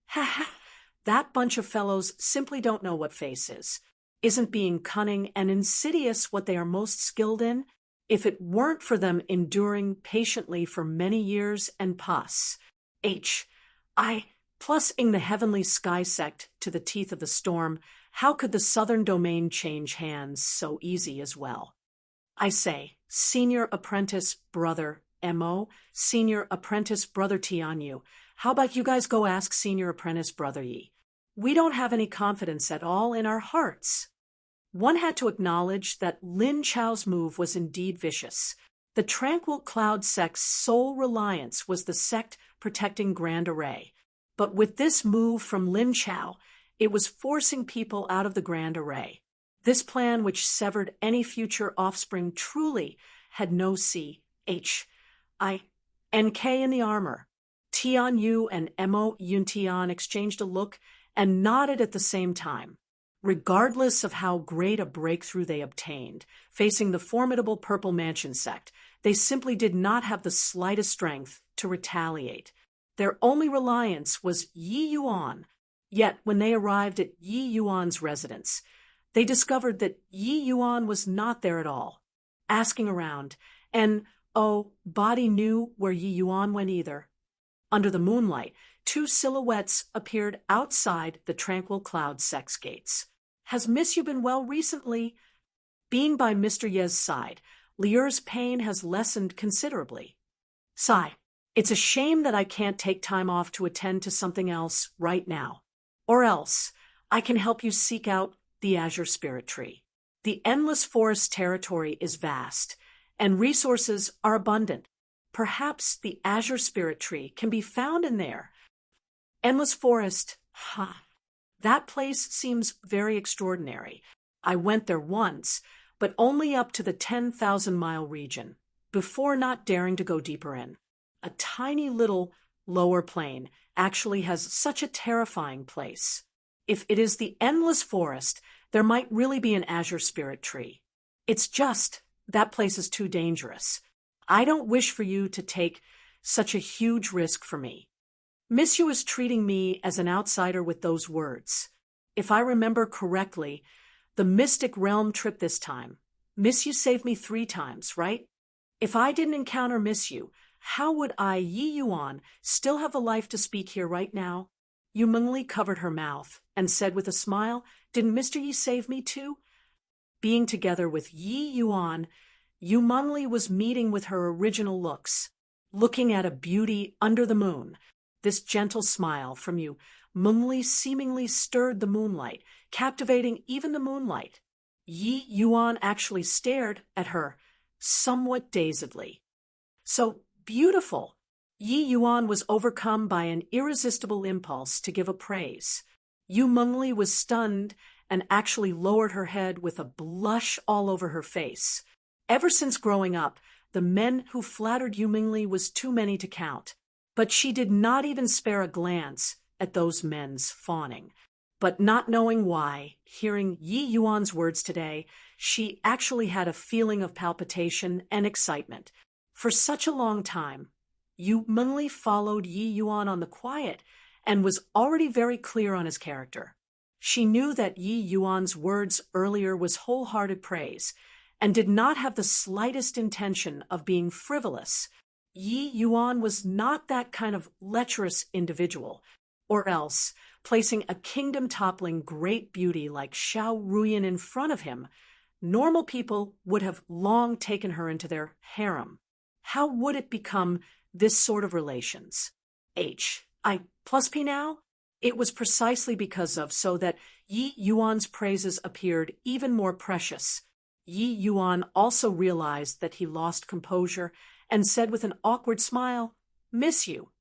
Ha ha! That bunch of fellows simply don't know what face is. Isn't being cunning and insidious what they are most skilled in? If it weren't for them enduring patiently for many years and plussing the Heavenly Sky sect to the teeth of the storm, how could the Southern Domain change hands so easy as well? I say, Senior Apprentice Brother M.O., Senior Apprentice Brother Tianyu, how about you guys go ask Senior Apprentice Brother Yi? We don't have any confidence at all in our hearts. One had to acknowledge that Lin Chao's move was indeed vicious. The Tranquil Cloud sect's sole reliance was the sect protecting Grand Array. But with this move from Lin Chao, it was forcing people out of the Grand Array. This plan, which severed any future offspring, truly had no CHINK in the armor. Tian Yu and Mo Yuntian exchanged a look and nodded at the same time. Regardless of how great a breakthrough they obtained, facing the formidable Purple Mansion sect, they simply did not have the slightest strength to retaliate. Their only reliance was Yi Yuan. Yet, when they arrived at Yi Yuan's residence, they discovered that Yi Yuan was not there at all. Asking around, and body knew where Yi Yuan went either. Under the moonlight, two silhouettes appeared outside the Tranquil Cloud sect's gates. Has Miss Yu been well recently? Being by Mr. Ye's side, Liur's pain has lessened considerably. Sigh. It's a shame that I can't take time off to attend to something else right now. Or else, I can help you seek out the Azure Spirit Tree. The Endless Forest territory is vast, and resources are abundant. Perhaps the Azure Spirit Tree can be found in there. Endless Forest, that place seems very extraordinary. I went there once, but only up to the 10,000-mile region, before not daring to go deeper in. A tiny little lower plane actually has such a terrifying place. If it is the Endless Forest, there might really be an Azure Spirit Tree. It's just, that place is too dangerous. I don't wish for you to take such a huge risk for me. Miss Yu is treating me as an outsider with those words. If I remember correctly, the Mystic Realm trip this time, Miss Yu saved me 3 times, right? If I didn't encounter Miss Yu, how would I, Yi Yuan, still have the life to speak here right now? Yu Mengli covered her mouth and said with a smile, didn't Mr. Yi save me too? Being together with Yi Yuan, Yu Mengli was meeting with her original looks, looking at a beauty under the moon. This gentle smile from Yu Mengli seemingly stirred the moonlight, captivating even the moonlight. Yi Yuan actually stared at her, somewhat dazedly. So beautiful! Yi Yuan was overcome by an irresistible impulse to give a praise. Yu Mengli was stunned and actually lowered her head with a blush all over her face. Ever since growing up, the men who flattered Yu Mengli was too many to count, but she did not even spare a glance at those men's fawning. But not knowing why, hearing Yi Yuan's words today, she actually had a feeling of palpitation and excitement. For such a long time, Yu Mengli followed Yi Yuan on the quiet and was already very clear on his character. She knew that Yi Yuan's words earlier was wholehearted praise and did not have the slightest intention of being frivolous. Yi Yuan was not that kind of lecherous individual, or else, placing a kingdom-toppling great beauty like Xiao Ruyan in front of him, normal people would have long taken her into their harem. How would it become this sort of relations? I plus P now? It was precisely because of so that Yi Yuan's praises appeared even more precious. Yi Yuan also realized that he lost composure and said with an awkward smile, "Miss you.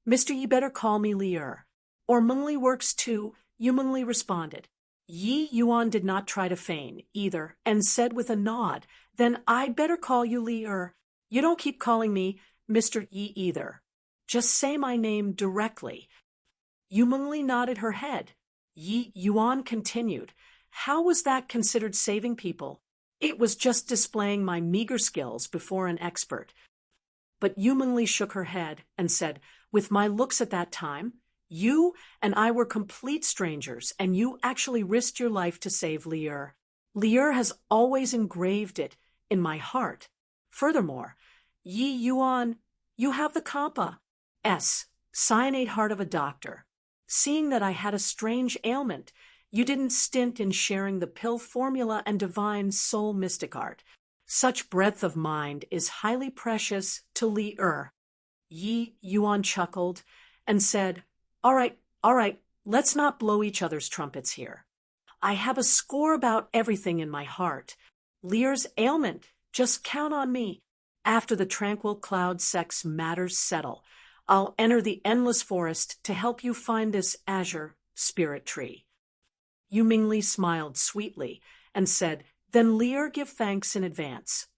Mr. You better call me Li'er. Or Mengli works too," Yu Mengli responded. Yi Yuan did not try to feign either and said with a nod, "Then I'd better call you Li'er. You don't keep calling me Mr. Yi either. Just say my name directly." Yu Mengli nodded her head. Yi Yuan continued, "How was that considered saving people? It was just displaying my meager skills before an expert." But Yu Mengli shook her head and said, "With my looks at that time, you and I were complete strangers, and you actually risked your life to save Li'er. Li'er has always engraved it in my heart. Furthermore, Yi Yuan, you have the Kampa cyanate heart of a doctor. Seeing that I had a strange ailment, you didn't stint in sharing the pill formula and divine soul mystic art. Such breadth of mind is highly precious to Li'er." Yi Yuan chuckled and said, all right, let's not blow each other's trumpets here. I have a score about everything in my heart. Li'er's ailment, just count on me. After the tranquil cloud sex matters settle, I'll enter the endless forest to help you find this azure spirit tree." Yu Mengli smiled sweetly and said, "Then Li'er give thanks in advance."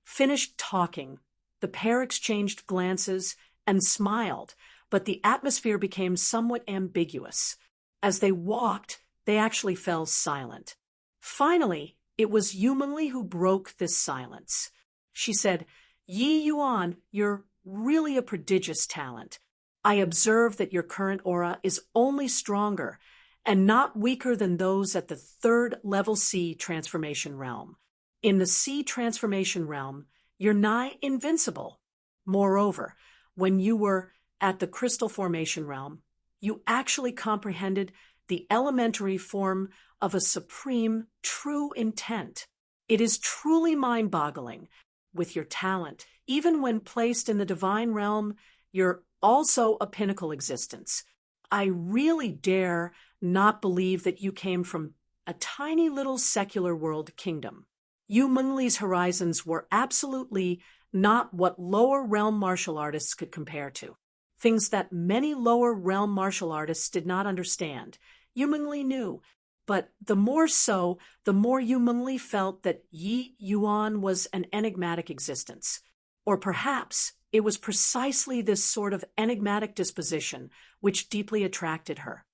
Finished talking, the pair exchanged glances and smiled, but the atmosphere became somewhat ambiguous. As they walked, they actually fell silent. Finally, it was Yu Mengli who broke this silence. She said, "Yi Yuan, you're really a prodigious talent. I observe that your current aura is only stronger and not weaker than those at the 3rd level C transformation realm. In the C transformation realm, you're nigh invincible. Moreover, when you were at the crystal formation realm, you actually comprehended the elementary form of a supreme, true intent. It is truly mind-boggling. With your talent, even when placed in the divine realm, you're also a pinnacle existence. I really dare not believe that you came from a tiny little secular world kingdom." Yu Mengli's horizons were absolutely not what lower realm martial artists could compare to. Things that many lower realm martial artists did not understand, Yu Mengli knew. But the more so, the more Yu Mengli felt that Yi Yuan was an enigmatic existence. Or perhaps it was precisely this sort of enigmatic disposition which deeply attracted her.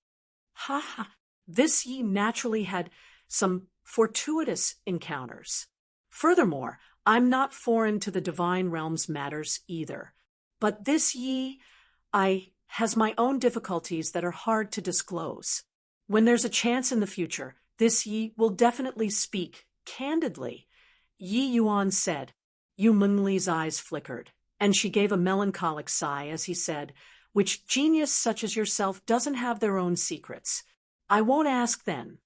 This Yi naturally had some fortuitous encounters. Furthermore, I'm not foreign to the divine realm's matters either. But this Yi, has my own difficulties that are hard to disclose. When there's a chance in the future, this Yi will definitely speak candidly." Yi Yuan said. Yu Mengli's eyes flickered, and she gave a melancholic sigh as he said, "Which genius such as yourself doesn't have their own secrets? I won't ask then."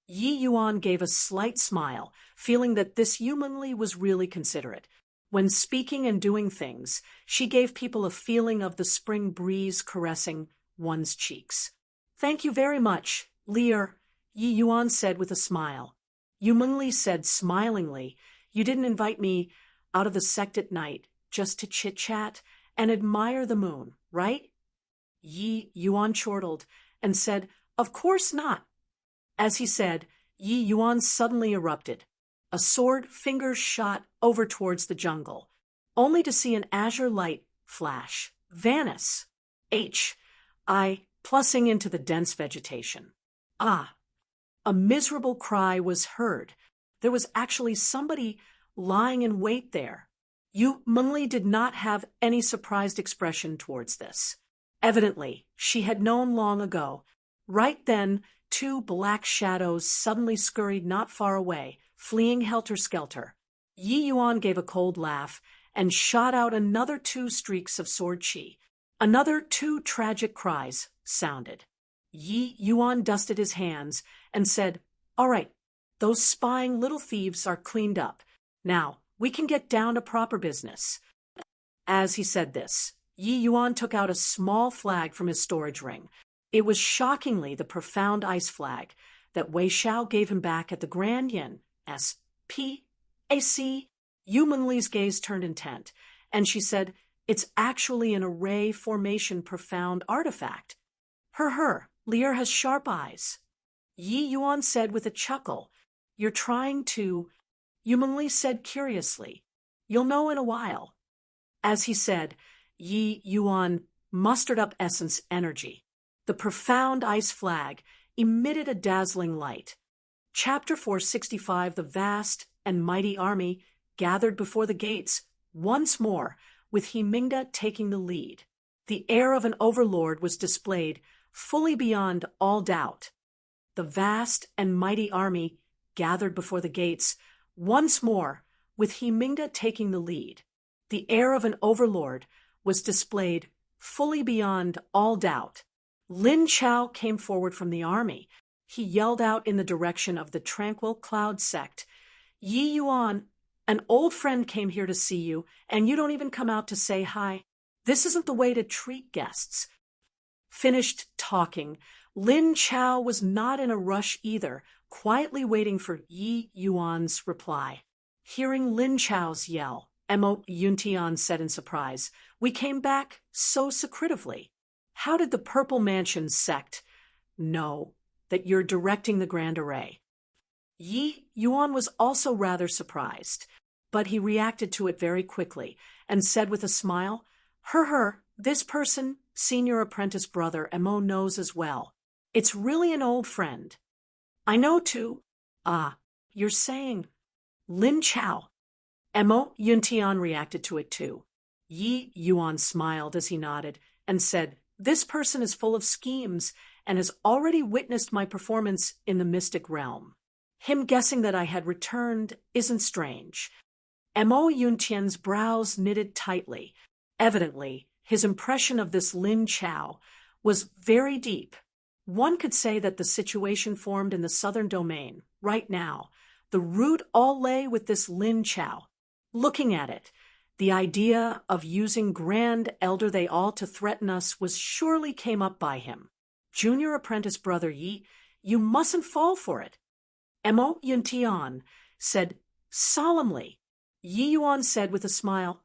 Yi Yuan gave a slight smile, feeling that this Yu Mengli was really considerate. When speaking and doing things, she gave people a feeling of the spring breeze caressing one's cheeks. "Thank you very much, Li'er," Yi Yuan said with a smile. Yu Mengli said smilingly, "You didn't invite me out of the sect at night just to chit-chat and admire the moon, right?" Yi Yuan chortled and said, "Of course not." As he said, Yi Yuan suddenly erupted. A sword finger shot over towards the jungle, only to see an azure light flash, vanish, plussing into the dense vegetation. Ah! A miserable cry was heard. There was actually somebody lying in wait there. Yu Mengli did not have any surprised expression towards this. Evidently, she had known long ago. Right then, two black shadows suddenly scurried not far away, fleeing helter-skelter. Yi Yuan gave a cold laugh and shot out another two streaks of sword chi. Another two tragic cries sounded. Yi Yuan dusted his hands and said, "All right, those spying little thieves are cleaned up. Now, we can get down to proper business." As he said this, Yi Yuan took out a small flag from his storage ring. It was shockingly the profound ice flag that Wei Xiao gave him back at the Grand Yin S.P.A.C. Yu Menli's gaze turned intent, and she said, "It's actually an array formation profound artifact. Her, Lear has sharp eyes." Yi Yuan said with a chuckle, "You're trying to—" Yu Mengli said curiously, "You'll know in a while." As he said, Yi Yuan mustered up essence energy. The profound ice flag emitted a dazzling light. Chapter 465 The vast and mighty army gathered before the gates, once more, with Himingda taking the lead. The air of an overlord was displayed, fully beyond all doubt. The vast and mighty army gathered before the gates, once more, with Himingda taking the lead. The air of an overlord was displayed, fully beyond all doubt. Lin Chao came forward from the army. He yelled out in the direction of the tranquil cloud sect, "Yi Yuan, an old friend came here to see you, and you don't even come out to say hi. This isn't the way to treat guests." Finished talking, Lin Chao was not in a rush either, quietly waiting for Yi Yuan's reply. Hearing Lin Chao's yell, Mo Yuntian said in surprise, "We came back so secretively. How did the Purple Mansion sect know that you're directing the Grand Array?" Yi Yuan was also rather surprised, but he reacted to it very quickly and said with a smile, This person, senior apprentice brother, Mo knows as well. It's really an old friend." "I know too." "Ah, you're saying—" "Lin Chao." Mo Yuntian reacted to it too. Yi Yuan smiled as he nodded and said, "This person is full of schemes and has already witnessed my performance in the mystic realm. Him guessing that I had returned isn't strange." Mo Yuntian's brows knitted tightly. Evidently, his impression of this Lin Chao was very deep. One could say that the situation formed in the southern domain, right now, the root all lay with this Lin Chao. Looking at it, the idea of using Grand Elder They All to threaten us was surely came up by him. "Junior apprentice brother Yi, you mustn't fall for it." Mo Yuntian said solemnly. Yi Yuan said with a smile,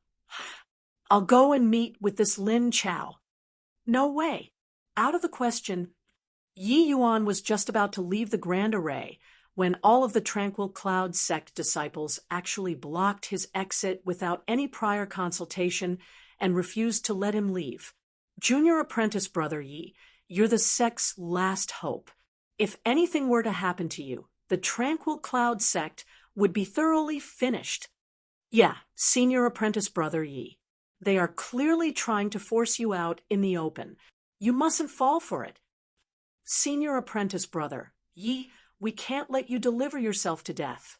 "I'll go and meet with this Lin Chao." "No way. Out of the question." Yi Yuan was just about to leave the Grand Array when all of the Tranquil Cloud sect disciples actually blocked his exit without any prior consultation and refused to let him leave. "Junior apprentice brother Yi, you're the sect's last hope. If anything were to happen to you, the Tranquil Cloud sect would be thoroughly finished." "Yeah, senior apprentice brother Yi. They are clearly trying to force you out in the open. You mustn't fall for it." "Senior apprentice brother Yi, we can't let you deliver yourself to death."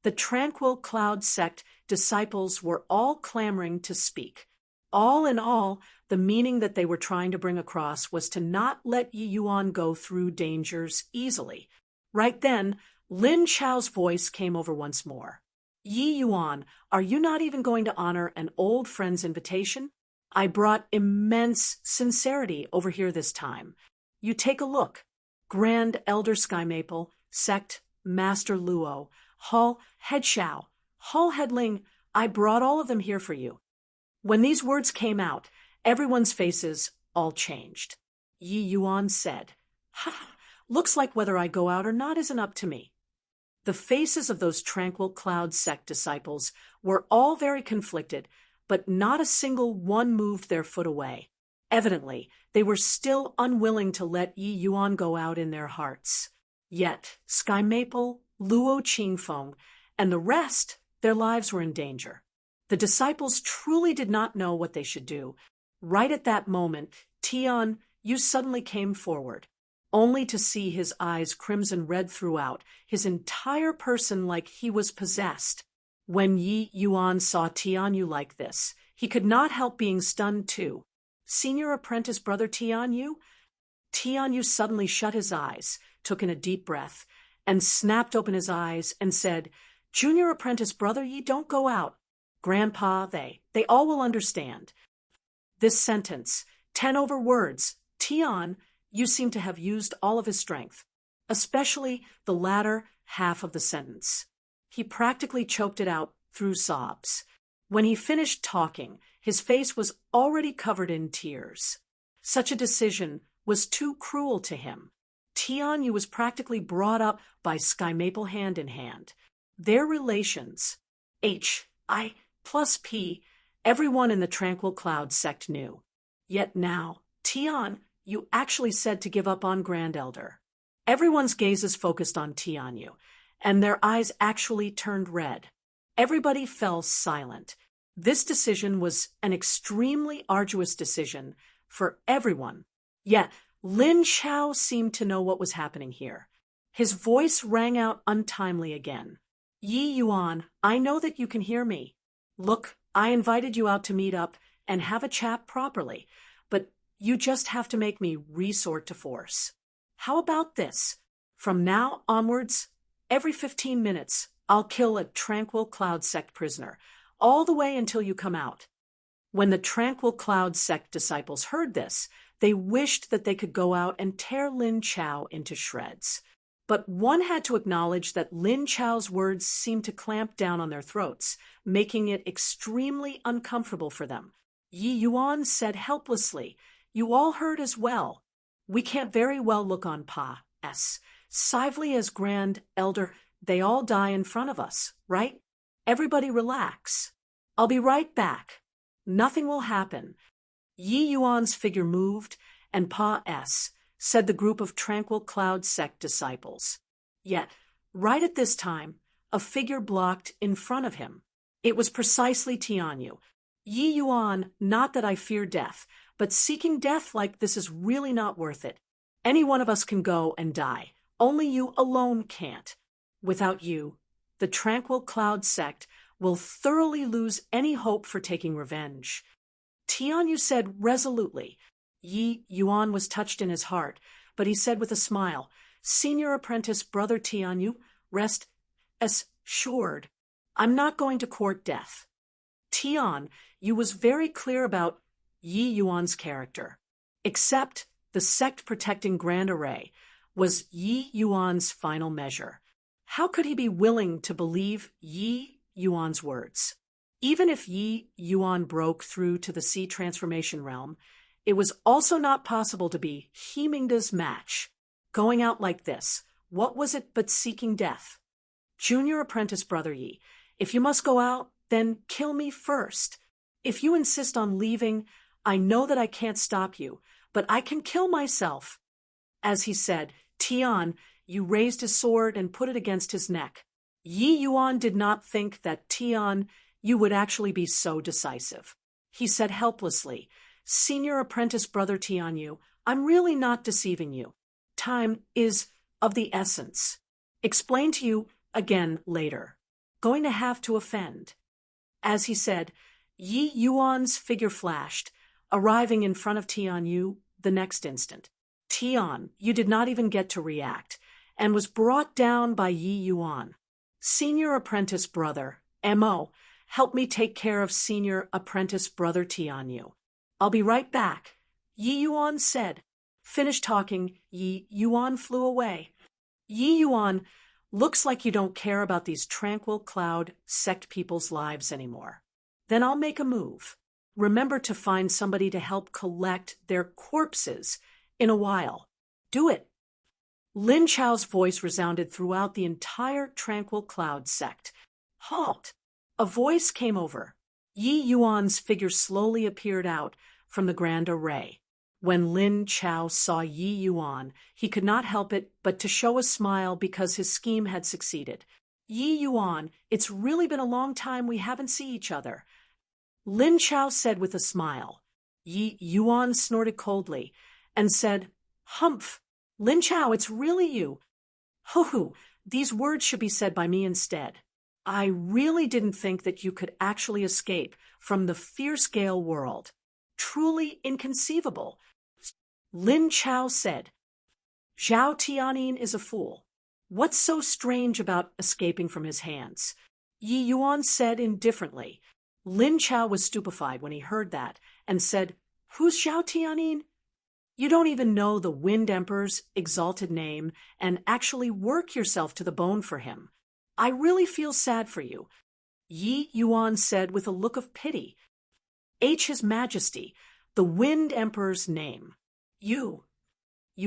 The Tranquil Cloud sect disciples were all clamoring to speak. All in all, the meaning that they were trying to bring across was to not let Yi Yuan go through dangers easily. Right then, Lin Chao's voice came over once more. "Yi Yuan, are you not even going to honor an old friend's invitation? I brought immense sincerity over here this time. You take a look. Grand Elder Sky Maple, Sect, Master Luo, Hall Head Shao, Hall Headling, I brought all of them here for you." When these words came out, everyone's faces all changed. Yi Yuan said, "Ha, looks like whether I go out or not isn't up to me." The faces of those Tranquil Cloud sect disciples were all very conflicted, but not a single one moved their foot away. Evidently, they were still unwilling to let Yi Yuan go out in their hearts. Yet, Sky Maple, Luo Qingfeng, and the rest, their lives were in danger. The disciples truly did not know what they should do. Right at that moment, Tian Yu suddenly came forward, only to see his eyes crimson red throughout, his entire person like he was possessed. When Yi Yuan saw Tian Yu like this, he could not help being stunned too. Senior apprentice brother Tian Yu? Tian Yu suddenly shut his eyes, took in a deep breath, and snapped open his eyes and said, Junior apprentice brother Yi, don't go out. Grandpa, they all will understand. This sentence, 10 over words, Tian, you seem to have used all of his strength, especially the latter half of the sentence. He practically choked it out through sobs. When he finished talking, his face was already covered in tears. Such a decision was too cruel to him. Tian Yu was practically brought up by Sky Maple hand in hand. Their relations, H.I. plus P, everyone in the Tranquil Cloud sect knew. Yet now, Tian Yu actually said to give up on Grand Elder. Everyone's gazes focused on Tian Yu, and their eyes actually turned red. Everybody fell silent. This decision was an extremely arduous decision for everyone. Yet, Lin Chao seemed to know what was happening here. His voice rang out untimely again. Yi Yuan, I know that you can hear me. Look, I invited you out to meet up and have a chat properly, but you just have to make me resort to force. How about this? From now onwards, every 15 minutes, I'll kill a Tranquil Cloud sect prisoner, all the way until you come out. When the Tranquil Cloud sect disciples heard this, they wished that they could go out and tear Lin Chao into shreds. But one had to acknowledge that Lin Chao's words seemed to clamp down on their throats, making it extremely uncomfortable for them. Yi Yuan said helplessly, You all heard as well. We can't very well look on Pa.S. Sively as Grand Elder, they all die in front of us, right? Everybody relax. I'll be right back. Nothing will happen. Yi Yuan's figure moved, and Pa.S. said the group of Tranquil Cloud sect disciples. Yet, right at this time, a figure blocked in front of him. It was precisely Tian Yu. Yi Yuan, not that I fear death, but seeking death like this is really not worth it. Any one of us can go and die. Only you alone can't. Without you, the Tranquil Cloud sect will thoroughly lose any hope for taking revenge. Tian Yu said resolutely. Yi Yuan was touched in his heart, but he said with a smile, Senior apprentice brother Tian Yu, rest assured. I'm not going to court death. Tian Yu was very clear about Yi Yuan's character. Except the sect-protecting Grand Array was Yi Yuan's final measure. How could he be willing to believe Yi Yuan's words? Even if Yi Yuan broke through to the Sea Transformation Realm, it was also not possible to be Hemingda's match. Going out like this, what was it but seeking death? Junior apprentice brother Yi, if you must go out, then kill me first. If you insist on leaving, I know that I can't stop you, but I can kill myself. As he said, Tian Yu raised his sword and put it against his neck. Yi Yuan did not think that Tian Yu would actually be so decisive. He said helplessly, Senior apprentice brother Tian Yu, I'm really not deceiving you. Time is of the essence. Explain to you again later. Going to have to offend. As he said, Yi Yuan's figure flashed, arriving in front of Tian Yu the next instant. Tian Yu did not even get to react, and was brought down by Yi Yuan. Senior apprentice brother, M.O., help me take care of senior apprentice brother Tian Yu. I'll be right back, Yi Yuan said. Finished talking, Yi Yuan flew away. Yi Yuan, looks like you don't care about these Tranquil Cloud sect people's lives anymore. Then I'll make a move. Remember to find somebody to help collect their corpses in a while. Do it. Lin Chao's voice resounded throughout the entire Tranquil Cloud sect. Halt! A voice came over. Yi Yuan's figure slowly appeared out from the Grand Array. When Lin Chao saw Yi Yuan, he could not help it but to show a smile because his scheme had succeeded. Yi Yuan, it's really been a long time we haven't seen each other, Lin Chao said with a smile. Yi Yuan snorted coldly and said, Humph, Lin Chao, it's really you. Hoo-hoo, these words should be said by me instead. I really didn't think that you could actually escape from the fierce Gale world. Truly inconceivable. Lin Chao said, Zhao Tianyin is a fool. What's so strange about escaping from his hands? Yi Yuan said indifferently. Lin Chao was stupefied when he heard that and said, Who's Zhao Tianyin? You don't even know the Wind Emperor's exalted name and actually work yourself to the bone for him. I really feel sad for you, Yi Yuan said with a look of pity. His Majesty, the Wind Emperor's name. You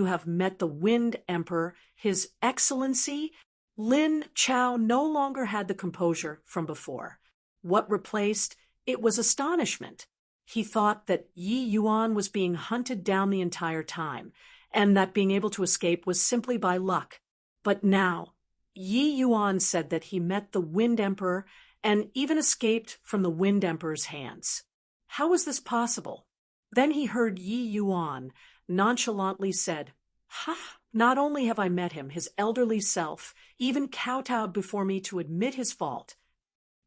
have met the Wind Emperor, His Excellency? Lin Chao no longer had the composure from before. What replaced it was astonishment. He thought that Yi Yuan was being hunted down the entire time, and that being able to escape was simply by luck. But now, Yi Yuan said that he met the Wind Emperor and even escaped from the Wind Emperor's hands. How was this possible? Then he heard Yi Yuan nonchalantly said, Ha! Not only have I met him, his elderly self even kowtowed before me to admit his fault.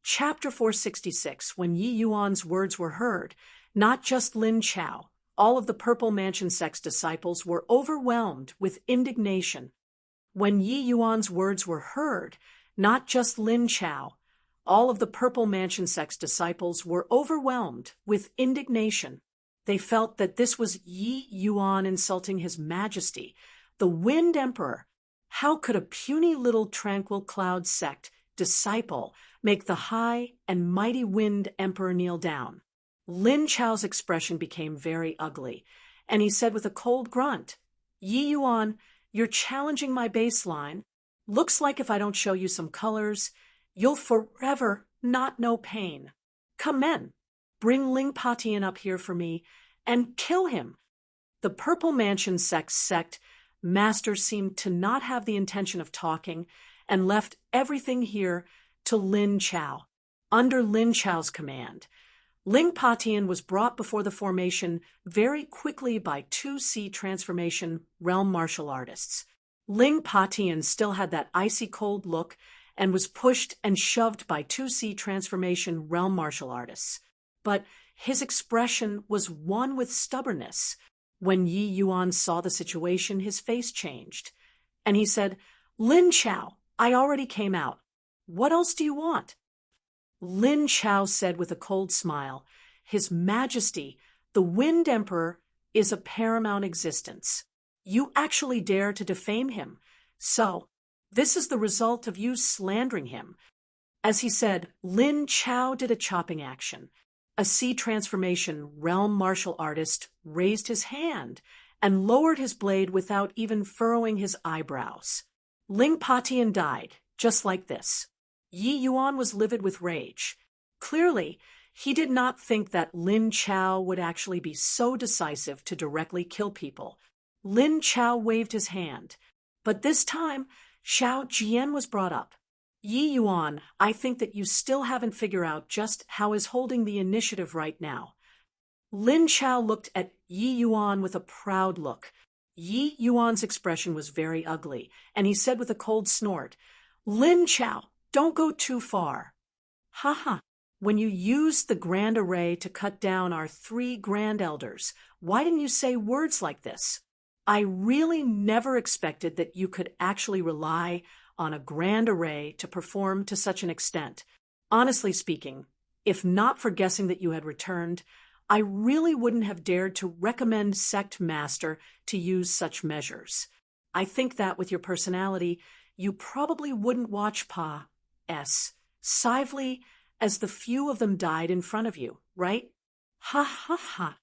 Chapter 466. When Yi Yuan's words were heard, not just Lin Chao, all of the Purple Mansion sect's disciples were overwhelmed with indignation. When Yi Yuan's words were heard, not just Lin Chao, all of the Purple Mansion sect's disciples were overwhelmed with indignation. They felt that this was Yi Yuan insulting His Majesty, the Wind Emperor. How could a puny little tranquil cloud sect disciple make the high and mighty Wind Emperor kneel down? Lin Chao's expression became very ugly, and he said with a cold grunt, Yi Yuan, you're challenging my baseline. Looks like if I don't show you some colors, you'll forever not know pain. Come men, bring Ling Patian up here for me and kill him. The Purple Mansion sect master seemed to not have the intention of talking and left everything here to Lin Chao. Under Lin Chao's command, Ling Patian was brought before the formation very quickly by 2C transformation realm martial artists. Ling Patian still had that icy cold look and was pushed and shoved by 2C transformation realm martial artists. But his expression was one with stubbornness. When Yi Yuan saw the situation, his face changed, and he said, Lin Chao, I already came out. What else do you want? Lin Chao said with a cold smile, His Majesty, the Wind Emperor, is a paramount existence. You actually dare to defame him. So, this is the result of you slandering him. As he said, Lin Chao did a chopping action. A C transformation realm martial artist raised his hand and lowered his blade without even furrowing his eyebrows. Ling Patian died, just like this. Yi Yuan was livid with rage. Clearly, he did not think that Lin Chao would actually be so decisive to directly kill people. Lin Chao waved his hand, but this time, Xiao Jian was brought up. Yi Yuan, I think that you still haven't figured out just how is holding the initiative right now. Lin Chao looked at Yi Yuan with a proud look. Yi Yuan's expression was very ugly, and he said with a cold snort, Lin Chao, don't go too far. Ha. When you used the Grand Array to cut down our 3 Grand Elders, why didn't you say words like this? I really never expected that you could actually rely on a Grand Array to perform to such an extent. Honestly speaking, if not for guessing that you had returned, I really wouldn't have dared to recommend Sect Master to use such measures. I think that with your personality, you probably wouldn't watch Pa.S. Sively as the few of them died in front of you, right? Ha.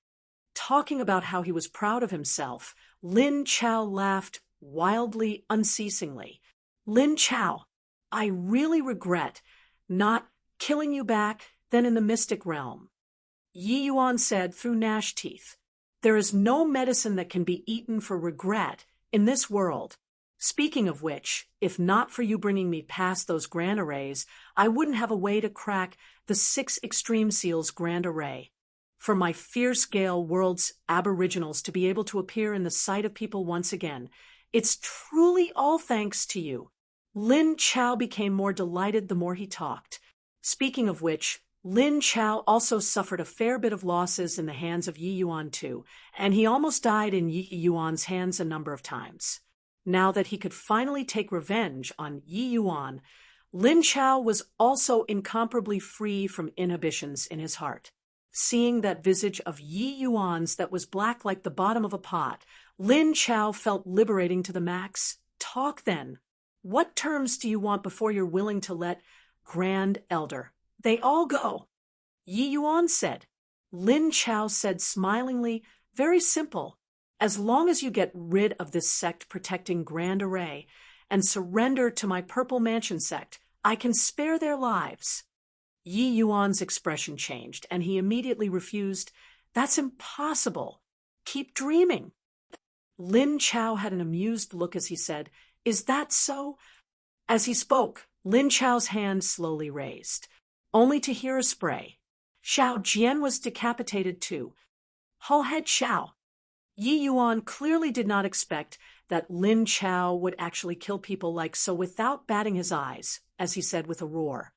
Talking about how he was proud of himself, Lin Chao laughed wildly, unceasingly. Lin Chao, I really regret not killing you back then in the mystic realm. Yi Yuan said through gnashed teeth. There is no medicine that can be eaten for regret in this world. Speaking of which, if not for you bringing me past those grand arrays, I wouldn't have a way to crack the 6 Extreme Seals Grand Array. For my fierce Gale world's aboriginals to be able to appear in the sight of people once again, it's truly all thanks to you. Lin Chao became more delighted the more he talked. Speaking of which, Lin Chao also suffered a fair bit of losses in the hands of Yi Yuan too, and he almost died in Yi Yuan's hands a number of times. Now that he could finally take revenge on Yi Yuan, Lin Chao was also incomparably free from inhibitions in his heart. Seeing that visage of Yi Yuan's that was black like the bottom of a pot, Lin Chao felt liberating to the max. Talk then. What terms do you want before you're willing to let Grand Elder they all go? Yi Yuan said. Lin Chao said smilingly, very simple. As long as you get rid of this sect protecting Grand Array and surrender to my Purple Mansion sect, I can spare their lives. Yi Yuan's expression changed, and he immediately refused. That's impossible. Keep dreaming. Lin Chao had an amused look as he said, Is that so? As he spoke, Lin Chao's hand slowly raised, only to hear a spray. Xiao Jian was decapitated too. Whole head Xiao. Yi Yuan clearly did not expect that Lin Chao would actually kill people like so without batting his eyes, as he said with a roar.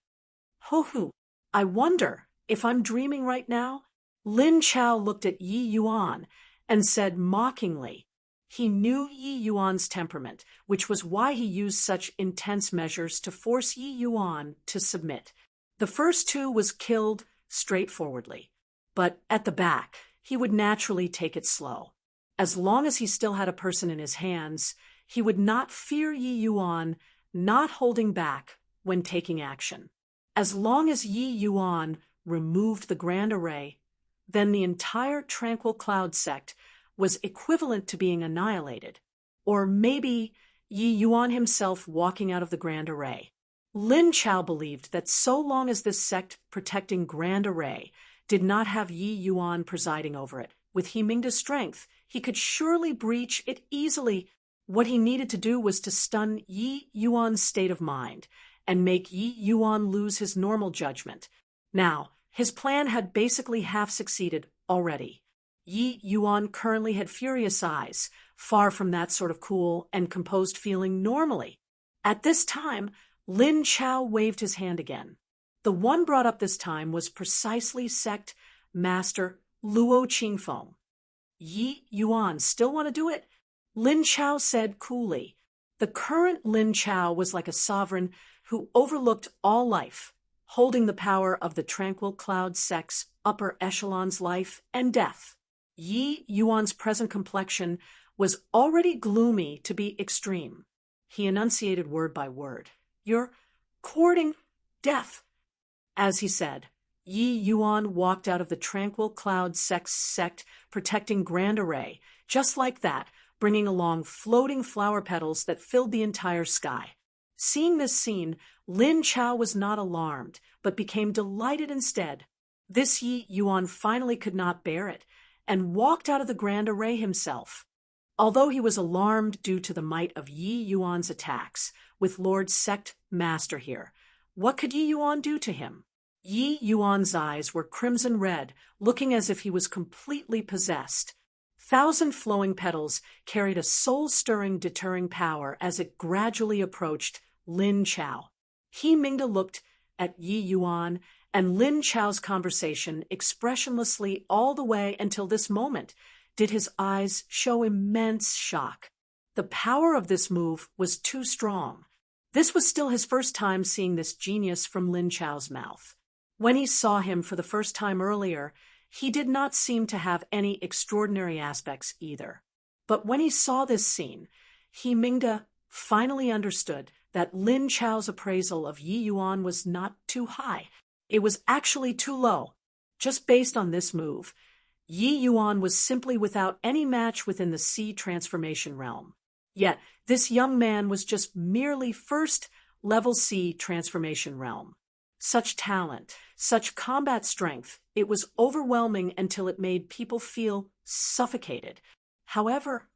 Hoo-hoo, I wonder if I'm dreaming right now? Lin Chao looked at Yi Yuan and said mockingly. He knew Yi Yuan's temperament, which was why he used such intense measures to force Yi Yuan to submit. The first 2 was killed straightforwardly, but at the back, he would naturally take it slow. As long as he still had a person in his hands, he would not fear Yi Yuan not holding back when taking action. As long as Yi Yuan removed the Grand Array, then the entire Tranquil Cloud sect was equivalent to being annihilated, or maybe Yi Yuan himself walking out of the Grand Array. Lin Chao believed that so long as this sect protecting Grand Array did not have Yi Yuan presiding over it, with He Mingda's strength, he could surely breach it easily. What he needed to do was to stun Yi Yuan's state of mind and make Yi Yuan lose his normal judgment. Now, his plan had basically half succeeded already. Yi Yuan currently had furious eyes, far from that sort of cool and composed feeling normally. At this time, Lin Chao waved his hand again. The one brought up this time was precisely Sect Master Luo Qingfeng. Yi Yuan still want to do it? Lin Chao said coolly. The current Lin Chao was like a sovereign who overlooked all life, holding the power of the Tranquil Cloud sect's upper echelon's life and death. Yi Yuan's present complexion was already gloomy to be extreme. He enunciated word by word. You're courting death. As he said, Yi Yuan walked out of the Tranquil Cloud sect protecting Grand Array, just like that, bringing along floating flower petals that filled the entire sky. Seeing this scene, Lin Chao was not alarmed, but became delighted instead. This Yi Yuan finally could not bear it, and walked out of the Grand Array himself. Although he was alarmed due to the might of Yi Yuan's attacks, with Lord Sect Master here, what could Yi Yuan do to him? Yi Yuan's eyes were crimson red, looking as if he was completely possessed. 1,000 flowing petals carried a soul-stirring, deterring power as it gradually approached Lin Chao. He Mingda looked at Yi Yuan and Lin Chao's conversation expressionlessly all the way until this moment did his eyes show immense shock. The power of this move was too strong. This was still his first time seeing this genius from Lin Chao's mouth. When he saw him for the first time earlier, he did not seem to have any extraordinary aspects either. But when he saw this scene, He Mingda finally understood that Lin Chao's appraisal of Yi Yuan was not too high. It was actually too low. Just based on this move, Yi Yuan was simply without any match within the sea transformation realm. Yet, this young man was just merely first-level sea transformation realm. Such talent, such combat strength, it was overwhelming until it made people feel suffocated. However,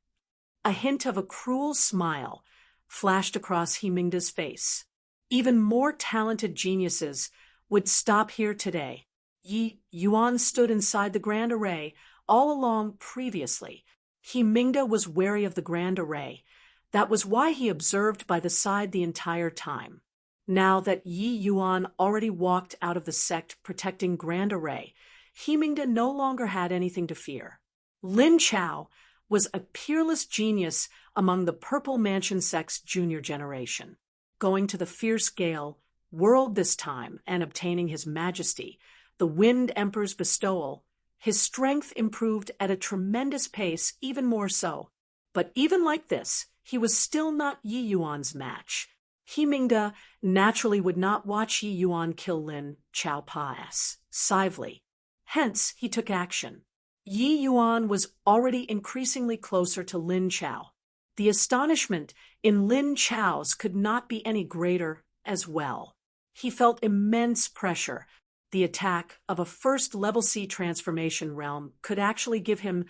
a hint of a cruel smile flashed across Himingda's face. Even more talented geniuses would stop here today. Yi Yuan stood inside the Grand Array all along previously. Himingda was wary of the Grand Array. That was why he observed by the side the entire time. Now that Yi Yuan already walked out of the sect protecting Grand Array, Himingda no longer had anything to fear. Lin Chao was a peerless genius among the Purple Mansion sect's junior generation. Going to the fierce Gale world this time and obtaining his majesty, the Wind Emperor's bestowal, his strength improved at a tremendous pace, even more so. But even like this, he was still not Yi Yuan's match. Himingda naturally would not watch Yi Yuan kill Lin Chao passively. Hence, he took action. Yi Yuan was already increasingly closer to Lin Chao. The astonishment in Lin Chao's could not be any greater as well. He felt immense pressure. The attack of a first-level C transformation realm could actually give him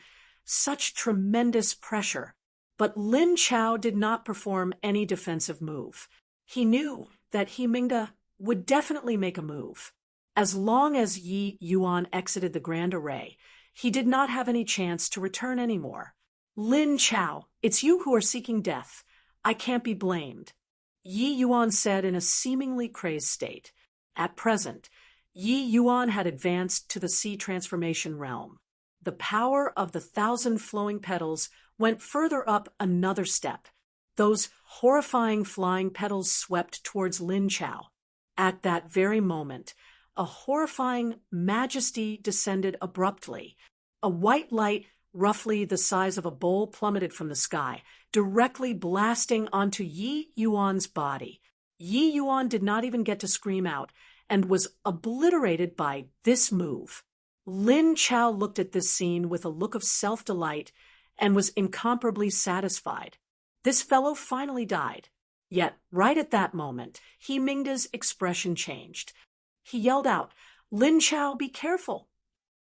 such tremendous pressure. But Lin Chao did not perform any defensive move. He knew that Himingda would definitely make a move. As long as Yi Yuan exited the Grand Array, he did not have any chance to return anymore. Lin Chao, it's you who are seeking death. I can't be blamed, Yi Yuan said in a seemingly crazed state. At present, Yi Yuan had advanced to the C transformation realm. The power of the 1,000 flowing petals went further up another step. Those horrifying flying petals swept towards Lin Chao. At that very moment, a horrifying majesty descended abruptly. A white light, roughly the size of a bowl, plummeted from the sky, directly blasting onto Yi Yuan's body. Yi Yuan did not even get to scream out, and was obliterated by this move. Lin Chao looked at this scene with a look of self-delight and was incomparably satisfied. This fellow finally died. Yet, right at that moment, Himingda's expression changed. He yelled out, "Lin Chao, be careful!"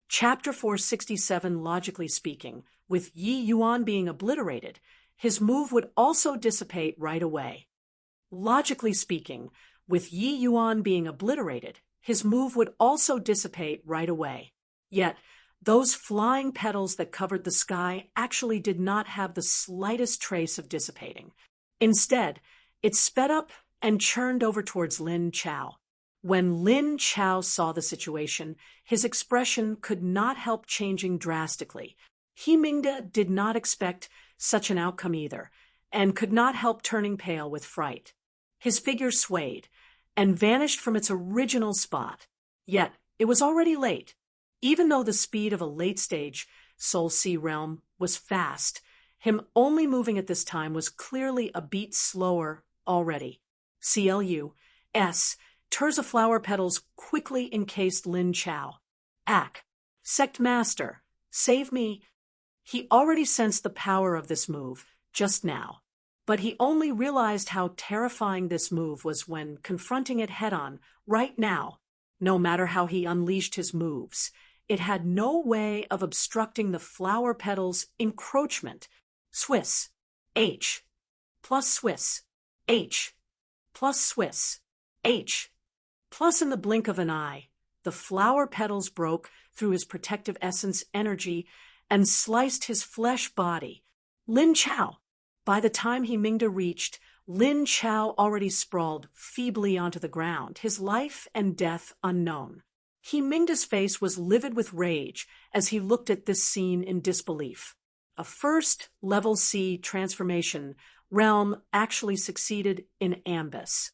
Chapter 467. Logically speaking, with Yi Yuan being obliterated, his move would also dissipate right away. Logically speaking, with Yi Yuan being obliterated, his move would also dissipate right away. Yet, those flying petals that covered the sky actually did not have the slightest trace of dissipating. Instead, it sped up and churned over towards Lin Chao. When Lin Chao saw the situation, his expression could not help changing drastically. Himingda did not expect such an outcome either, and could not help turning pale with fright. His figure swayed and vanished from its original spot. Yet, it was already late. Even though the speed of a late-stage Soul Sea realm was fast, him only moving at this time was clearly a beat slower already. CLUS. Terza flower petals quickly encased Lin Chao. Ack. Sect Master, save me. He already sensed the power of this move just now, but he only realized how terrifying this move was when confronting it head-on right now. No matter how he unleashed his moves, it had no way of obstructing the flower petals' encroachment. Swiss. H. Plus Swiss. H. Plus Swiss. H. Plus in the blink of an eye, the flower petals broke through his protective essence energy and sliced his flesh body. Lin Chao. By the time Himingda reached, Lin Chao already sprawled feebly onto the ground, his life and death unknown. Himingda's face was livid with rage as he looked at this scene in disbelief. A first-level C transformation realm actually succeeded in ambush.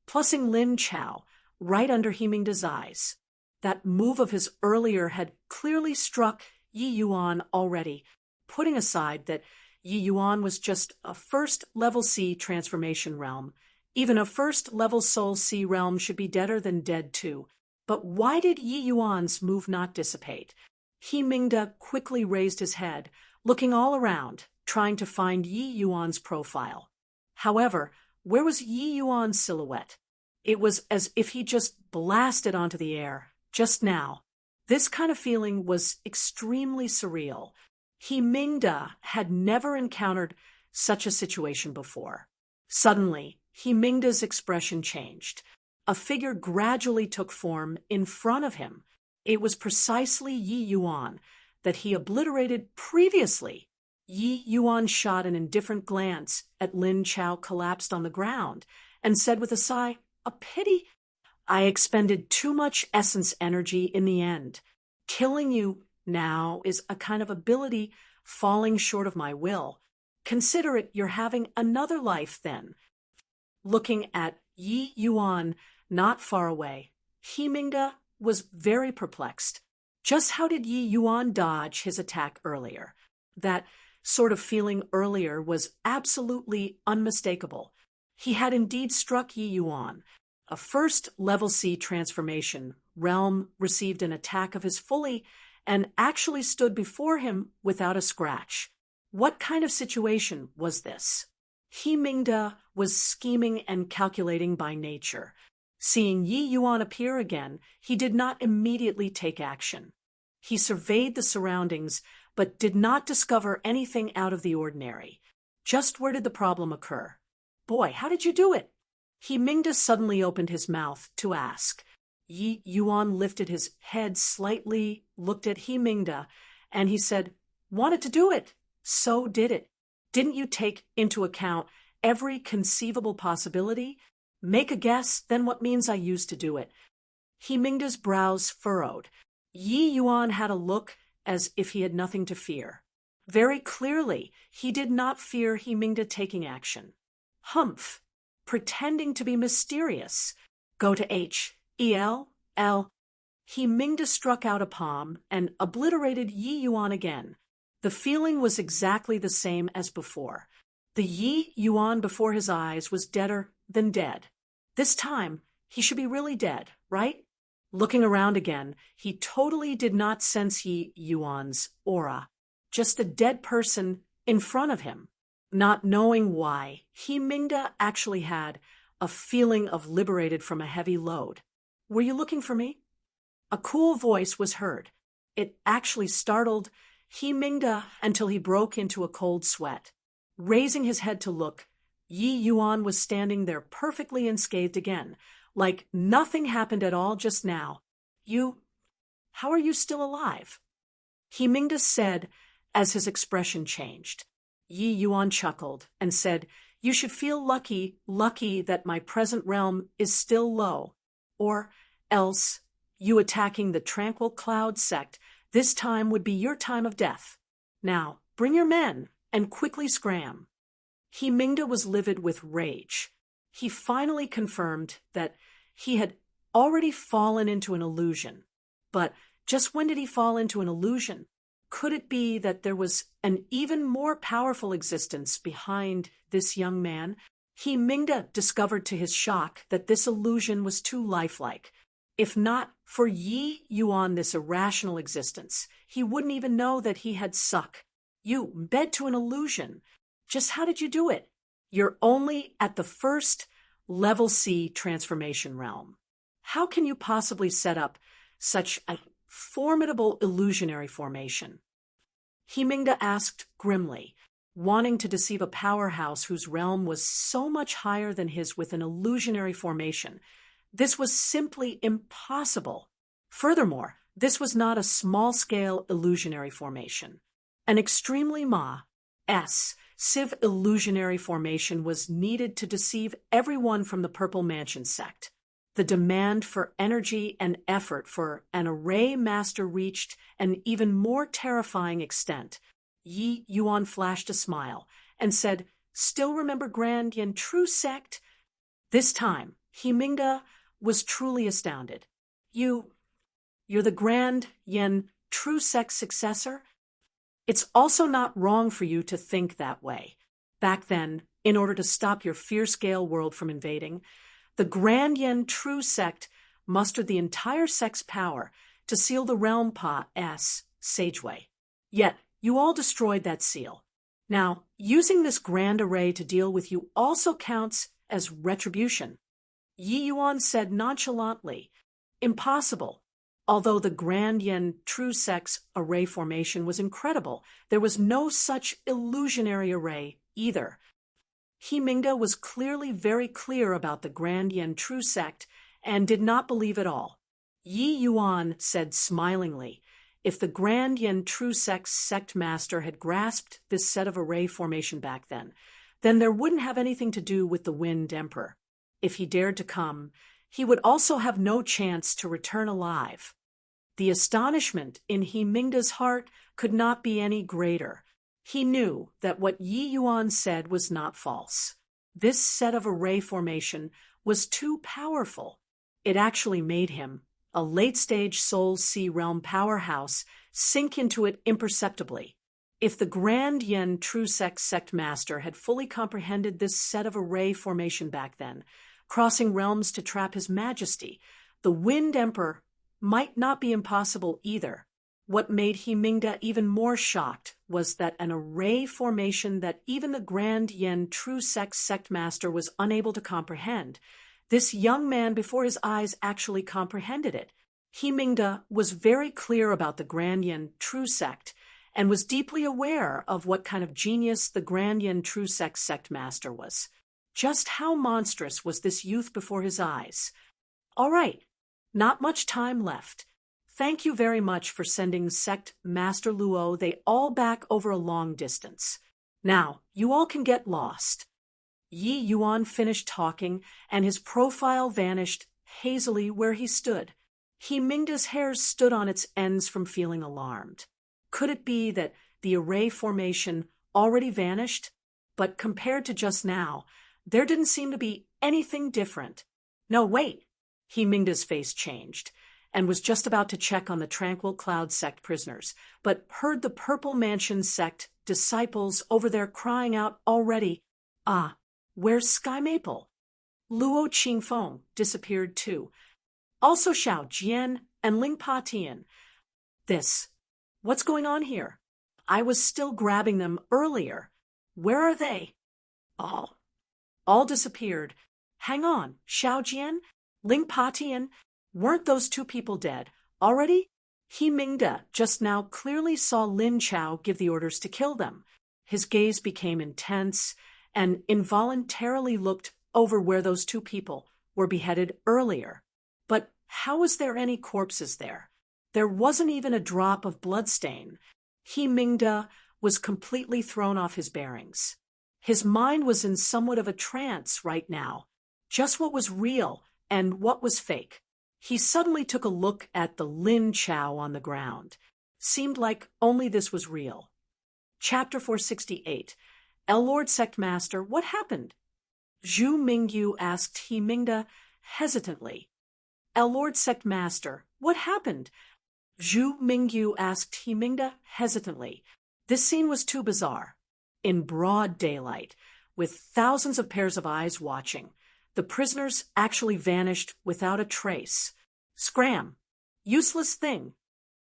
Plussing Lin Chao right under Himingda's eyes. That move of his earlier had clearly struck Yi Yuan already, putting aside that Yi Yuan was just a first-level C transformation realm. Even a first-level Soul C realm should be deader than dead too. But why did Yi Yuan's move not dissipate? Himingda quickly raised his head, looking all around, trying to find Yi Yuan's profile. However, where was Yi Yuan's silhouette? It was as if he just blasted onto the air, just now. This kind of feeling was extremely surreal. He Mingda had never encountered such a situation before. Suddenly, He Mingda's expression changed. A figure gradually took form in front of him. It was precisely Yi Yuan that he obliterated previously. Yi Yuan shot an indifferent glance at Lin Chao collapsed on the ground and said with a sigh, "A pity. I expended too much essence energy in the end. Killing you now is a kind of ability falling short of my will. Consider it you're having another life then." Looking at Yi Yuan not far away, He Mingda was very perplexed. Just how did Yi Yuan dodge his attack earlier? That sort of feeling earlier was absolutely unmistakable. He had indeed struck Yi Yuan. A first level C transformation realm received an attack of his fully and actually stood before him without a scratch. What kind of situation was this? He Mingda was scheming and calculating by nature. Seeing Yi Yuan appear again, he did not immediately take action. He surveyed the surroundings, but did not discover anything out of the ordinary. Just where did the problem occur? "Boy, how did you do it?" He Mingda suddenly opened his mouth to ask. Yi Yuan lifted his head slightly, looked at He Mingda, and he said, "Wanted to do it. So did it. Didn't you take into account every conceivable possibility? Make a guess, then what means I used to do it?" He Mingda's brows furrowed. Yi Yuan had a look as if he had nothing to fear. Very clearly, he did not fear He Mingda taking action. Humph! Pretending to be mysterious. Go to H-E-L-L. He Mingda struck out a palm and obliterated Yi Yuan again. The feeling was exactly the same as before. The Yi Yuan before his eyes was deader than dead. This time, he should be really dead, right? Looking around again, he totally did not sense Yi Yuan's aura. Just a dead person in front of him. Not knowing why, He Mingda actually had a feeling of liberated from a heavy load. "Were you looking for me?" A cool voice was heard. It actually startled He Mingda until he broke into a cold sweat. Raising his head to look, Yi Yuan was standing there perfectly unscathed again, like nothing happened at all just now. How are you still alive?" He Mingda said as his expression changed. Yi Yuan chuckled and said, "You should feel lucky that my present realm is still low. Or else, you attacking the Tranquil Cloud sect this time would be your time of death. Now, bring your men and quickly scram." He Mingda was livid with rage. He finally confirmed that he had already fallen into an illusion. But just when did he fall into an illusion? Could it be that there was an even more powerful existence behind this young man? He Mingda discovered to his shock that this illusion was too lifelike. If not for Yi Yuan, this irrational existence, he wouldn't even know that he had suck. You bed to an illusion. Just how did you do it? You're only at the first level C transformation realm. How can you possibly set up such a formidable illusionary formation? He Mingda asked grimly, wanting to deceive a powerhouse whose realm was so much higher than his with an illusionary formation. This was simply impossible. Furthermore, this was not a small-scale illusionary formation. An extremely Civ illusionary formation was needed to deceive everyone from the Purple Mansion sect. The demand for energy and effort for an array master reached an even more terrifying extent. Yi Yuan flashed a smile and said, "Still remember Grand Yen True Sect?" This time, He Mingda was truly astounded. You're the Grand Yen True Sect successor? It's also not wrong for you to think that way. Back then, in order to stop your fear-scale world from invading, the Grand Yen True Sect mustered the entire sect's power to seal the realm Sageway. Yet, you all destroyed that seal. Now, using this grand array to deal with you also counts as retribution. Yi Yuan said nonchalantly. Impossible. Although the Grand Yen true sex array formation was incredible, there was no such illusionary array either. He Mingda was clearly very clear about the Grand Yen true sect and did not believe it all. Yi Yuan said smilingly, if the Grand Yen true sect master had grasped this set of array formation back then there wouldn't have anything to do with the Wind Emperor. If he dared to come, he would also have no chance to return alive. The astonishment in He Mingda's heart could not be any greater. He knew that what Yi Yuan said was not false. This set of array formation was too powerful. It actually made him, a late-stage Soul Sea Realm powerhouse, sink into it imperceptibly. If the Grand Yen True Sect Master had fully comprehended this set of array formation back then, crossing realms to trap his majesty, the Wind Emperor might not be impossible either. What made He Mingda even more shocked was that an array formation that even the Grand Yen True Sect Master was unable to comprehend, this young man before his eyes actually comprehended it. He Mingda was very clear about the Grand Yen True Sect and was deeply aware of what kind of genius the Grand Yen True Sect Master was. Just how monstrous was this youth before his eyes? All right, not much time left. Thank you very much for sending Sect Master Luo they all back over a long distance. Now, you all can get lost. Yi Yuan finished talking, and his profile vanished hazily where he stood. He Mingda's hairs stood on its ends from feeling alarmed. Could it be that the array formation already vanished? But compared to just now, there didn't seem to be anything different. No, wait. He Mingda's face changed, and was just about to check on the Tranquil Cloud sect prisoners, but heard the Purple Mansion sect disciples over there crying out already, "Ah, where's Sky Maple?" Luo Qingfeng disappeared too. Also Xiao Jian and Ling Pa Tian. What's going on here? I was still grabbing them earlier. Where are they? All disappeared. Hang on, Xiao Jian? Ling Pa Tian? Weren't those two people dead already? He Mingda just now clearly saw Lin Chao give the orders to kill them. His gaze became intense and involuntarily looked over where those two people were beheaded earlier. But how was there any corpses there? There wasn't even a drop of bloodstain. He Mingda was completely thrown off his bearings. His mind was in somewhat of a trance right now. Just what was real and what was fake. He suddenly took a look at the Lin Chao on the ground. Seemed like only this was real. Chapter 468. Lord Sect Master, what happened? Zhu Mingyu asked He Mingda hesitantly. Lord Sect Master, what happened? Zhu Mingyu asked He Mingda hesitantly. This scene was too bizarre. In broad daylight, with thousands of pairs of eyes watching, the prisoners actually vanished without a trace. Scram! Useless thing!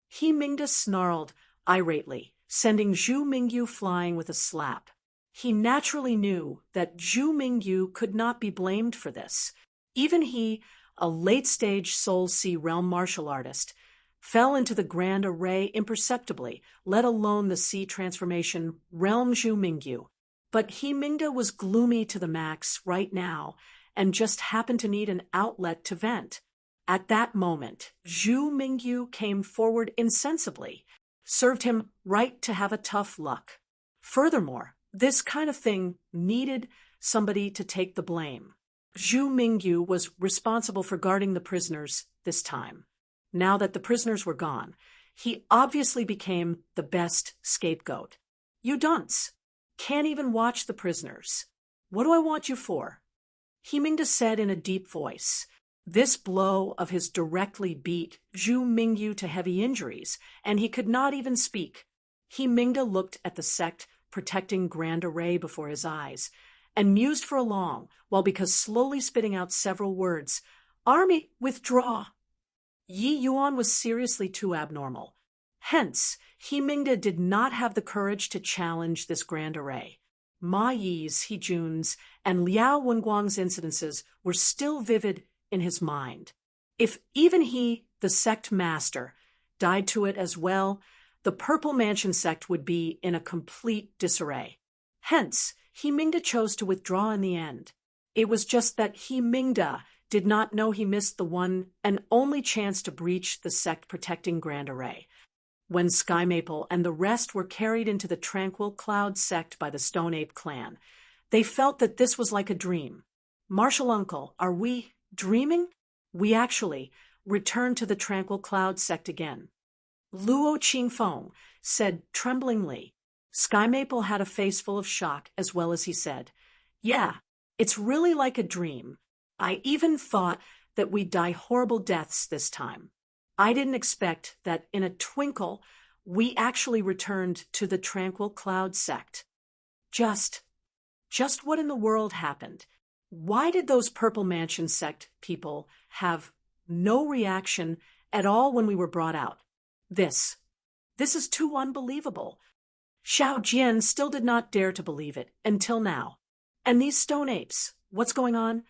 He Mingda snarled irately, sending Zhu Mingyu flying with a slap. He naturally knew that Zhu Mingyu could not be blamed for this. Even he, a late-stage Soul Sea Realm martial artist, fell into the grand array imperceptibly, let alone the sea transformation Realm Zhu Mingyu. But He Mingda was gloomy to the max right now, and just happened to need an outlet to vent. At that moment, Zhu Mingyu came forward insensibly, served him right to have a tough luck. Furthermore, this kind of thing needed somebody to take the blame. Zhu Mingyu was responsible for guarding the prisoners this time. Now that the prisoners were gone, he obviously became the best scapegoat. You dunce! Can't even watch the prisoners. What do I want you for? He Mingda said in a deep voice. This blow of his directly beat Zhu Mingyu to heavy injuries, and he could not even speak. He Mingda looked at the sect protecting Grand Array before his eyes, and mused for a long, while because slowly spitting out several words. Army, withdraw! Yi Yuan was seriously too abnormal. Hence, He Mingda did not have the courage to challenge this Grand Array. Ma Yi's, He Jun's, and Liao Wenguang's incidences were still vivid in his mind. If even he, the sect master, died to it as well, the Purple Mansion sect would be in a complete disarray. Hence, He Mingda chose to withdraw in the end. It was just that He Mingda did not know he missed the one and only chance to breach the sect-protecting Grand Array. When Sky Maple and the rest were carried into the Tranquil Cloud sect by the Stone Ape clan, they felt that this was like a dream. Martial Uncle, are we dreaming? We actually returned to the Tranquil Cloud sect again. Luo Qingfeng said tremblingly. Sky Maple had a face full of shock as well as he said, "Yeah, it's really like a dream. I even thought that we'd die horrible deaths this time. I didn't expect that in a twinkle we actually returned to the Tranquil Cloud sect. Just what in the world happened? Why did those Purple Mansion sect people have no reaction at all when we were brought out? This is too unbelievable." Xiao Jian still did not dare to believe it until now. And these stone apes, what's going on?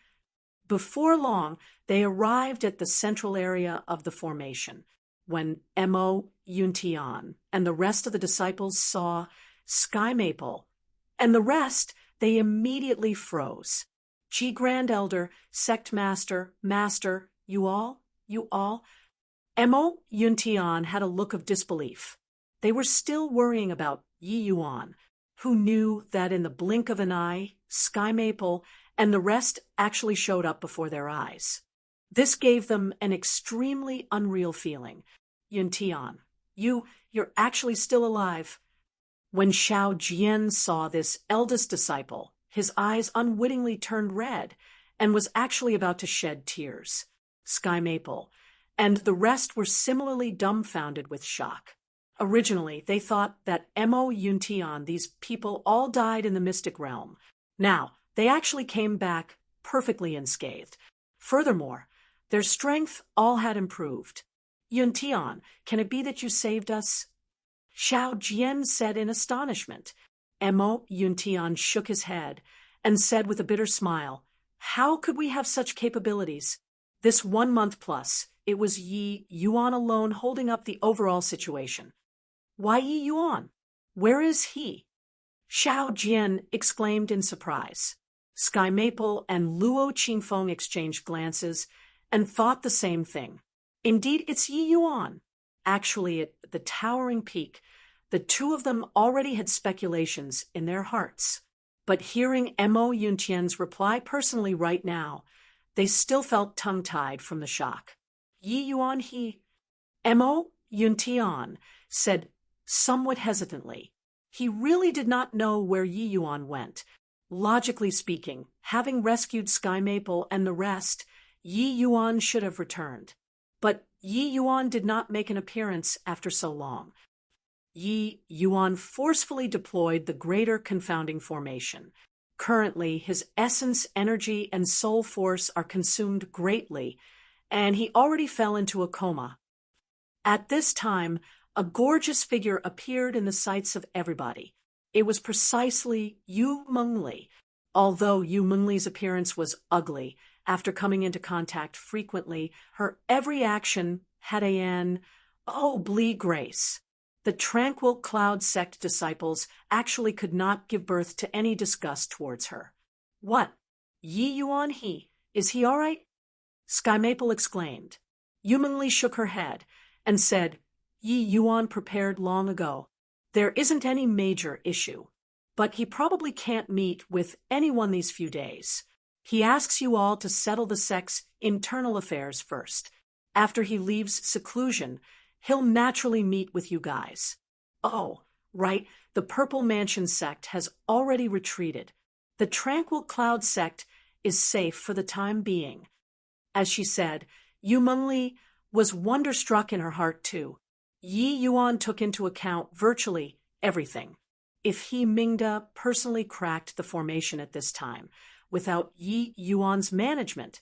Before long, they arrived at the central area of the formation. When Mo Yuntian and the rest of the disciples saw Sky Maple and the rest, they immediately froze. Ji Grand Elder, Sect Master, Master, you all? Mo Yuntian had a look of disbelief. They were still worrying about Yi Yuan, who knew that in the blink of an eye, Sky Maple and the rest actually showed up before their eyes. This gave them an extremely unreal feeling. Yuntian, you're actually still alive. When Xiao Jian saw this eldest disciple, his eyes unwittingly turned red and was actually about to shed tears. Sky Maple and the rest were similarly dumbfounded with shock. Originally, they thought that Mo Yuntian, these people all died in the mystic realm. Now, they actually came back perfectly unscathed. Furthermore, their strength all had improved. Yuntian, can it be that you saved us? Xiao Jian said in astonishment. Mo Yuntian shook his head and said with a bitter smile, "How could we have such capabilities? This 1 month plus, it was Yi Yuan alone holding up the overall situation." "Why Yi Yuan? Where is he?" Xiao Jian exclaimed in surprise. Sky Maple and Luo Qingfeng exchanged glances and thought the same thing. Indeed, it's Yi Yuan. Actually, at the towering peak, the two of them already had speculations in their hearts. But hearing Mo Yuntian's reply personally right now, they still felt tongue-tied from the shock. Yi Yuan Mo Yuntian said somewhat hesitantly. He really did not know where Yi Yuan went. Logically speaking, having rescued Sky Maple and the rest, Yi Yuan should have returned. But Yi Yuan did not make an appearance after so long. Yi Yuan forcefully deployed the Greater Confounding Formation. Currently, his essence, energy, and soul force are consumed greatly, and he already fell into a coma. At this time, a gorgeous figure appeared in the sights of everybody. It was precisely Yu Mengli. Although Yu Mengli's appearance was ugly, after coming into contact frequently, her every action had an oblique grace. The Tranquil Cloud sect disciples actually could not give birth to any disgust towards her. "What? Yi Yuan is he all right?" Sky Maple exclaimed. Yu Mengli shook her head and said, "Yi Yuan prepared long ago. There isn't any major issue, but he probably can't meet with anyone these few days. He asks you all to settle the sect's internal affairs first. After he leaves seclusion, he'll naturally meet with you guys." "Oh, right, the Purple Mansion sect has already retreated. The Tranquil Cloud sect is safe for the time being." As she said, Yu Mengli was wonderstruck in her heart too. Yi Yuan took into account virtually everything. If He Mingda personally cracked the formation at this time, without Yi Yuan's management,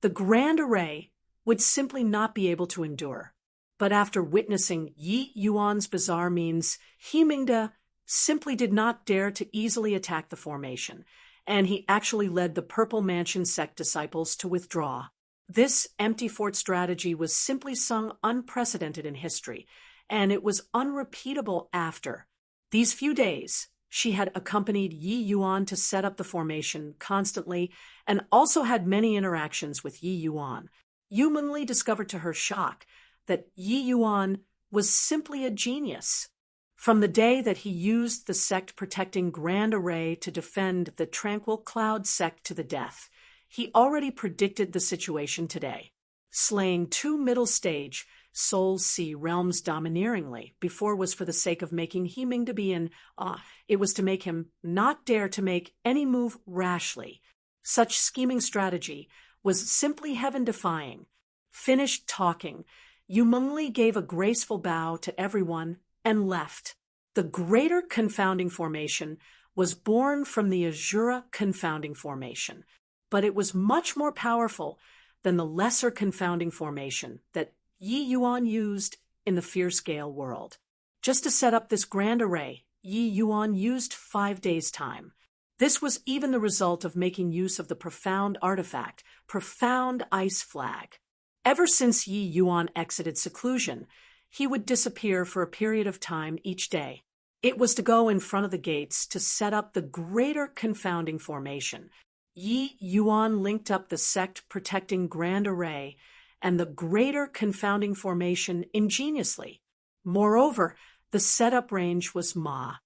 the Grand Array would simply not be able to endure. But after witnessing Yi Yuan's bizarre means, He Mingda simply did not dare to easily attack the formation, and he actually led the Purple Mansion sect disciples to withdraw. This empty fort strategy was simply sung unprecedented in history, and it was unrepeatable after. These few days, she had accompanied Yi Yuan to set up the formation constantly and also had many interactions with Yi Yuan. Yu Mengli discovered to her shock that Yi Yuan was simply a genius. From the day that he used the sect-protecting Grand Array to defend the Tranquil Cloud sect to the death, he already predicted the situation today, slaying 2 middle-stage Soul Sea realms domineeringly before was for the sake of making He Ming to be in awe. It was to make him not dare to make any move rashly. Such scheming strategy was simply heaven-defying. Finished talking, Yu Mengli gave a graceful bow to everyone and left. The Greater Confounding Formation was born from the Azura Confounding Formation, but it was much more powerful than the Lesser Confounding Formation that Yi Yuan used in the Fierce Gale world. Just to set up this grand array, Yi Yuan used 5 days' time. This was even the result of making use of the profound artifact, Profound Ice Flag. Ever since Yi Yuan exited seclusion, he would disappear for a period of time each day. It was to go in front of the gates to set up the Greater Confounding Formation. Yi Yuan linked up the sect-protecting Grand Array and the Greater Confounding Formation ingeniously. Moreover, the setup range was Ma's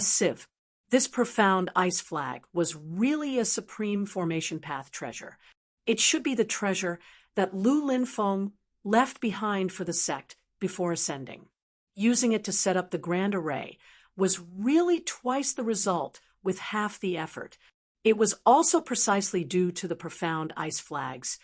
Civ. This profound ice flag was really a supreme formation path treasure. It should be the treasure that Lu Linfeng left behind for the sect before ascending. Using it to set up the Grand Array was really twice the result with half the effort. It was also precisely due to the profound ice flags,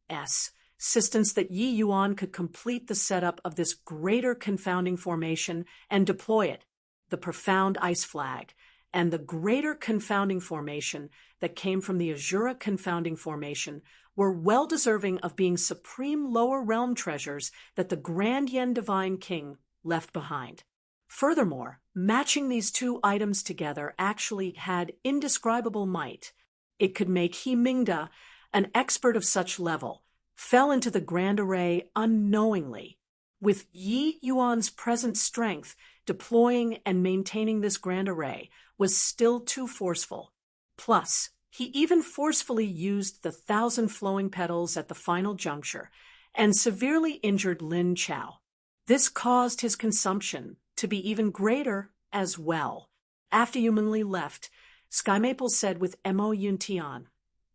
assistance that Yi Yuan could complete the setup of this Greater Confounding Formation and deploy it. The profound ice flag and the Greater Confounding Formation that came from the Azura Confounding Formation were well deserving of being supreme lower realm treasures that the Grand Yen Divine King left behind. Furthermore, matching these 2 items together actually had indescribable might. It could make He Mingda, an expert of such level, fell into the Grand Array unknowingly. With Yi Yuan's present strength, deploying and maintaining this Grand Array was still too forceful. Plus, he even forcefully used the 1,000 flowing petals at the final juncture and severely injured Lin Chao. This caused his consumption to be even greater as well. After Yu Mengli left, Sky Maple said with Mo Yuntian,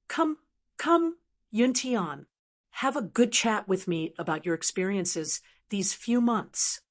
Come, Yuntian. Have a good chat with me about your experiences these few months.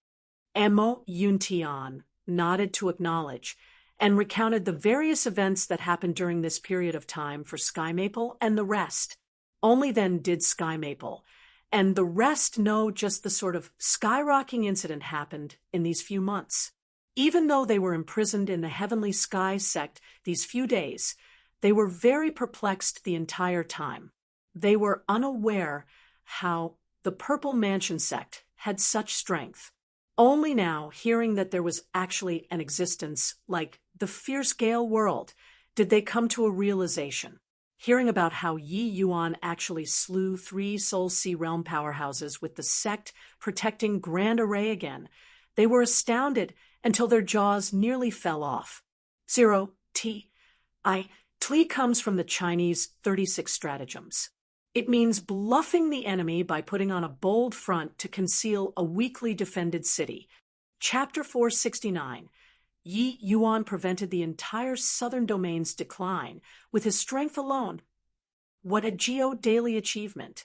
Mo Yuntian nodded to acknowledge and recounted the various events that happened during this period of time for Sky Maple and the rest. Only then did Sky Maple and the rest know just the sort of skyrocketing incident happened in these few months. Even though they were imprisoned in the Heavenly Sky sect these few days, they were very perplexed the entire time. They were unaware how the Purple Mansion sect had such strength. Only now, hearing that there was actually an existence like the Fierce Gale world, did they come to a realization. Hearing about how Yi Yuan actually slew 3 Soul Sea realm powerhouses with the sect-protecting Grand Array again, they were astounded until their jaws nearly fell off. 0Ti comes from the Chinese 36 stratagems. It means bluffing the enemy by putting on a bold front to conceal a weakly defended city. Chapter 469. Yi Yuan prevented the entire southern domain's decline with his strength alone. What a geo-daily achievement.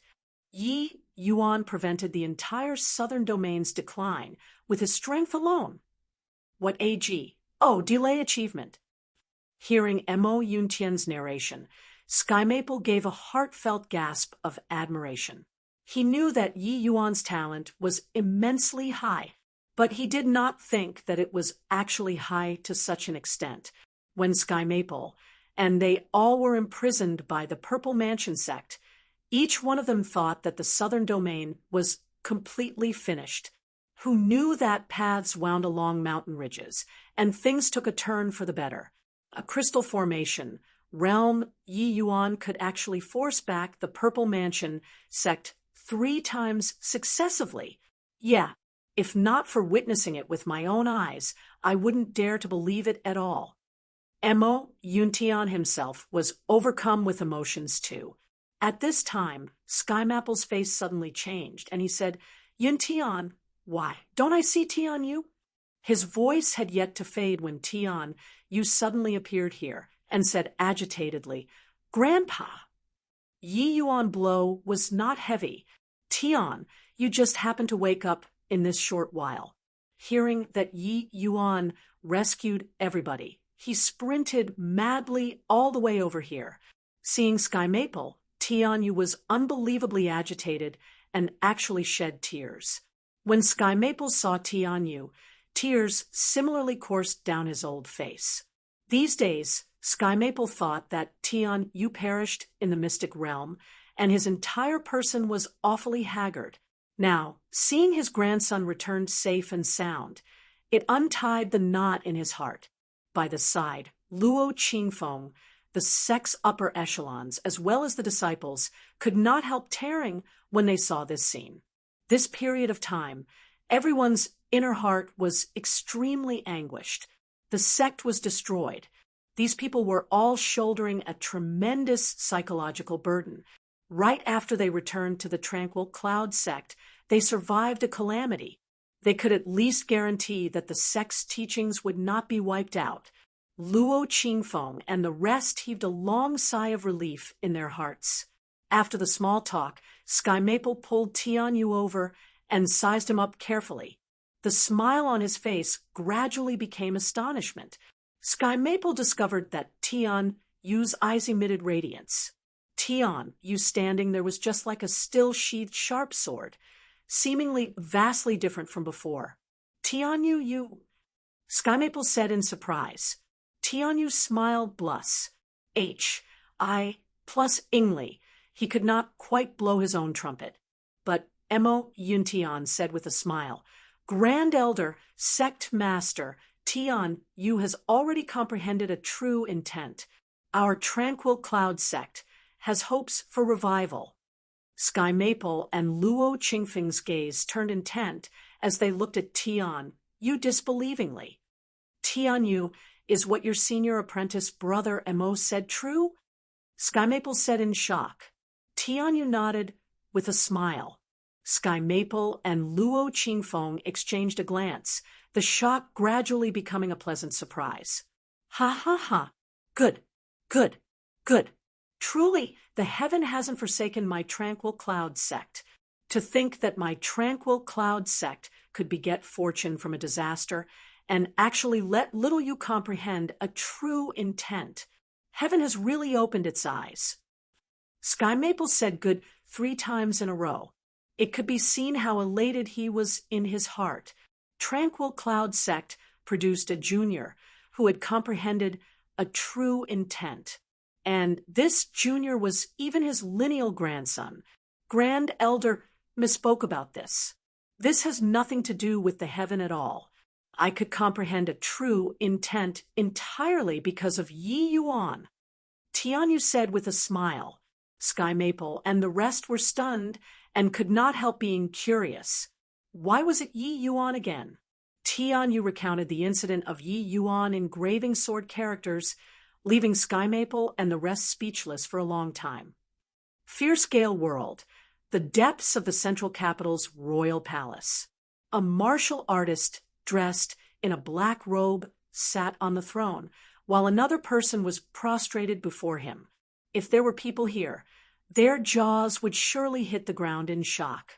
Yi Yuan prevented the entire southern domain's decline with his strength alone. What delay achievement. Hearing Mo Yuntian's narration, Sky Maple gave a heartfelt gasp of admiration. He knew that Yi Yuan's talent was immensely high, but he did not think that it was actually high to such an extent. When Sky Maple and they all were imprisoned by the Purple Mansion sect, each one of them thought that the southern domain was completely finished. who knew that paths wound along mountain ridges, and things took a turn for the better. A crystal formation, realm Yi Yuan could actually force back the Purple Mansion sect 3 times successively. Yeah, if not for witnessing it with my own eyes, I wouldn't dare to believe it at all. Emo Yuntian himself was overcome with emotions too. At this time, Skymapple's face suddenly changed, and he said, Yuntian, why, don't I see Tian Yu? His voice had yet to fade when Tian Yu suddenly appeared here and said agitatedly, Grandpa! Yi Yuan blow was not heavy. Tian, you just happened to wake up in this short while. Hearing that Yi Yuan rescued everybody, he sprinted madly all the way over here. Seeing Sky Maple, Tian Yu was unbelievably agitated and actually shed tears. When Sky Maple saw Tian Yu, tears similarly coursed down his old face. These days, Sky Maple thought that Tian Yu perished in the mystic realm, and his entire person was awfully haggard. Now, seeing his grandson returned safe and sound, it untied the knot in his heart. By the side, Luo Qingfeng, the sect's upper echelons, as well as the disciples, could not help tearing when they saw this scene. This period of time, everyone's inner heart was extremely anguished. The sect was destroyed. These people were all shouldering a tremendous psychological burden. Right after they returned to the Tranquil Cloud sect, they survived a calamity. They could at least guarantee that the sect's teachings would not be wiped out. Luo Qingfeng and the rest heaved a long sigh of relief in their hearts. After the small talk, Sky Maple pulled Tian Yu over and sized him up carefully. The smile on his face gradually became astonishment. Sky Maple discovered that Tian Yu's eyes emitted radiance. Tian Yu standing there was just like a still-sheathed sharp sword, seemingly vastly different from before. Tian Yu, you... Sky Maple said in surprise. Tian Yu smiled blus. H.I. plus Ingli. He could not quite blow his own trumpet. But Emo Yuntian said with a smile, Grand Elder, Sect Master, Tian Yu has already comprehended a true intent. Our Tranquil Cloud sect has hopes for revival. Sky Maple and Luo Qingfeng's gaze turned intent as they looked at Tian Yu disbelievingly. Tian Yu, is what your senior apprentice brother Emo said true? Sky Maple said in shock. Tian Yu nodded with a smile. Sky Maple and Luo Qingfeng exchanged a glance, the shock gradually becoming a pleasant surprise. Ha ha ha. Good, good, good. Truly, the heaven hasn't forsaken my Tranquil Cloud sect. To think that my Tranquil Cloud sect could beget fortune from a disaster and actually let little you comprehend a true intent. Heaven has really opened its eyes. Sky Maple said good 3 times in a row. It could be seen how elated he was in his heart. Tranquil Cloud sect produced a junior who had comprehended a true intent. And this junior was even his lineal grandson. Grand Elder misspoke about this. This has nothing to do with the heaven at all. I could comprehend a true intent entirely because of Yi Yuan. Tian Yu said with a smile. Sky Maple and the rest were stunned and could not help being curious. Why was it Yi Yuan again? Tian Yu recounted the incident of Yi Yuan in graving sword characters, leaving Sky Maple and the rest speechless for a long time. Fierce Gale World, the depths of the central capital's royal palace. A martial artist dressed in a black robe sat on the throne, while another person was prostrated before him. If there were people here, their jaws would surely hit the ground in shock.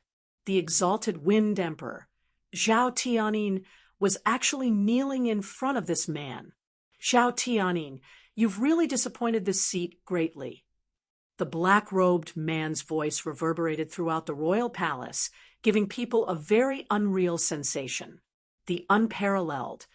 The exalted Wind Emperor, Zhao Tianin, was actually kneeling in front of this man. Zhao Tianin, you've really disappointed this seat greatly. The black-robed man's voice reverberated throughout the royal palace, giving people a very unreal sensation. The unparalleled,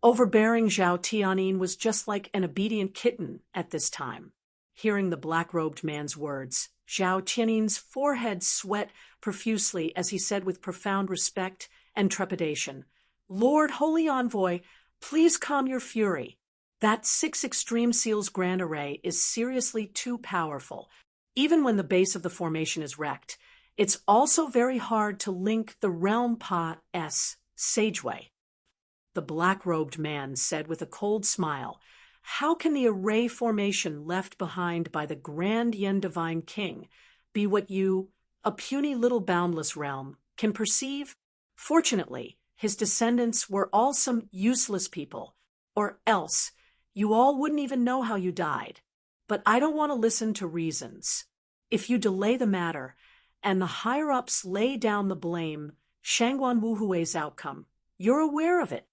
overbearing Zhao Tianin was just like an obedient kitten at this time. Hearing the black-robed man's words, Zhao Tianin's forehead sweat profusely as he said with profound respect and trepidation. Lord Holy Envoy, please calm your fury. That 6 Extreme Seals Grand Array is seriously too powerful. Even when the base of the formation is wrecked, it's also very hard to link the Realm Pa-S Sageway. The black-robed man said with a cold smile, "How can the array formation left behind by the Grand Yen Divine King be what you, a puny little boundless realm, can perceive? Fortunately, his descendants were all some useless people, or else you all wouldn't even know how you died. But I don't want to listen to reasons. If you delay the matter, and the higher-ups lay down the blame, Shangguan Wuhui's outcome, you're aware of it."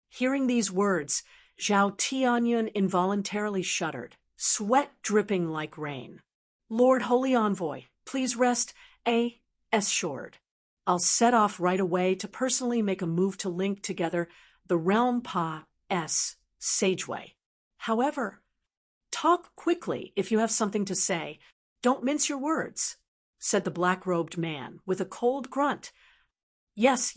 Hearing these words, Zhao Tianyun involuntarily shuddered, sweat dripping like rain. "Lord Holy Envoy, please rest assured. I'll set off right away to personally make a move to link together the Realm Pa-S Sageway. However, talk quickly if you have something to say. Don't mince your words," said the black-robed man with a cold grunt. Yes,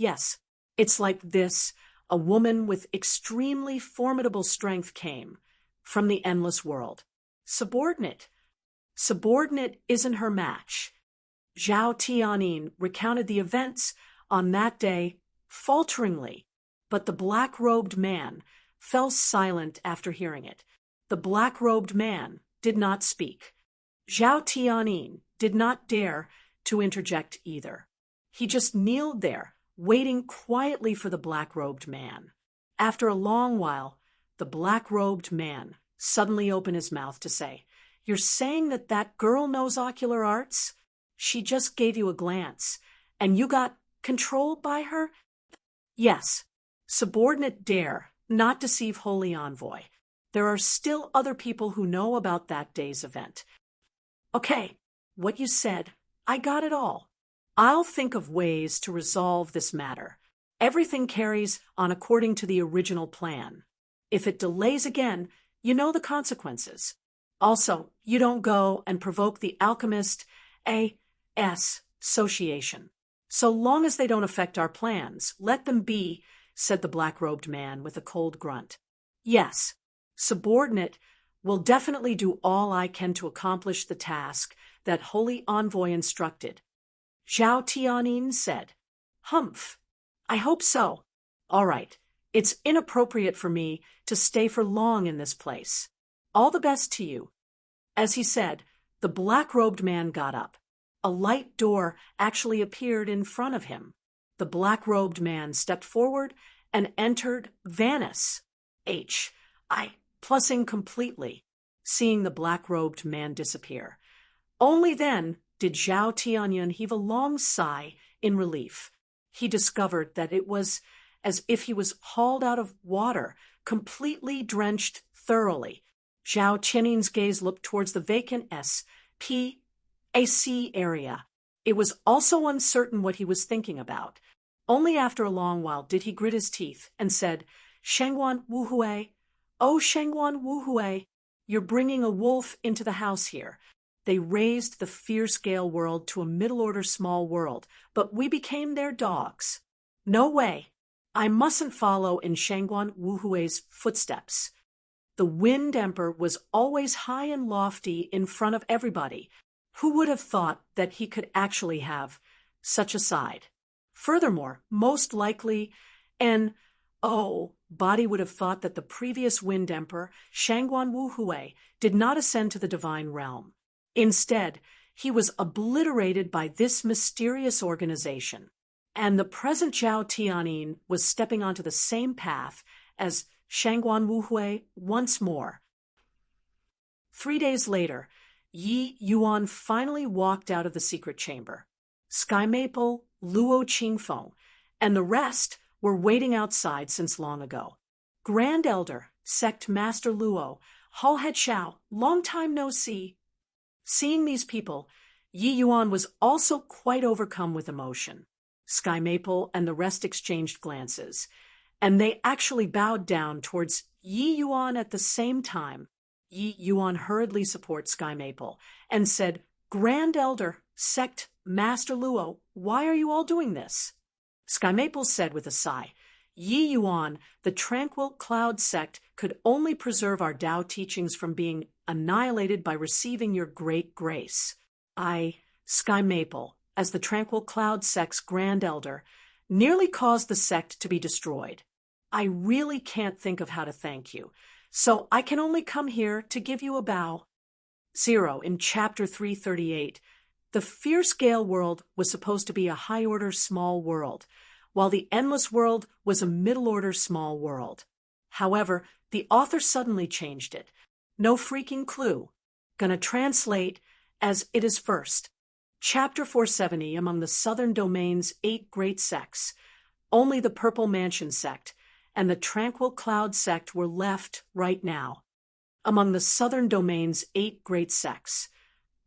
it's like this. A woman with extremely formidable strength came from the endless world. Subordinate isn't her match." Zhao Tianin recounted the events on that day falteringly, but the black-robed man fell silent after hearing it. The black-robed man did not speak. Zhao Tianin did not dare to interject either. He just kneeled there, waiting quietly for the black-robed man. After a long while, the black-robed man suddenly opened his mouth to say, "You're saying that girl knows ocular arts? She just gave you a glance, and you got controlled by her?" "Yes. Subordinate dare not deceive Holy Envoy. There are still other people who know about that day's event." "Okay, what you said, I got it all. I'll think of ways to resolve this matter. Everything carries on according to the original plan. If it delays again, you know the consequences. Also, you don't go and provoke the Alchemist Association. So long as they don't affect our plans, let them be," said the black-robed man with a cold grunt. "Yes, Subordinate will definitely do all I can to accomplish the task that Holy Envoy instructed." Zhao Tianin said, "Humph. I hope so. All right, it's inappropriate for me to stay for long in this place. All the best to you." As he said, the black-robed man got up. A light door actually appeared in front of him. The black-robed man stepped forward and entered Vanis, plussing completely, seeing the black-robed man disappear. Only then did Zhao Tianyun heave a long sigh in relief. He discovered that it was as if he was hauled out of water, completely drenched thoroughly. Zhao Tianyun's gaze looked towards the vacant SPAC area. It was also uncertain what he was thinking about. Only after a long while did he grit his teeth and said, "Shangguan Wuhui, oh Shangguan Wuhui, you're bringing a wolf into the house here. They raised the fierce Gale world to a middle-order small world, but we became their dogs. No way. I mustn't follow in Shangguan Wuhui's footsteps." The Wind Emperor was always high and lofty in front of everybody. Who would have thought that he could actually have such a side? Furthermore, most likely, body would have thought that the previous Wind Emperor, Shangguan Wuhui, did not ascend to the divine realm. Instead, he was obliterated by this mysterious organization, and the present Zhao Tianin was stepping onto the same path as Shangguan Wuhui once more. 3 days later, Yi Yuan finally walked out of the secret chamber. Sky Maple, Luo Qingfeng, and the rest were waiting outside since long ago. Grand Elder, Sect Master Luo, Hallhead Shao, long time no see. Seeing these people, Yi Yuan was also quite overcome with emotion. Sky Maple and the rest exchanged glances, and they actually bowed down towards Yi Yuan at the same time. Yi Yuan hurriedly supported Sky Maple and said, "Grand Elder, Sect Master Luo, why are you all doing this?" Sky Maple said with a sigh. Yi Yuan, the tranquil cloud sect, could only preserve our Tao teachings from being annihilated by receiving your great grace. Sky Maple, as the tranquil cloud sect's grand elder, nearly caused the sect to be destroyed. I really can't think of how to thank you, so I can only come here to give you a bow. 0. In Chapter 338, the fierce Gale world was supposed to be a high-order small world, while the endless world was a middle-order small world. However, the author suddenly changed it. No freaking clue. Gonna translate as it is first. Chapter 470, among the Southern Domain's 8 great sects, only the Purple Mansion sect and the Tranquil Cloud sect were left right now. Among the Southern Domain's 8 great sects,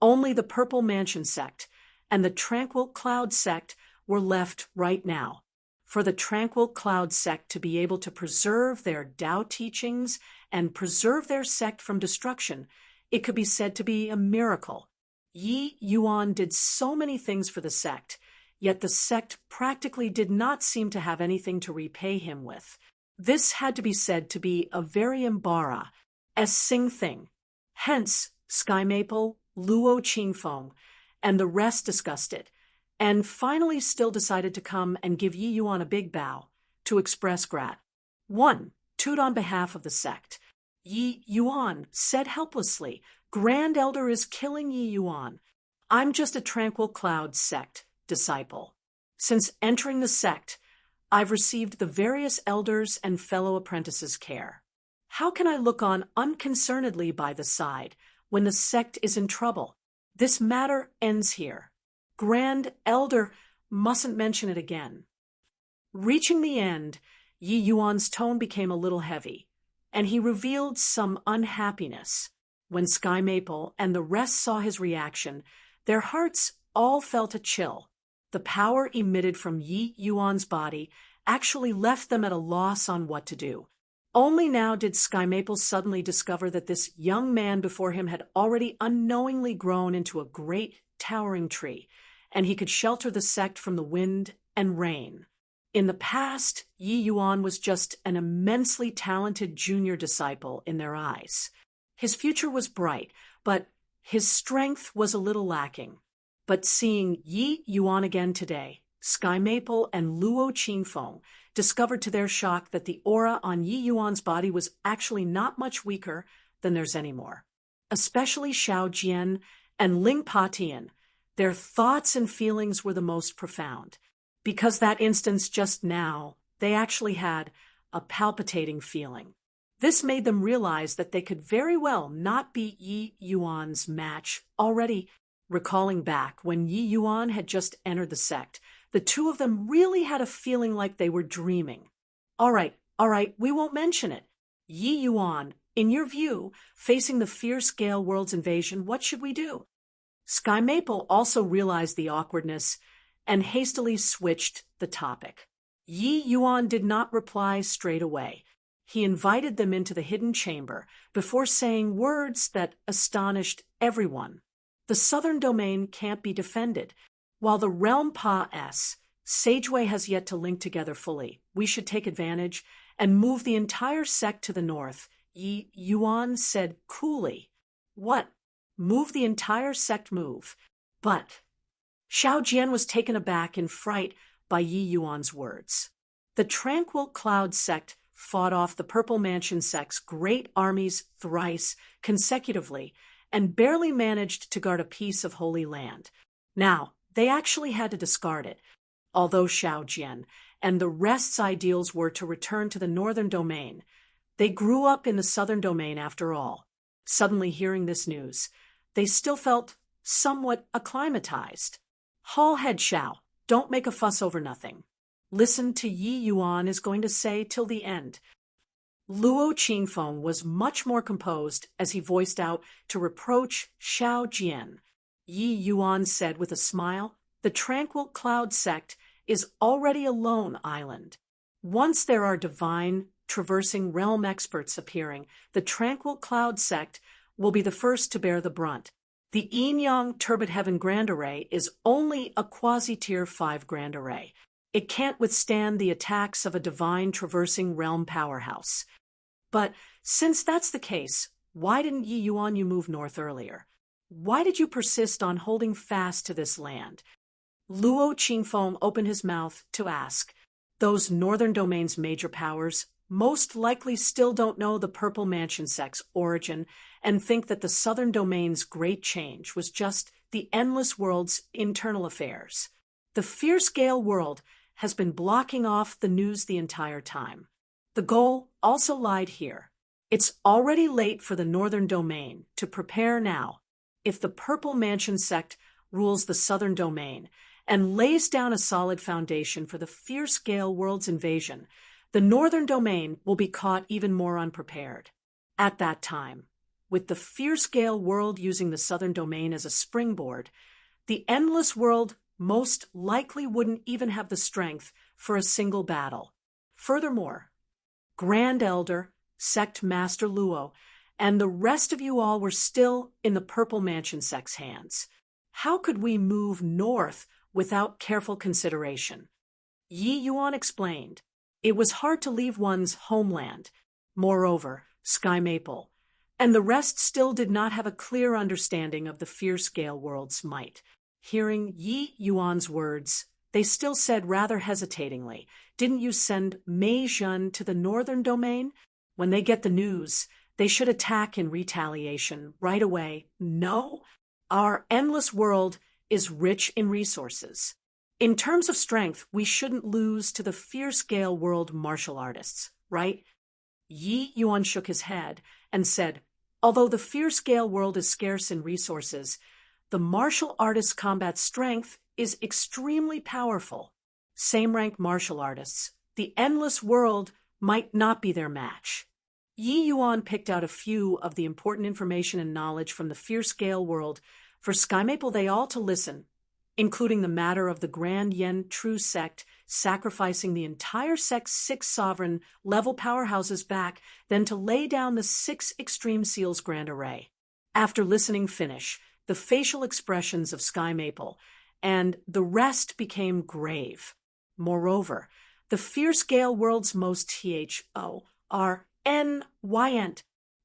only the Purple Mansion sect and the Tranquil Cloud sect were left right now. For the Tranquil Cloud sect to be able to preserve their Tao teachings and preserve their sect from destruction, it could be said to be a miracle. Yi Yuan did so many things for the sect, yet the sect practically did not seem to have anything to repay him with. This had to be said to be a very embarrass sing thing. Hence, Sky Maple, Luo Qingfeng, and the rest discussed it, and finally still decided to come and give Yi Yuan a big bow to express grat. 1. Toot on behalf of the sect. Yi Yuan said helplessly, Grand Elder is killing Yi Yuan. I'm just a Tranquil Cloud sect disciple. Since entering the sect, I've received the various elders and fellow apprentices' care. How can I look on unconcernedly by the side when the sect is in trouble? This matter ends here. Grand Elder mustn't mention it again. Reaching the end, Yi Yuan's tone became a little heavy, and he revealed some unhappiness. When Sky Maple and the rest saw his reaction, their hearts all felt a chill. The power emitted from Yi Yuan's body actually left them at a loss on what to do. Only now did Sky Maple suddenly discover that this young man before him had already unknowingly grown into a great towering tree, and he could shelter the sect from the wind and rain. In the past, Yi Yuan was just an immensely talented junior disciple in their eyes. His future was bright, but his strength was a little lacking. But seeing Yi Yuan again today, Sky Maple and Luo Qingfeng discovered to their shock that the aura on Yi Yuan's body was actually not much weaker than theirs anymore. Especially Xiao Jian and Ling Pa Tian, their thoughts and feelings were the most profound, because that instance just now, they actually had a palpitating feeling. This made them realize that they could very well not be Yi Yuan's match. Already recalling back when Yi Yuan had just entered the sect, the two of them really had a feeling like they were dreaming. All right, we won't mention it. Yi Yuan, in your view, facing the fierce Gale world's invasion, what should we do? Sky Maple also realized the awkwardness and hastily switched the topic. Yi Yuan did not reply straight away. He invited them into the hidden chamber before saying words that astonished everyone. The southern domain can't be defended. While the realm Pa-S, Sageway has yet to link together fully, we should take advantage and move the entire sect to the north, Yi Yuan said coolly. What? Move the entire sect move? But Xiao Jian was taken aback in fright by Yi Yuan's words. The Tranquil Cloud sect fought off the Purple Mansion sect's great armies thrice consecutively and barely managed to guard a piece of Holy Land. Now, they actually had to discard it, although Xiao Jian and the rest's ideals were to return to the northern domain. They grew up in the southern domain after all. Suddenly hearing this news, they still felt somewhat acclimatized. Hall head Xiao, don't make a fuss over nothing. Listen to Yi Yuan is going to say till the end. Luo Qingfeng was much more composed as he voiced out to reproach Xiao Jian. Yi Yuan said with a smile, the Tranquil Cloud sect is already a lone island. Once there are divine, traversing realm experts appearing, the Tranquil Cloud sect will be the first to bear the brunt. The Yin Yang Turbid Heaven Grand Array is only a quasi-tier 5 Grand Array. It can't withstand the attacks of a divine traversing realm powerhouse. But since that's the case, why didn't Yi Yuan you move north earlier? Why did you persist on holding fast to this land? Luo Qingfeng opened his mouth to ask. Those northern domain's major powers most likely still don't know the Purple Mansion sect's origin and think that the southern domain's great change was just the endless world's internal affairs. The fierce Gale world has been blocking off the news the entire time. The goal also lied here. It's already late for the northern domain to prepare now. If the Purple Mansion sect rules the southern domain and lays down a solid foundation for the fierce Gale world's invasion, the northern domain will be caught even more unprepared. At that time, with the fierce Gale world using the southern domain as a springboard, the endless world most likely wouldn't even have the strength for a single battle. Furthermore, Grand Elder, Sect Master Luo, and the rest of you all were still in the Purple Mansion sect's hands. How could we move north without careful consideration? Yi Yuan explained. It was hard to leave one's homeland. Moreover, Sky Maple and the rest still did not have a clear understanding of the fierce Gale world's might. Hearing Yi Yuan's words, they still said rather hesitatingly, "Didn't you send Mei Zhen to the northern domain? When they get the news, they should attack in retaliation right away." "No, our endless world is rich in resources. In terms of strength, we shouldn't lose to the fierce Gale world martial artists, right?" Yi Yuan shook his head and said, "Although the fierce Gale world is scarce in resources, the martial artists' combat strength is extremely powerful. Same-rank martial artists, the endless world might not be their match." Yi Yuan picked out a few of the important information and knowledge from the fierce Gale world for Sky Maple they all to listen, including the matter of the Grand Yen True sect sacrificing the entire sect's 6 sovereign level powerhouses back, then to lay down the 6 Extreme Seals Grand Array. After listening finish, the facial expressions of Sky Maple and the rest became grave. Moreover, the fierce Gale world's most THORNYNT.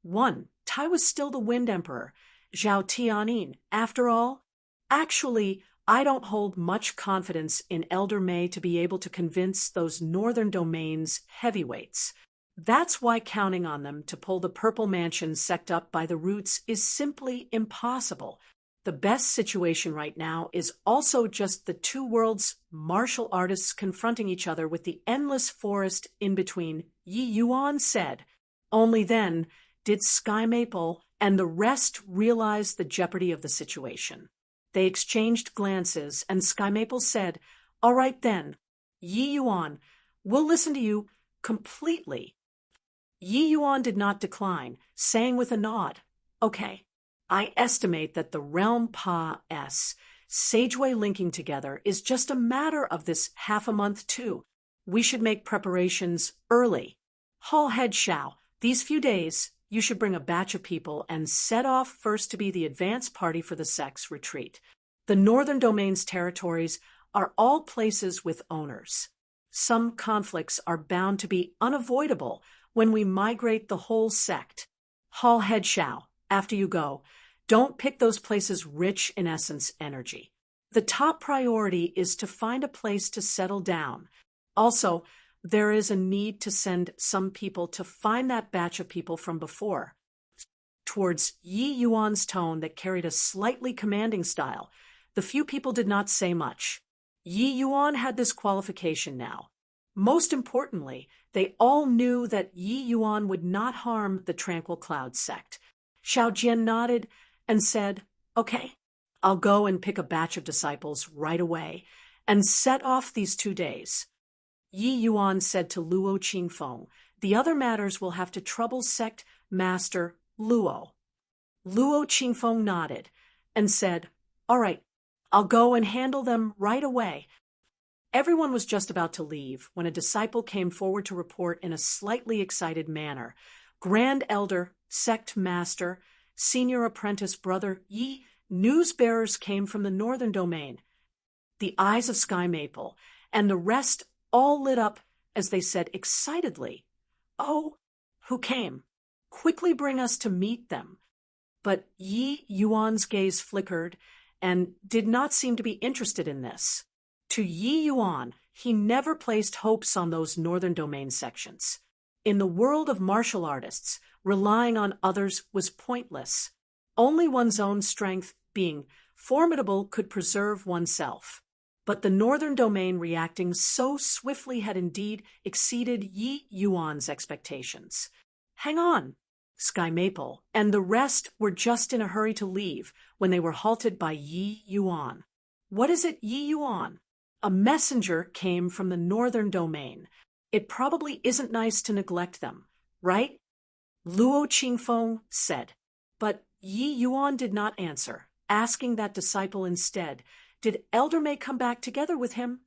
1. Tai was still the Wind Emperor, Zhao Tianyin, after all. Actually, I don't hold much confidence in Elder Mei to be able to convince those northern domains heavyweights. That's why counting on them to pull the Purple Mansion sect up by the roots is simply impossible. The best situation right now is also just the 2 worlds' martial artists confronting each other with the endless forest in between, Yi Yuan said. Only then did Sky Maple and the rest realize the jeopardy of the situation. They exchanged glances, and Sky Maple said, "All right then, Yi Yuan, we'll listen to you completely." Yi Yuan did not decline, saying with a nod, "Okay, I estimate that the Realm Pa-S Sageway linking together is just a matter of this half a month too. We should make preparations early. Hall Head Shao, these few days, you should bring a batch of people and set off first to be the advance party for the sect's retreat. The northern domain's territories are all places with owners. Some conflicts are bound to be unavoidable when we migrate the whole sect. Hall Head Shao, after you go, don't pick those places rich in essence energy. The top priority is to find a place to settle down. Also, there is a need to send some people to find that batch of people from before." Towards Yi Yuan's tone that carried a slightly commanding style, the few people did not say much. Yi Yuan had this qualification now. Most importantly, they all knew that Yi Yuan would not harm the Tranquil Cloud sect. Xiao Jian nodded and said, "Okay, I'll go and pick a batch of disciples right away and set off these 2 days." Yi Yuan said to Luo Qingfeng, "The other matters will have to trouble Sect Master Luo." Luo Qingfeng nodded and said, "All right, I'll go and handle them right away." Everyone was just about to leave when a disciple came forward to report in a slightly excited manner. "Grand Elder, Sect Master, Senior Apprentice Brother Yi, news bearers came from the northern domain." The eyes of Sky Maple and the rest all lit up as they said excitedly, "Oh, who came? Quickly bring us to meet them." But Yi Yuan's gaze flickered and did not seem to be interested in this. To Yi Yuan, he never placed hopes on those northern domain sections. In the world of martial artists, relying on others was pointless. Only one's own strength, being formidable, could preserve oneself. But the northern domain reacting so swiftly had indeed exceeded Yi Yuan's expectations. "Hang on," Sky Maple and the rest were just in a hurry to leave when they were halted by Yi Yuan. "What is it, Yi Yuan?" "A messenger came from the northern domain. It probably isn't nice to neglect them, right?" Luo Qingfeng said. But Yi Yuan did not answer, asking that disciple instead, "Did Elder May come back together with him?"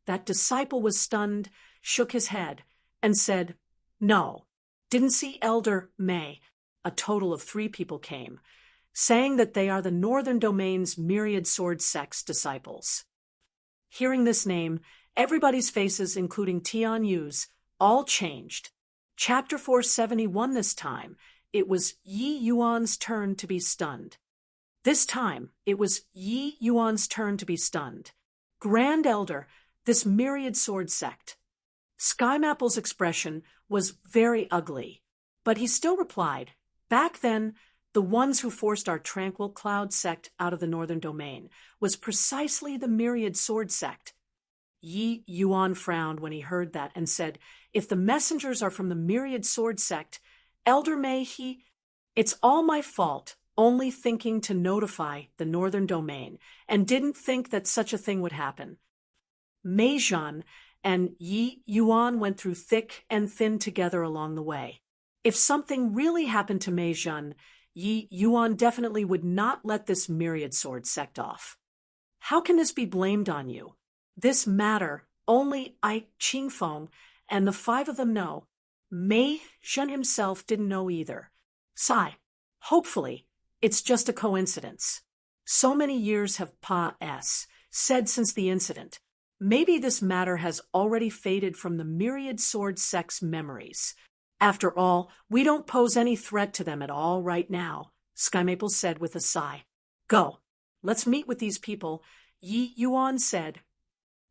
That disciple was stunned, shook his head, and said, "No, didn't see Elder May." A total of 3 people came, saying that they are the Northern Domain's myriad sword sect's disciples. Hearing this name, everybody's faces, including Tian Yu's, all changed. Chapter 471 this time, it was Yi Yuan's turn to be stunned. This time, it was Yi Yuan's turn to be stunned. "Grand Elder, this myriad sword sect." Sky Maple's expression was very ugly, but he still replied, "Back then, the ones who forced our tranquil cloud sect out of the northern domain was precisely the myriad sword sect." Yi Yuan frowned when he heard that and said, "If the messengers are from the myriad sword sect, Elder May, it's all my fault, only thinking to notify the northern domain, and didn't think that such a thing would happen." Mei Zhan and Yi Yuan went through thick and thin together along the way. If something really happened to Mei Zhan, Yi Yuan definitely would not let this myriad sword sect off. "How can this be blamed on you? This matter, only I, Qingfeng, and the 5 of them know." Mei Zhan himself didn't know either. Sigh. "Hopefully, it's just a coincidence. So many years have said since the incident. Maybe this matter has already faded from the myriad sword sect's memories. After all, we don't pose any threat to them at all right now," Sky Maple said with a sigh. "Go. Let's meet with these people," Yi Yuan said.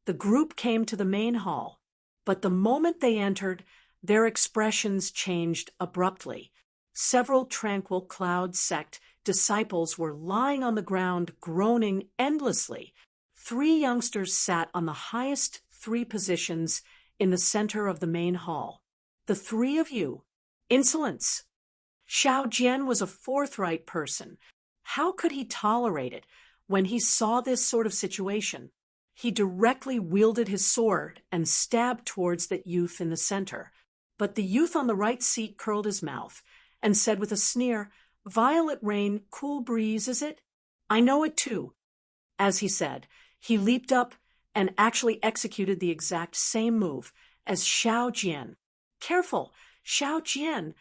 The group came to the main hall, but the moment they entered, their expressions changed abruptly. Several tranquil cloud sect disciples were lying on the ground, groaning endlessly. 3 youngsters sat on the highest 3 positions in the center of the main hall. "The 3 of you. Insolence." Xiao Jian was a forthright person. How could he tolerate it when he saw this sort of situation? He directly wielded his sword and stabbed towards that youth in the center. But the youth on the right seat curled his mouth and said with a sneer, "Violet rain, cool breeze, is it? I know it too." As he said, he leaped up and actually executed the exact same move as Xiao Jian. "Careful, Xiao Jian!"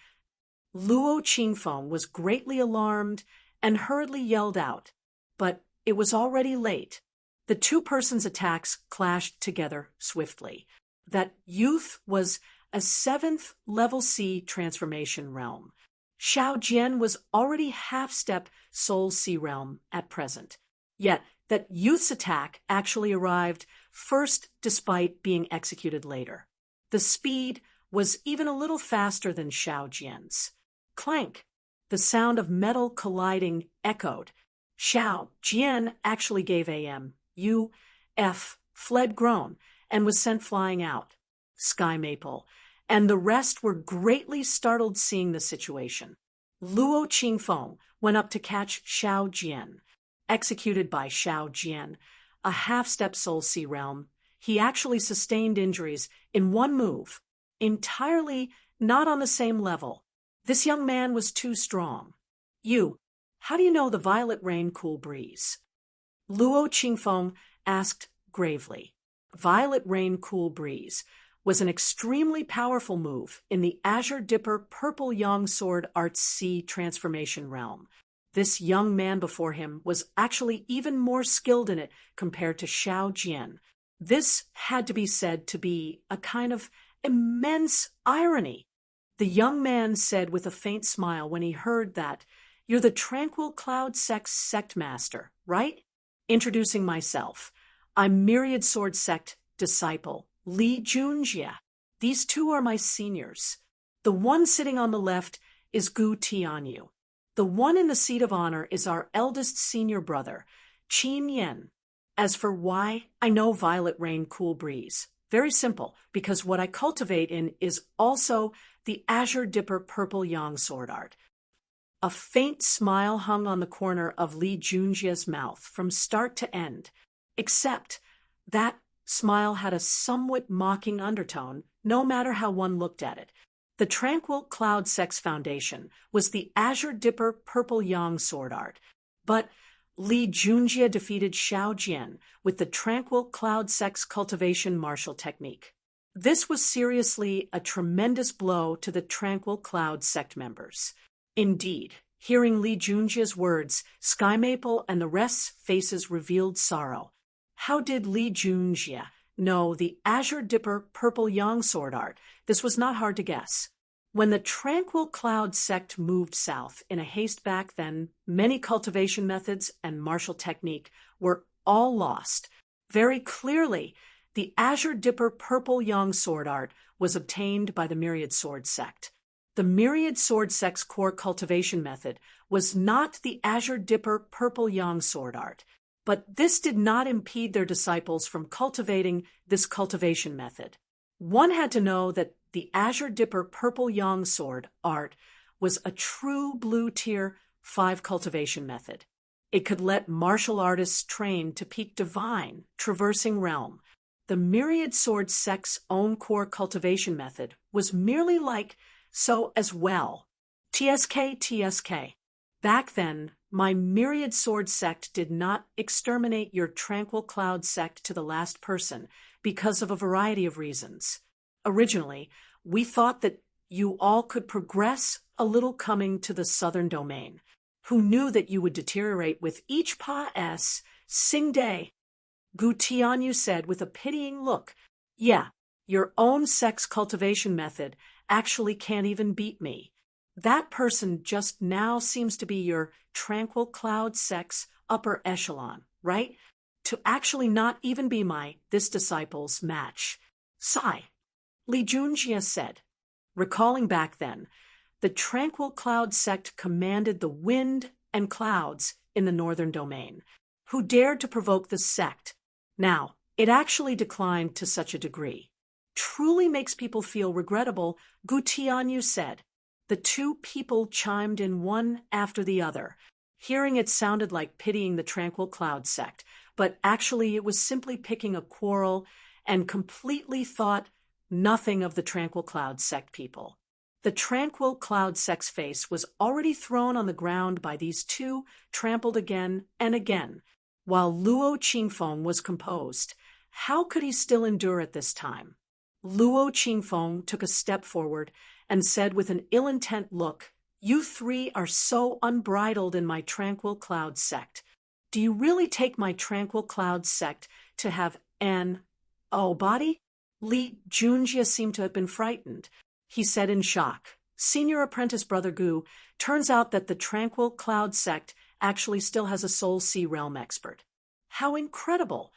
Luo Qingfeng was greatly alarmed and hurriedly yelled out, but it was already late. The 2 persons' attacks clashed together swiftly. That youth was a 7th level C transformation realm. Xiao Jian was already half-step Soul C realm at present. Yet that youth's attack actually arrived first despite being executed later. The speed was even a little faster than Xiao Jian's. Clank! The sound of metal colliding echoed. Xiao Jian actually gave fled groan and was sent flying out. Sky Maple and the rest were greatly startled seeing the situation. Luo Qingfeng went up to catch Xiao Jian. Executed by Xiao Jian, a half-step Soul C realm, he actually sustained injuries in one move, entirely not on the same level. This young man was too strong. How do you know the violet rain, cool breeze?" Luo Qingfeng asked gravely. Violet rain, cool breeze was an extremely powerful move in the Azure Dipper Purple Yang Sword Arts C transformation realm. This young man before him was actually even more skilled in it compared to Xiao Jian. This had to be said to be a kind of immense irony. The young man said with a faint smile when he heard that, "You're the Tranquil Cloud Sect master, right?" Introducing myself. I'm Myriad Sword Sect disciple, Li Junjie. These two are my seniors. The one sitting on the left is Gu Tianyu. The one in the seat of honor is our eldest senior brother, Qin Yan. As for why, I know Violet Rain Cool Breeze. Very simple, because what I cultivate in is also the Azure Dipper Purple Yang sword art. A faint smile hung on the corner of Li Junjie's mouth from start to end, except that smile had a somewhat mocking undertone, no matter how one looked at it. The Tranquil Cloud Sex Foundation was the Azure Dipper Purple Yang sword art, but Li Junjie defeated Xiao Jian with the Tranquil Cloud Sex Cultivation Martial Technique. This was seriously a tremendous blow to the Tranquil Cloud Sect members. Indeed, hearing Li Junjie's words, Sky Maple and the rest's faces revealed sorrow. How did Li Junjie know the Azure Dipper Purple Yang sword art? This was not hard to guess. When the Tranquil Cloud Sect moved south in a haste back then, many cultivation methods and martial technique were all lost. Very clearly, the Azure Dipper Purple Yang sword art was obtained by the Myriad Sword Sect. The Myriad Sword Sect's core cultivation method was not the Azure Dipper Purple Yang sword art, but this did not impede their disciples from cultivating this cultivation method. One had to know that the Azure Dipper Purple Yang sword art was a true blue tier 5 cultivation method. It could let martial artists train to peak divine, traversing realm. The Myriad Sword Sect's own core cultivation method was merely like so as well. TSK. Back then, my Myriad Sword Sect did not exterminate your Tranquil Cloud Sect to the last person because of a variety of reasons. Originally, we thought that you all could progress a little coming to the southern domain. Who knew that you would deteriorate with each pas sing day? Gu Tianyu said with a pitying look. Yeah, your own sex cultivation method actually can't even beat me. That person just now seems to be your Tranquil Cloud Sect's upper echelon, right? To actually not even be this disciple's match. Sigh. Li Junjie said. Recalling back then, the Tranquil Cloud Sect commanded the wind and clouds in the northern domain. Who dared to provoke the sect? Now, it actually declined to such a degree. Truly makes people feel regrettable, Gu Tianyu said. The two people chimed in one after the other. Hearing it sounded like pitying the Tranquil Cloud Sect, but actually it was simply picking a quarrel and completely thought nothing of the Tranquil Cloud Sect people. The Tranquil Cloud Sect's face was already thrown on the ground by these two, trampled again and again, while Luo Qingfeng was composed. How could he still endure at this time? Luo Qingfeng took a step forward and said with an ill-intent look, "You three are so unbridled in my Tranquil Cloud Sect. Do you really take my Tranquil Cloud Sect to have an body?" Li Junjie seemed to have been frightened. He said in shock, "Senior apprentice brother Gu, turns out that the Tranquil Cloud Sect actually still has a Soul Sea Realm expert." "How incredible!"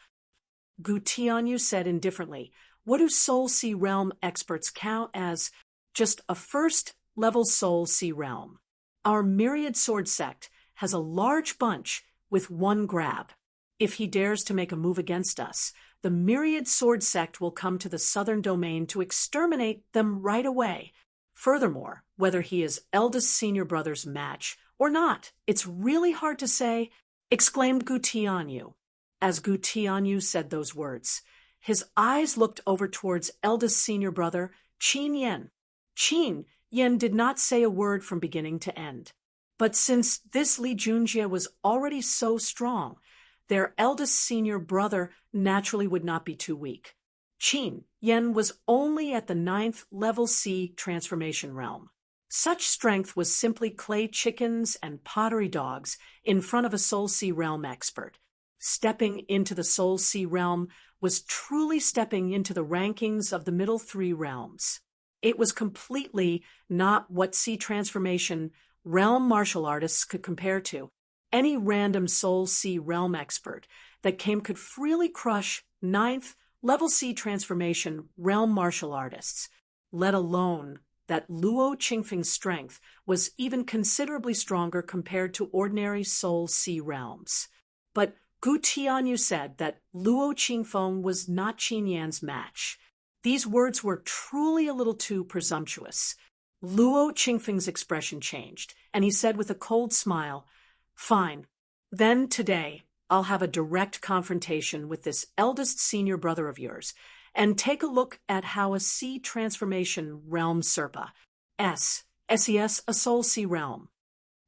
Gu Tianyu said indifferently, "What do Soul Sea Realm experts count as? Just a first-level Soul Sea Realm. Our Myriad Sword Sect has a large bunch with one grab. If he dares to make a move against us, the Myriad Sword Sect will come to the southern domain to exterminate them right away. Furthermore, whether he is eldest senior brother's match or not, it's really hard to say," exclaimed Gu Tianyu. As Gu Tianyu said those words, his eyes looked over towards eldest senior brother Qin Yan. Qin Yan did not say a word from beginning to end. But since this Li Junjie was already so strong, their eldest senior brother naturally would not be too weak. Qin Yan was only at the 9th level C transformation realm. Such strength was simply clay chickens and pottery dogs in front of a Soul Sea realm expert. stepping into the Soul Sea realm was truly stepping into the rankings of the middle three realms. It was completely not what sea transformation realm martial artists could compare to. Any random Soul Sea realm expert that came could freely crush ninth level sea transformation realm martial artists, let alone that Luo Qingfeng's strength was even considerably stronger compared to ordinary Soul Sea realms. But Gu Tianyu said that Luo Qingfeng was not Qin Yan's match. These words were truly a little too presumptuous. Luo Qingfeng's expression changed, and he said with a cold smile, "Fine. Then today, I'll have a direct confrontation with this eldest senior brother of yours, and take a look at how a sea transformation realm Serpa, SES, a Soul Sea realm."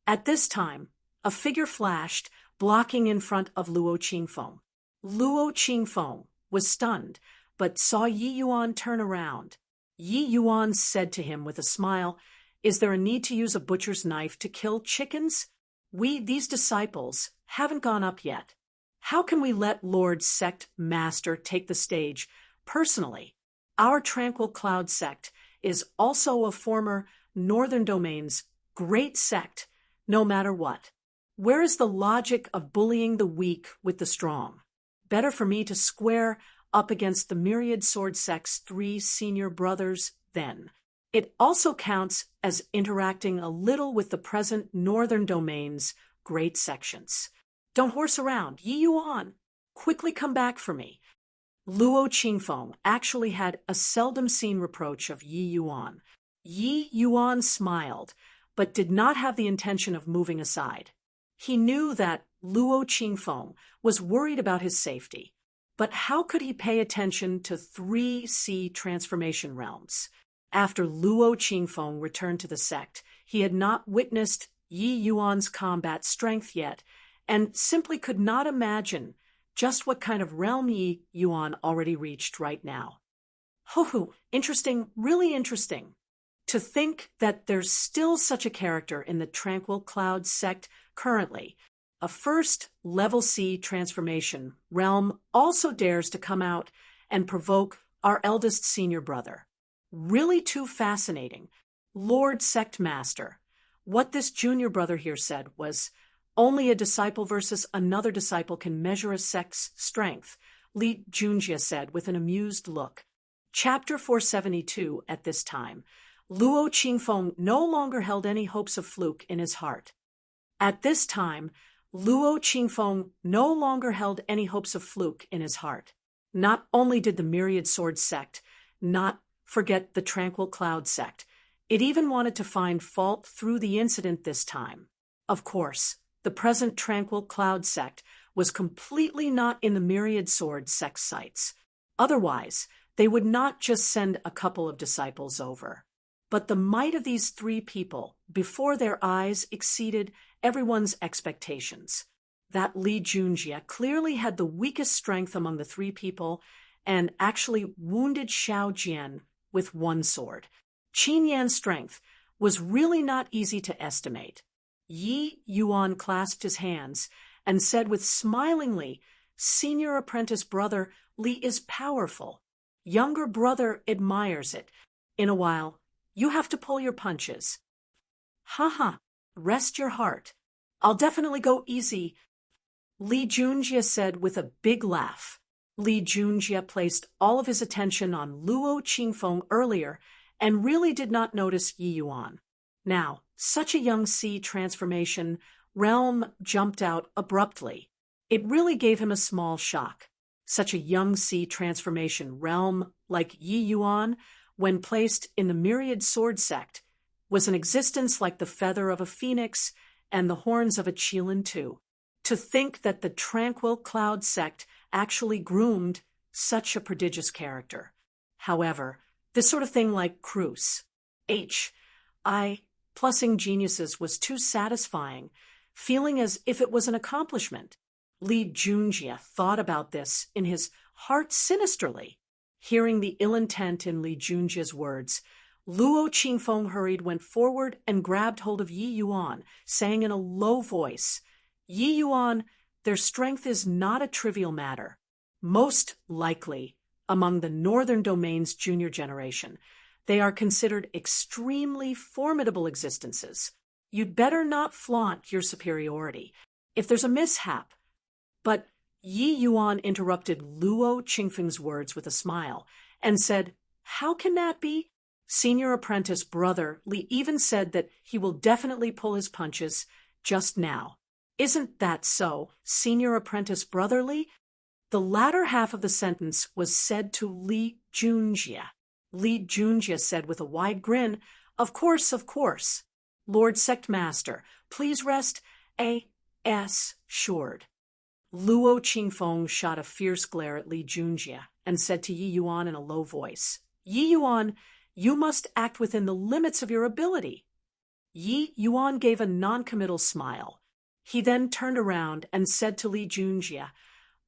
At this time, a figure flashed, blocking in front of Luo Qingfeng. Luo Qingfeng was stunned, but saw Yi Yuan turn around. Yi Yuan said to him with a smile, "Is there a need to use a butcher's knife to kill chickens? These disciples, haven't gone up yet. How can we let Lord Sect Master take the stage personally? Our Tranquil Cloud Sect is also a former Northern Domain's great sect, no matter what. Where is the logic of bullying the weak with the strong? Better for me to square up against the Myriad Sword Sect's 3 senior brothers then. It also counts as interacting a little with the present Northern Domain's great sections. Don't horse around. Yi Yuan, quickly come back for me." Luo Qingfeng actually had a seldom-seen reproach of Yi Yuan. Yi Yuan smiled, but did not have the intention of moving aside. He knew that Luo Qingfeng was worried about his safety, but how could he pay attention to 3 sea transformation realms? After Luo Qingfeng returned to the sect, he had not witnessed Yi Yuan's combat strength yet, and simply could not imagine just what kind of realm Yi Yuan already reached right now. Ho, interesting, really interesting. To think that there's still such a character in the Tranquil Cloud sect currently. A first level C transformation realm also dares to come out and provoke our eldest senior brother. Really too fascinating. Lord Sect Master. What this junior brother here said was, "Only a disciple versus another disciple can measure a sect's strength," Li Junjie said with an amused look. Chapter 472 at this time. Luo Qingfeng no longer held any hopes of fluke in his heart. At this time, Luo Qingfeng no longer held any hopes of fluke in his heart. Not only did the Myriad Sword Sect not forget the Tranquil Cloud Sect, it even wanted to find fault through the incident this time. Of course, the present Tranquil Cloud Sect was completely not in the Myriad Sword Sect sights. Otherwise, they would not just send a couple of disciples over. But the might of these 3 people before their eyes exceeded everyone's expectations. That Li Junjie clearly had the weakest strength among the 3 people and actually wounded Xiao Jian with 1 sword. Qin Yan's strength was really not easy to estimate. Yi Yuan clasped his hands and said with smilingly, "Senior apprentice brother, Li is powerful. Younger brother admires it. In a while, you have to pull your punches." "Haha, rest your heart. I'll definitely go easy," Li Junjie said with a big laugh. Li Junjie placed all of his attention on Luo Qingfeng earlier and really did not notice Yi Yuan. Now, such a young sea transformation realm jumped out abruptly. It really gave him a small shock. Such a young sea transformation realm like Yi Yuan, when placed in the Myriad Sword Sect, was an existence like the feather of a phoenix and the horns of a Qilin too. To think that the Tranquil Cloud Sect actually groomed such a prodigious character. However, this sort of thing like Cruz, plussing geniuses was too satisfying, feeling as if it was an accomplishment. Li Junjie thought about this in his heart sinisterly. Hearing the ill intent in Li Junjie's words, Luo Qingfeng went forward and grabbed hold of Yi Yuan, saying in a low voice, "Yi Yuan, their strength is not a trivial matter. Most likely, among the Northern Domain's junior generation, they are considered extremely formidable existences. You'd better not flaunt your superiority. If there's a mishap. But Yi Yuan interrupted Luo Qingfeng's words with a smile and said, "How can that be? Senior apprentice brother Li even said that he will definitely pull his punches just now. Isn't that so, senior apprentice brother Li?" The latter half of the sentence was said to Li Junjie. Li Junjie said with a wide grin, Of course, of course. Lord Sectmaster, please rest assured." Luo Qingfeng shot a fierce glare at Li Junjie and said to Yi Yuan in a low voice, "Yi Yuan, you must act within the limits of your ability." Yi Yuan gave a noncommittal smile. He then turned around and said to Li Junjie,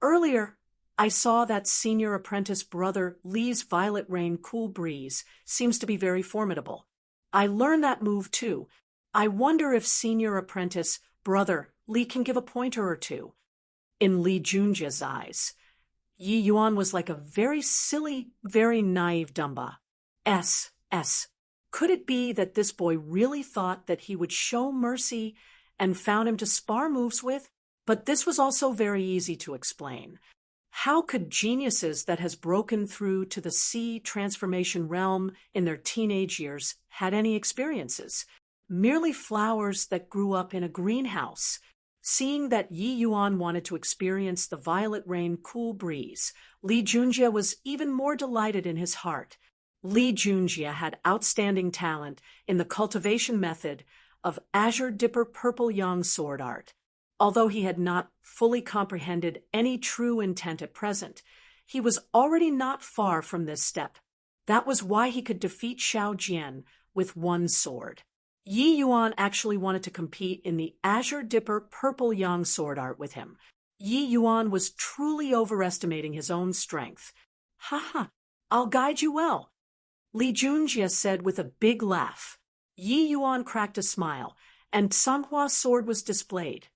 "Earlier, I saw that senior apprentice brother Li's Violet Rain Cool Breeze seems to be very formidable. I learned that move too. I wonder if senior apprentice brother Li can give a pointer or two." In Li Junjie's eyes, Yi Yuan was like a very silly, very naive Dumba. Could it be that this boy really thought that he would show mercy and found him to spar moves with? But this was also very easy to explain. How could geniuses that has broken through to the sea transformation realm in their teenage years had any experiences? Merely flowers that grew up in a greenhouse. Seeing that Yi Yuan wanted to experience the Violet Rain Cool Breeze, Li Junjie was even more delighted in his heart. Li Junjie had outstanding talent in the cultivation method of Azure Dipper Purple Yang sword art. Although he had not fully comprehended any true intent at present, he was already not far from this step. That was why he could defeat Xiao Jian with one sword. Yi Yuan actually wanted to compete in the Azure Dipper Purple Yang sword art with him. Yi Yuan was truly overestimating his own strength. "Ha, I'll guide you well," Li Junjie said with a big laugh. Yi Yuan cracked a smile, and Sanhua's sword was displayed.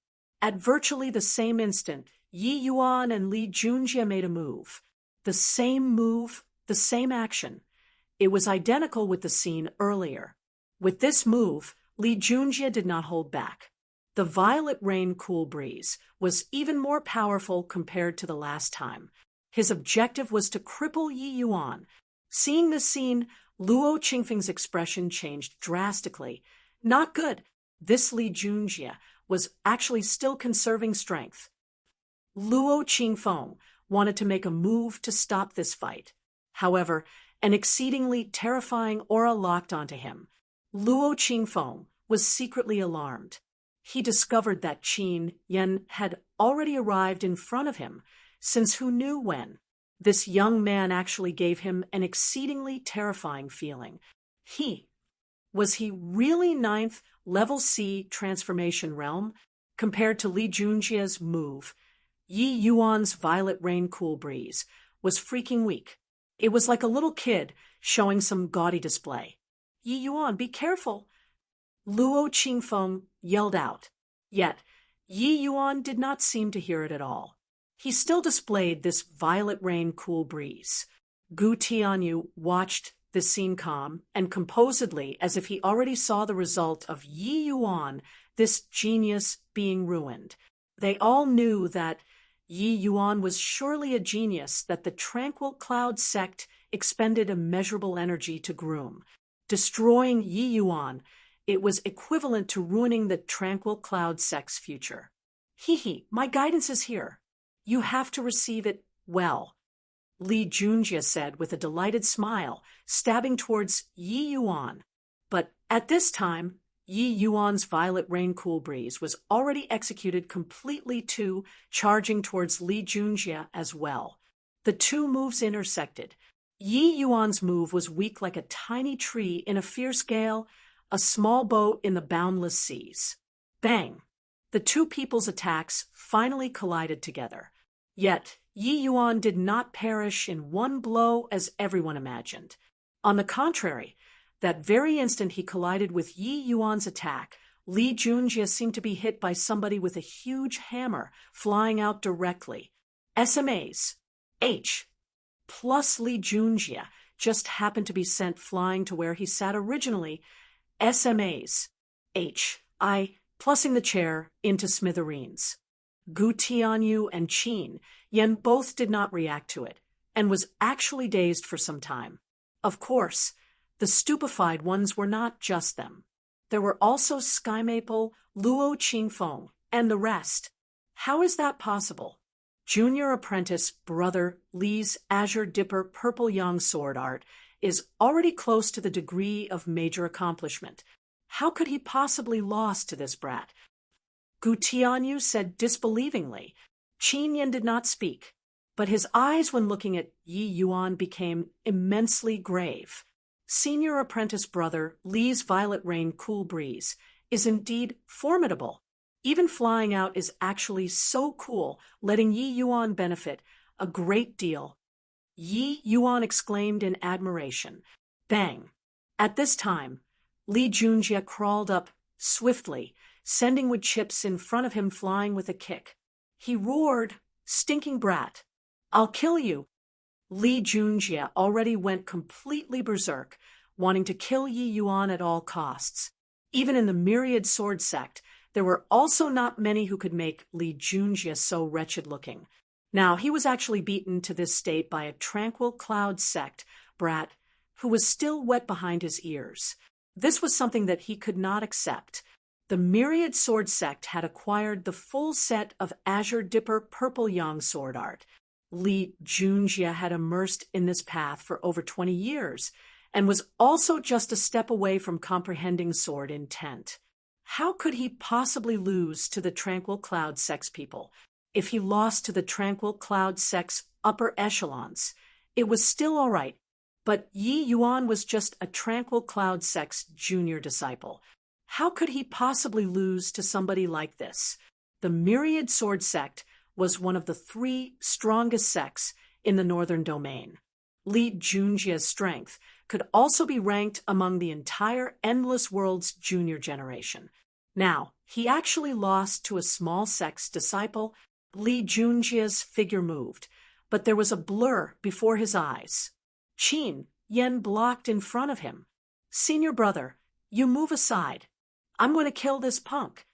At virtually the same instant, Yi Yuan and Li Junjie made a move. The same move, the same action. It was identical with the scene earlier. With this move, Li Junjie did not hold back. The Violet Rain Cool Breeze was even more powerful compared to the last time. His objective was to cripple Yi Yuan. Seeing this scene, Luo Qingfeng's expression changed drastically. Not good. This Li Junjie was actually still conserving strength. Luo Qingfeng wanted to make a move to stop this fight. However, an exceedingly terrifying aura locked onto him. Luo Qingfeng was secretly alarmed. He discovered that Qin Yan had already arrived in front of him, since who knew when. This young man actually gave him an exceedingly terrifying feeling. Was he really 9th level C transformation realm? Compared to Li Junjie's move, Yi Yuan's Violet Rain Cool Breeze was freaking weak. It was like a little kid showing some gaudy display. "Yi Yuan, be careful!" Luo Qingfeng yelled out. Yet, Yi Yuan did not seem to hear it at all. He still displayed this Violet Rain Cool Breeze. Gu Tianyu watched this scene calm and composedly as if he already saw the result of Yi Yuan, this genius, being ruined. They all knew that Yi Yuan was surely a genius that the Tranquil Cloud sect expended immeasurable energy to groom. Destroying Yi Yuan, it was equivalent to ruining the Tranquil Cloud sect's future. My guidance is here. You have to receive it well," Li Junjie said with a delighted smile, stabbing towards Yi Yuan. But at this time, Yi Yuan's Violet Rain Cool Breeze was already executed completely too, charging towards Li Junjie as well. The two moves intersected. Yi Yuan's move was weak like a tiny tree in a fierce gale, a small boat in the boundless seas. Bang! The two people's attacks finally collided together. Yet, Yi Yuan did not perish in one blow as everyone imagined. On the contrary, that very instant he collided with Yi Yuan's attack, Li Junjie seemed to be hit by somebody with a huge hammer flying out directly. SMAs. H. Plus Li Junjie just happened to be sent flying to where he sat originally. SMAs. H. I. Plussing the chair into smithereens. Gu Tianyu and Qin Yan both did not react to it, and was actually dazed for some time. Of course, the stupefied ones were not just them. There were also Sky Maple, Luo Qingfeng, and the rest. How is that possible? Junior apprentice brother Li's Azure Dipper Purple Yang sword art is already close to the degree of major accomplishment. How could he possibly lose to this brat? Gu Tianyu said disbelievingly. Qin Yan did not speak, but his eyes when looking at Yi Yuan became immensely grave. Senior apprentice brother Li's Violet Rain Cool Breeze is indeed formidable. Even flying out is actually so cool, letting Yi Yuan benefit a great deal. Yi Yuan exclaimed in admiration. Bang! At this time, Li Junjie crawled up swiftly, sending wood chips in front of him flying with a kick. He roared, "Stinking brat! I'll kill you!" Li Junjie already went completely berserk, wanting to kill Yi Yuan at all costs. Even in the myriad sword sect, there were also not many who could make Li Junjie so wretched-looking. Now, he was actually beaten to this state by a tranquil cloud sect brat who was still wet behind his ears. This was something that he could not accept. The myriad sword sect had acquired the full set of Azure Dipper Purple Yang sword art. Li Junjie had immersed in this path for over 20 years, and was also just a step away from comprehending sword intent. How could he possibly lose to the Tranquil Cloud Sect's people? If he lost to the Tranquil Cloud Sect's upper echelons, it was still all right, but Yi Yuan was just a Tranquil Cloud Sect's junior disciple. How could he possibly lose to somebody like this? The Myriad Sword Sect was one of the 3 strongest sects in the Northern Domain. Li Junjie's strength could also be ranked among the entire Endless World's junior generation. Now, he actually lost to a small sect's disciple. Li Junjie's figure moved, but there was a blur before his eyes. Qin Yan blocked in front of him. "Senior brother, you move aside. I'm going to kill this punk."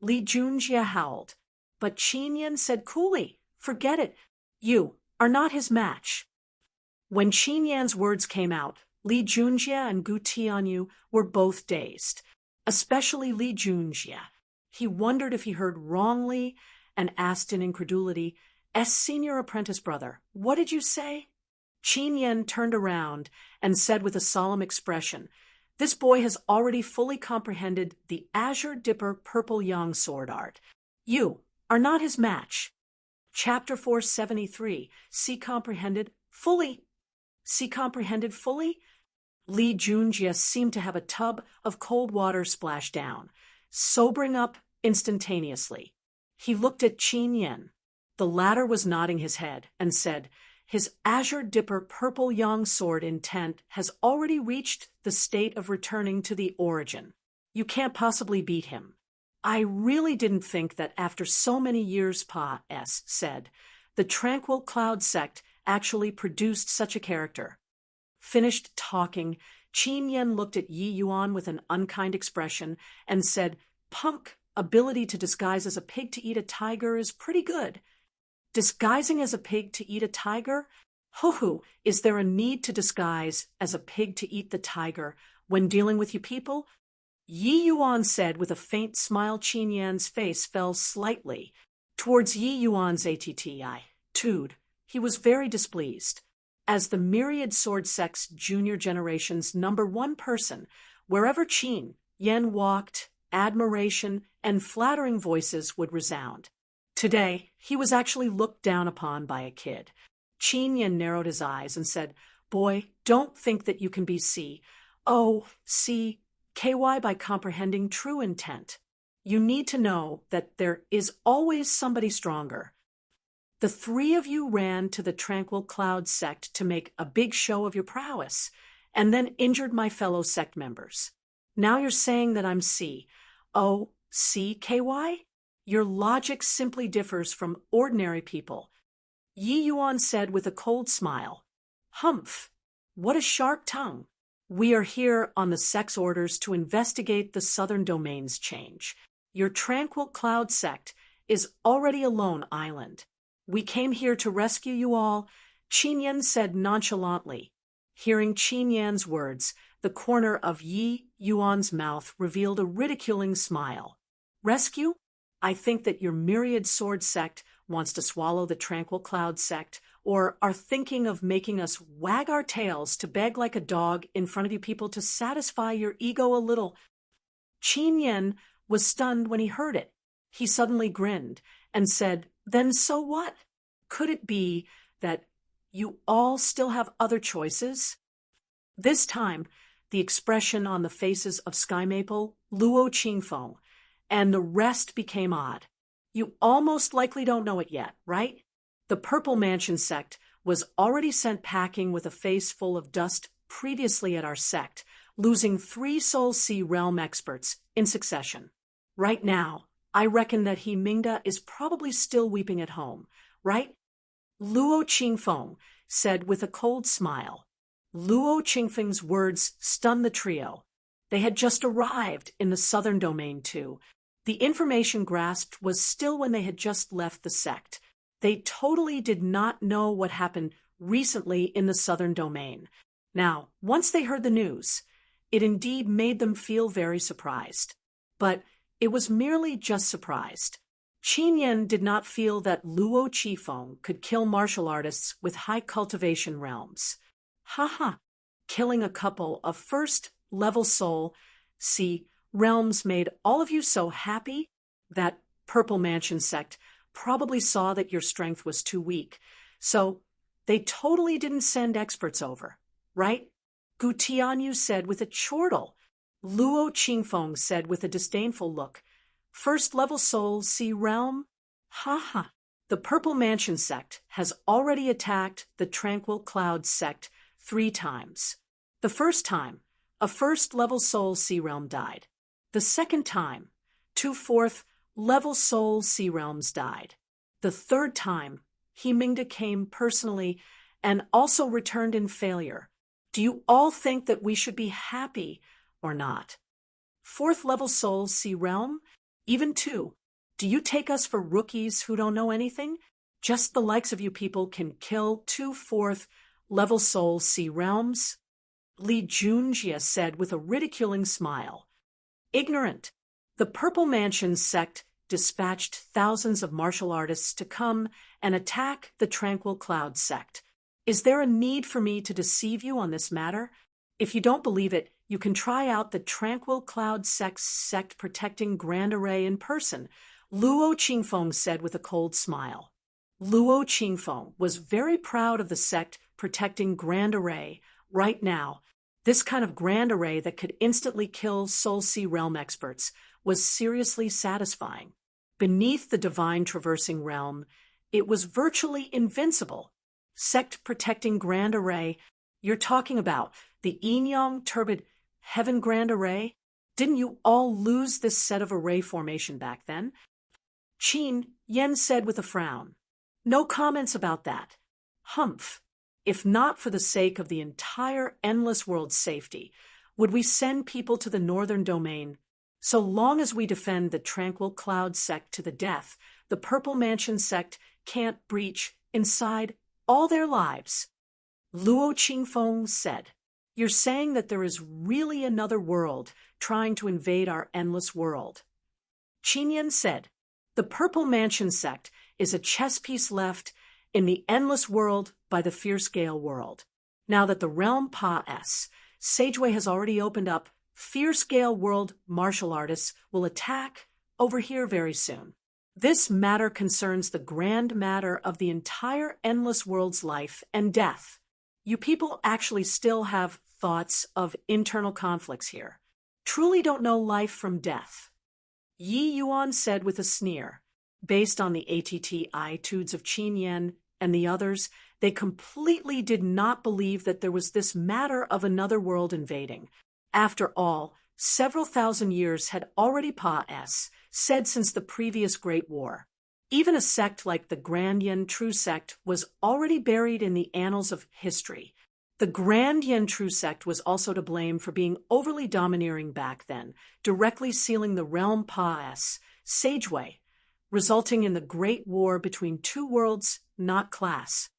Li Junjie howled, but Qin Yan said coolly, "Forget it. You are not his match." When Qin Yan's words came out, Li Junjie and Gu Tianyu were both dazed, especially Li Junjie. He wondered if he heard wrongly and asked in incredulity, "Senior apprentice brother, what did you say?" Qin Yan turned around and said with a solemn expression, "This boy has already fully comprehended the Azure Dipper Purple Yang sword art. You are not his match." Chapter 473, See Comprehended Fully. See Comprehended Fully? Li Junjie seemed to have a tub of cold water splash down, sobering up instantaneously. He looked at Qin Yan. The latter was nodding his head and said, "His Azure Dipper Purple Yang sword intent has already reached the state of returning to the origin. You can't possibly beat him." "I really didn't think that after so many years," Pa S. said, "the Tranquil Cloud Sect actually produced such a character." Finished talking, Qin Yan looked at Yi Yuan with an unkind expression and said, "Punk ability to disguise as a pig to eat a tiger is pretty good." Disguising as a pig to eat a tiger? Hoo-hoo, is there a need to disguise as a pig to eat the tiger when dealing with you people? Yi Yuan said with a faint smile. Qin Yan's face fell slightly towards Yi Yuan's attitude. He was very displeased. As the Myriad Sword Sect's junior generation's #1 person, wherever Qin Yan walked, admiration and flattering voices would resound. Today, he was actually looked down upon by a kid. Qin Yan narrowed his eyes and said, "Boy, don't think that you can be KY by comprehending true intent. You need to know that there is always somebody stronger." The 3 of you ran to the Tranquil Cloud Sect to make a big show of your prowess, and then injured my fellow sect members. Now you're saying that I'm Your logic simply differs from ordinary people, Yi Yuan said with a cold smile. Humph! What a sharp tongue! We are here on the sex orders to investigate the southern domain's change. Your tranquil cloud sect is already a lone island. We came here to rescue you all, Qin Yan said nonchalantly. Hearing Qin Yan's words, the corner of Yi Yuan's mouth revealed a ridiculing smile. Rescue? I think that your myriad sword sect wants to swallow the tranquil cloud sect, or are thinking of making us wag our tails to beg like a dog in front of you people to satisfy your ego a little. Qin Yan was stunned when he heard it. He suddenly grinned and said, Then so what? Could it be that you all still have other choices? This time, the expression on the faces of Sky Maple, Luo Qingfeng, and the rest became odd. You almost likely don't know it yet, right? The Purple Mansion sect was already sent packing with a face full of dust previously at our sect, losing 3 Soul Sea realm experts in succession. Right now, I reckon that he Mingda is probably still weeping at home, right? Luo Qingfeng said with a cold smile. Luo Qingfeng's words stunned the trio. They had just arrived in the southern domain too. The information grasped was still when they had just left the sect. They totally did not know what happened recently in the southern domain. Now, once they heard the news, it indeed made them feel very surprised. But it was merely just surprised. Qin Yan did not feel that Luo Qifeng could kill martial artists with high cultivation realms. Haha, killing a couple of first-level Soul Sea realms made all of you so happy? That Purple Mansion sect probably saw that your strength was too weak, so they totally didn't send experts over, right? Gu Tianyu said with a chortle. Luo Qingfeng said with a disdainful look. First-level Soul Sea realm? Haha. The Purple Mansion sect has already attacked the Tranquil Cloud sect 3 times. The first time, a first-level Soul Sea realm died. The second time, 2 fourth-level Soul Sea realms died. The third time, He Mingda came personally and also returned in failure. Do you all think that we should be happy or not? 4th-level Soul Sea realm? Even 2. Do you take us for rookies who don't know anything? Just the likes of you people can kill 2 4th-level Soul Sea realms? Li Junjie said with a ridiculing smile. Ignorant. The Purple Mansion sect dispatched thousands of martial artists to come and attack the Tranquil Cloud sect. Is there a need for me to deceive you on this matter? If you don't believe it, you can try out the Tranquil Cloud sect protecting Grand Array in person, Luo Qingfeng said with a cold smile. Luo Qingfeng was very proud of the sect protecting Grand Array right now. This kind of Grand Array that could instantly kill Soul Sea realm experts was seriously satisfying. Beneath the divine traversing realm, it was virtually invincible. Sect protecting Grand Array, you're talking about the Yin-Yang turbid Heaven Grand Array? Didn't you all lose this set of array formation back then? Qin Yan said with a frown. No comments about that. Humph. If not for the sake of the entire endless world's safety, would we send people to the northern domain? So long as we defend the Tranquil Cloud sect to the death, the Purple Mansion sect can't breach inside all their lives. Luo Qingfeng said, You're saying that there is really another world trying to invade our endless world. Qin Yan said, The Purple Mansion sect is a chess piece left in the endless world by the Fierce Gale world. Now that the realm Pa-S, Sageway has already opened up, Fierce Gale world martial artists will attack over here very soon. This matter concerns the grand matter of the entire endless world's life and death. You people actually still have thoughts of internal conflicts here. Truly don't know life from death. Yi Yuan said with a sneer. Based on the attitudes of Qin Yan and the others, they completely did not believe that there was this matter of another world invading. After all, Several thousand years had already passed, said since the previous Great War. Even a sect like the Grand Yen True Sect was already buried in the annals of history. The Grand Yen True Sect was also to blame for being overly domineering back then, directly sealing the realm Pa's sageway, resulting in the Great War between two worlds, not class.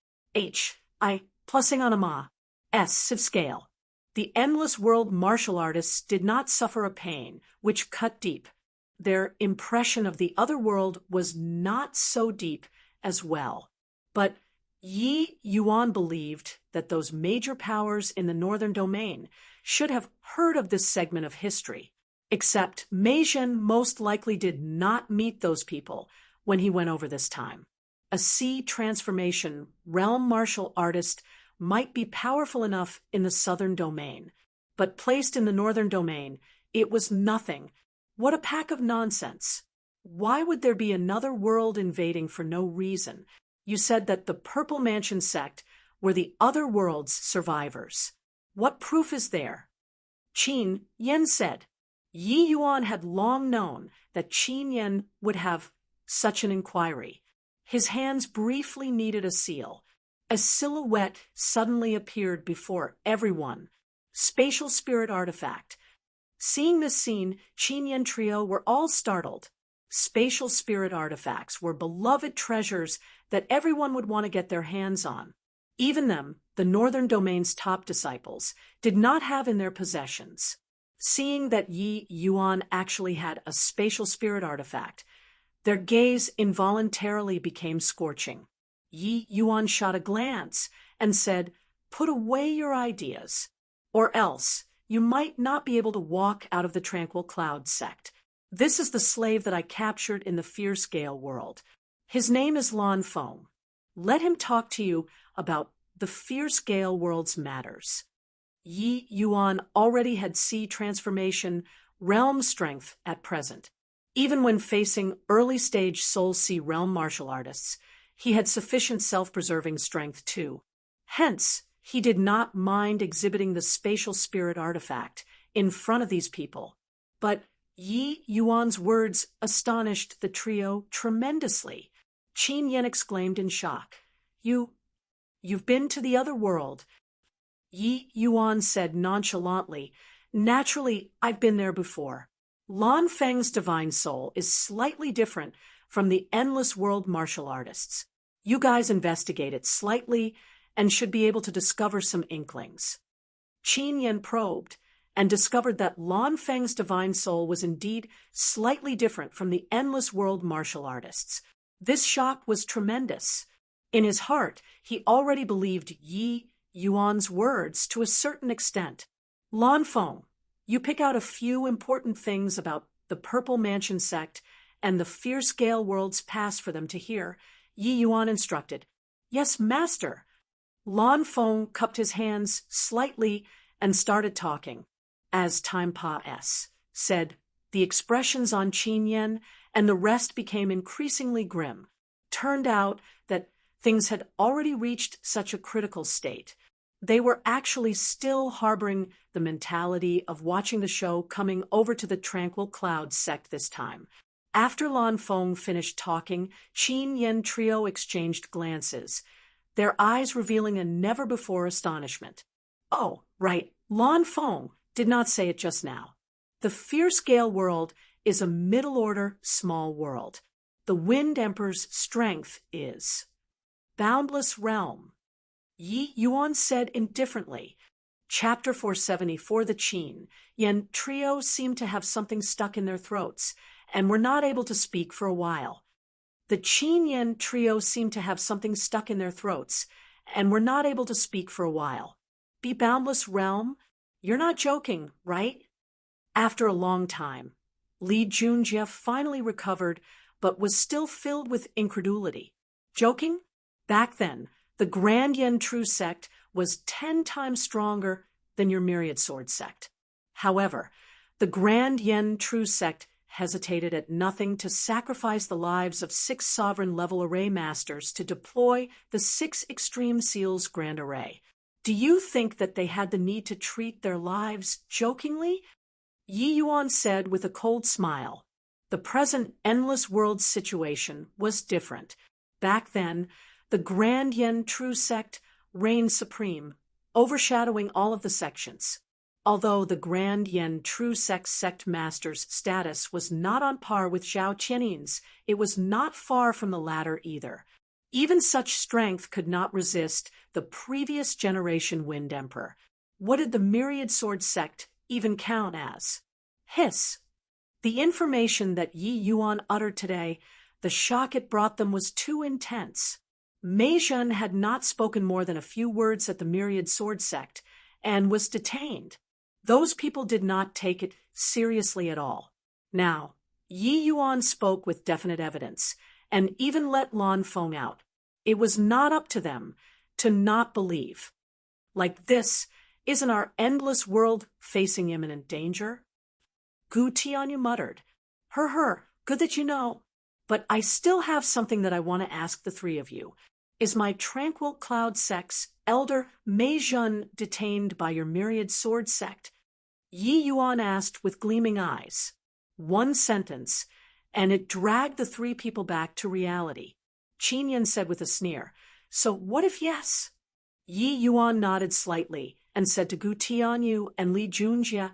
Plussing on a massive scale. The endless world martial artists did not suffer a pain, which cut deep. Their impression of the other world was not so deep as well. But Yi Yuan believed that those major powers in the northern domain should have heard of this segment of history, except Mei Zhen most likely did not meet those people when he went over this time. A sea transformation realm martial artist might be powerful enough in the southern domain, but placed in the northern domain, it was nothing. What a pack of nonsense. Why would there be another world invading for no reason? You said that the Purple Mansion sect were the other world's survivors. What proof is there? Qin Yen said. Yi Yuan had long known that Qin Yen would have such an inquiry. His hands briefly needed a seal. A silhouette suddenly appeared before everyone. Spatial spirit artifact. Seeing this scene, Qin Yen trio were all startled. Spatial spirit artifacts were beloved treasures that everyone would want to get their hands on. Even them, the Northern Domain's top disciples, did not have in their possessions. Seeing that Yi Yuan actually had a spatial spirit artifact, their gaze involuntarily became scorching. Yi Yuan shot a glance and said, "Put away your ideas, or else you might not be able to walk out of the Tranquil Cloud sect. This is the slave that I captured in the Fierce Gale world. His name is Lan Feng. Let him talk to you about the Fierce Gale world's matters." Yi Yuan already had sea transformation realm strength at present. Even when facing early-stage Soul Sea realm martial artists, he had sufficient self-preserving strength too. Hence, he did not mind exhibiting the spatial spirit artifact in front of these people. But Yi Yuan's words astonished the trio tremendously. Qin Yen exclaimed in shock, You've been to the other world." Yi Yuan said nonchalantly, "Naturally, I've been there before. Lan Feng's divine soul is slightly different from the endless world martial artists. You guys investigate it slightly and should be able to discover some inklings." Qin Yen probed and discovered that Lan Feng's divine soul was indeed slightly different from the endless world martial artists. This shock was tremendous. In his heart, he already believed Yi Yuan's words to a certain extent. "Lan Feng, you pick out a few important things about the Purple Mansion sect and the Fierce Gale world's past for them to hear," Yi Yuan instructed. "Yes, master." Lan Feng cupped his hands slightly and started talking. As time passed, said, the expressions on Qin Yen and the rest became increasingly grim. Turned out that things had already reached such a critical state. They were actually still harboring the mentality of watching the show coming over to the Tranquil Cloud sect this time. After Lan Feng finished talking, Qin Yen trio exchanged glances, their eyes revealing a never-before astonishment. "Oh, right, Lan Feng did not say it just now. The Fierce Gale world is a middle-order small world. The Wind Emperor's strength is boundless realm." Yi Yuan said indifferently. Chapter 474. The Qin Yen trio seemed to have something stuck in their throats and were not able to speak for a while. The Qin Yen trio seemed to have something stuck in their throats and were not able to speak for a while. "Be boundless realm? You're not joking, right?" After a long time, Li Junjie finally recovered but was still filled with incredulity. "Joking?" Back then, the Grand Yen True sect was 10 times stronger than your Myriad Sword sect. However, the Grand Yen True sect hesitated at nothing to sacrifice the lives of 6 sovereign-level array masters to deploy the 6 Extreme Seals Grand Array. Do you think that they had the need to treat their lives jokingly? Yi Yuan said with a cold smile. The present endless world situation was different. Back then, the Grand Yen True Sect reigned supreme, overshadowing all of the sections. Although the Grand Yen True Sect master's status was not on par with Zhao Qiannin's, it was not far from the latter either. Even such strength could not resist the previous generation Wind Emperor. What did the Myriad Sword Sect even count as? Hiss. The information that Yi Yuan uttered today, the shock it brought them was too intense. Mei Zhen had not spoken more than a few words at the Myriad Sword Sect and was detained. Those people did not take it seriously at all. Now, Yi Yuan spoke with definite evidence and even let Lan Feng out. It was not up to them to not believe. Like this, isn't our endless world facing imminent danger? Gu Tianyu muttered. Good that you know. But I still have something that I want to ask the three of you. Is my Tranquil Cloud Sect's elder Mei Zhen detained by your Myriad Sword Sect? Yi Yuan asked with gleaming eyes. One sentence, and it dragged the three people back to reality. Qin Yan said with a sneer, So what if yes? Yi Yuan nodded slightly and said to Gu Tianyu and Li Junjie,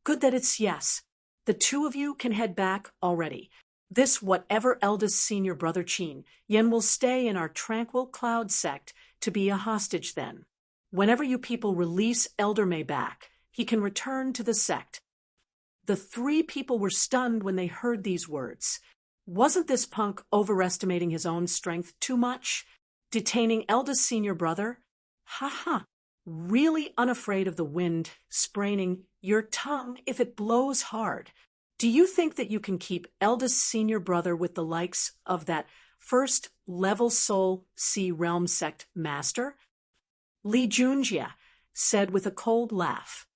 Good that it's yes. The two of you can head back already. This whatever eldest senior brother Qin Yan will stay in our Tranquil Cloud Sect to be a hostage then. Whenever you people release Elder Mei back, he can return to the sect. The three people were stunned when they heard these words. Wasn't this punk overestimating his own strength too much? Detaining eldest senior brother? Ha ha. Really unafraid of the wind spraining your tongue if it blows hard. Do you think that you can keep eldest senior brother with the likes of that first level soul sea realm sect master? Li Junjie said with a cold laugh.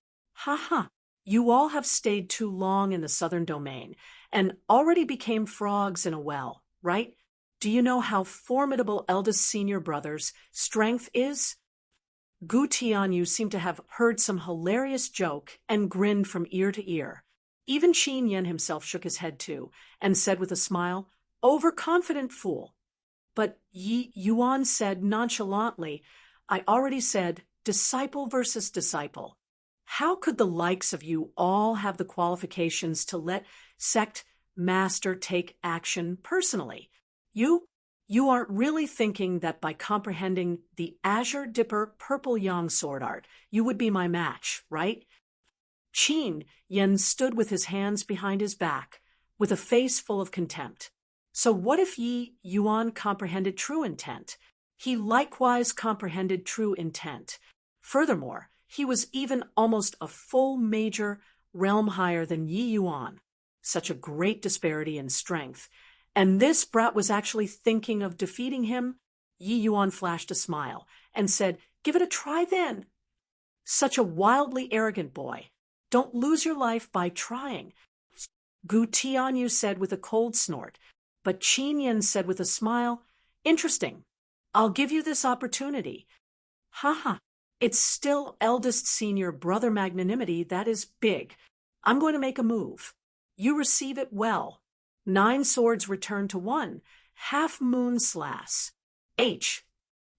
Ha ha. You all have stayed too long in the southern domain and already became frogs in a well, right? Do you know how formidable eldest senior brother's strength is? Gu Tianyu seemed to have heard some hilarious joke and grinned from ear to ear. Even Qin Yan himself shook his head too and said with a smile, Overconfident fool. But Yi Yuan said nonchalantly, I already said disciple versus disciple. How could the likes of you all have the qualifications to let sect master take action personally? You aren't really thinking that by comprehending the Azure Dipper Purple Yang sword art, you would be my match, right? Qin Yan stood with his hands behind his back, with a face full of contempt. So what if Yi Yuan comprehended true intent? He likewise comprehended true intent. Furthermore, he was even almost a full major realm higher than Yi Yuan. Such a great disparity in strength. And this brat was actually thinking of defeating him? Yi Yuan flashed a smile and said, Give it a try then. Such a wildly arrogant boy. Don't lose your life by trying. Gu Tianyu said with a cold snort, but Qin Yan said with a smile, Interesting. I'll give you this opportunity. Ha ha. It's still eldest senior brother magnanimity that is big. I'm going to make a move. You receive it well. 9 swords return to 1. Half moon slash. H.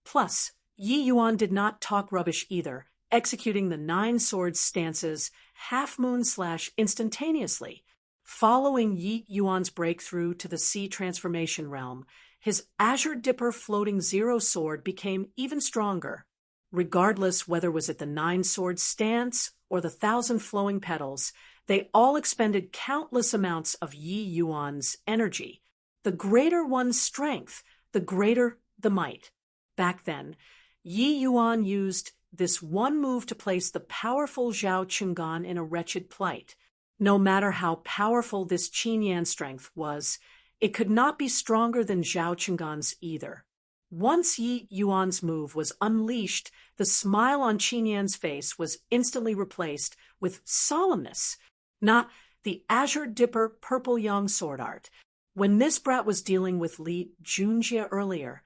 Plus, Yi Yuan did not talk rubbish either, executing the 9 swords stances half moon slash instantaneously. Following Yi Yuan's breakthrough to the sea transformation realm, his Azure Dipper floating 0 sword became even stronger. Regardless whether was it the 9 sword stance or the 1,000 flowing petals, they all expended countless amounts of Yi Yuan's energy. The greater one's strength, the greater the might. Back then, Yi Yuan used this one move to place the powerful Zhao Qinggan in a wretched plight. No matter how powerful this Qin Yan strength was, it could not be stronger than Zhao Qinggan's either. Once Yi Yuan's move was unleashed, the smile on Qin Yan's face was instantly replaced with solemnness. Not the Azure Dipper Purple Yang sword art. When this brat was dealing with Li Junjie earlier,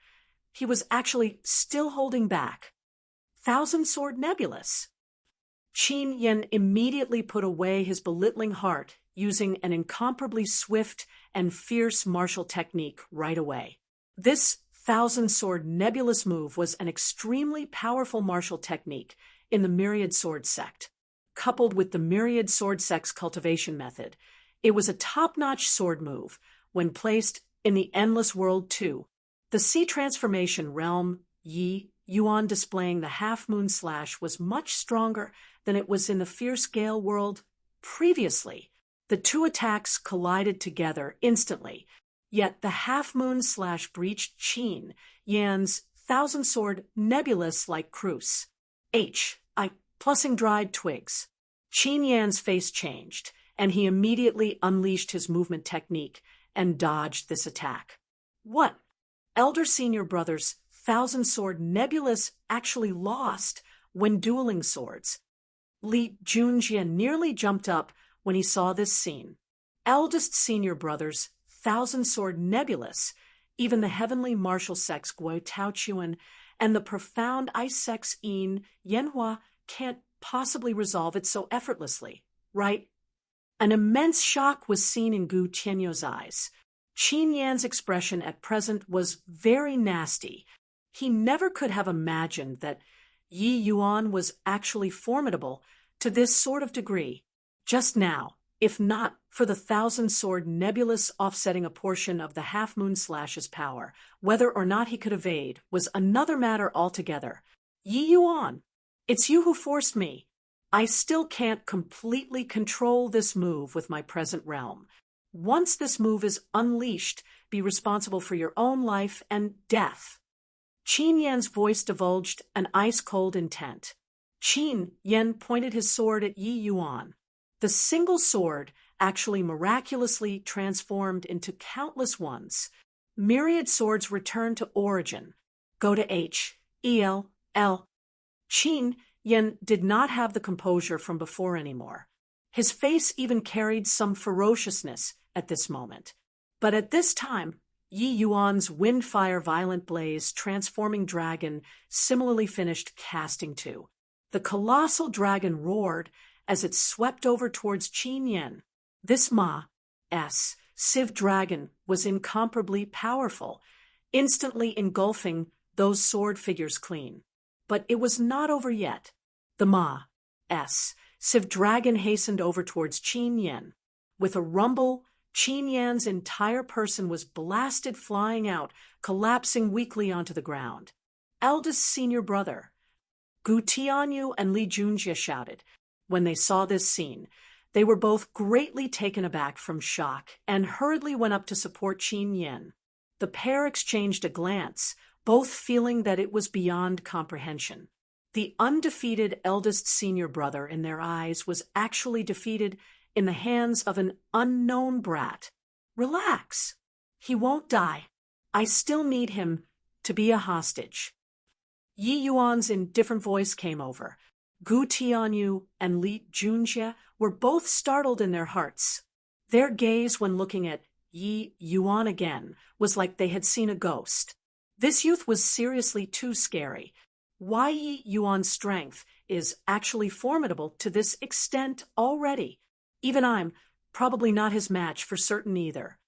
he was actually still holding back. 1,000 sword nebulous. Qin Yen immediately put away his belittling heart, using an incomparably swift and fierce martial technique right away. This thousand-sword nebulous move was an extremely powerful martial technique in the Myriad Sword sect. Coupled with the Myriad Sword sect's cultivation method, it was a top-notch sword move when placed in the Endless World 2. The Sea Transformation realm, Yi Yuan displaying the half-moon slash was much stronger than it was in the Fierce Gale world previously. The two attacks collided together instantly, yet the half-moon slash breached Qin Yan's thousand-sword nebulous-like cruise. Plussing dried twigs. Qin Yan's face changed, and he immediately unleashed his movement technique and dodged this attack. What? Elder Senior Brother's thousand-sword nebulous actually lost when dueling swords. Li Junjie nearly jumped up when he saw this scene. Eldest Senior Brother's thousand-sword nebulous, even the heavenly martial sects Guo Taochuan and the profound ice sects Yin Yanhua can't possibly resolve it so effortlessly, right? An immense shock was seen in Gu Tianyou's eyes. Qin Yan's expression at present was very nasty. He never could have imagined that Yi Yuan was actually formidable to this sort of degree. Just now, if not for the thousand-sword nebulous offsetting a portion of the half-moon slash's power, whether or not he could evade was another matter altogether. Yi Yuan, it's you who forced me. I still can't completely control this move with my present realm. Once this move is unleashed, be responsible for your own life and death. Qin Yan's voice divulged an ice-cold intent. Qin Yan pointed his sword at Yi Yuan. The single sword actually miraculously transformed into countless ones. Myriad swords returned to origin. Go to H-E-L-L. Qin Yan did not have the composure from before anymore. His face even carried some ferociousness at this moment. But at this time, Yi Yuan's wind-fire violent blaze transforming dragon similarly finished casting too. The colossal dragon roared as it swept over towards Qin Yan. This Ma-S Civ dragon was incomparably powerful, instantly engulfing those sword figures clean. But it was not over yet. The Ma-S Civ dragon hastened over towards Qin Yan. With a rumble, Qin Yan's entire person was blasted flying out, collapsing weakly onto the ground. Eldest Senior Brother, Gu Tianyu and Li Junjie shouted. When they saw this scene, they were both greatly taken aback from shock and hurriedly went up to support Qin Yan. The pair exchanged a glance, both feeling that it was beyond comprehension. The undefeated eldest Senior Brother in their eyes was actually defeated in the hands of an unknown brat. Relax. He won't die. I still need him to be a hostage. Yi Yuan's indifferent voice came over. Gu Tianyu and Li Junjie were both startled in their hearts. Their gaze when looking at Yi Yuan again was like they had seen a ghost. This youth was seriously too scary. Why Yi Yuan's strength is actually formidable to this extent already. Even I'm probably not his match for certain either.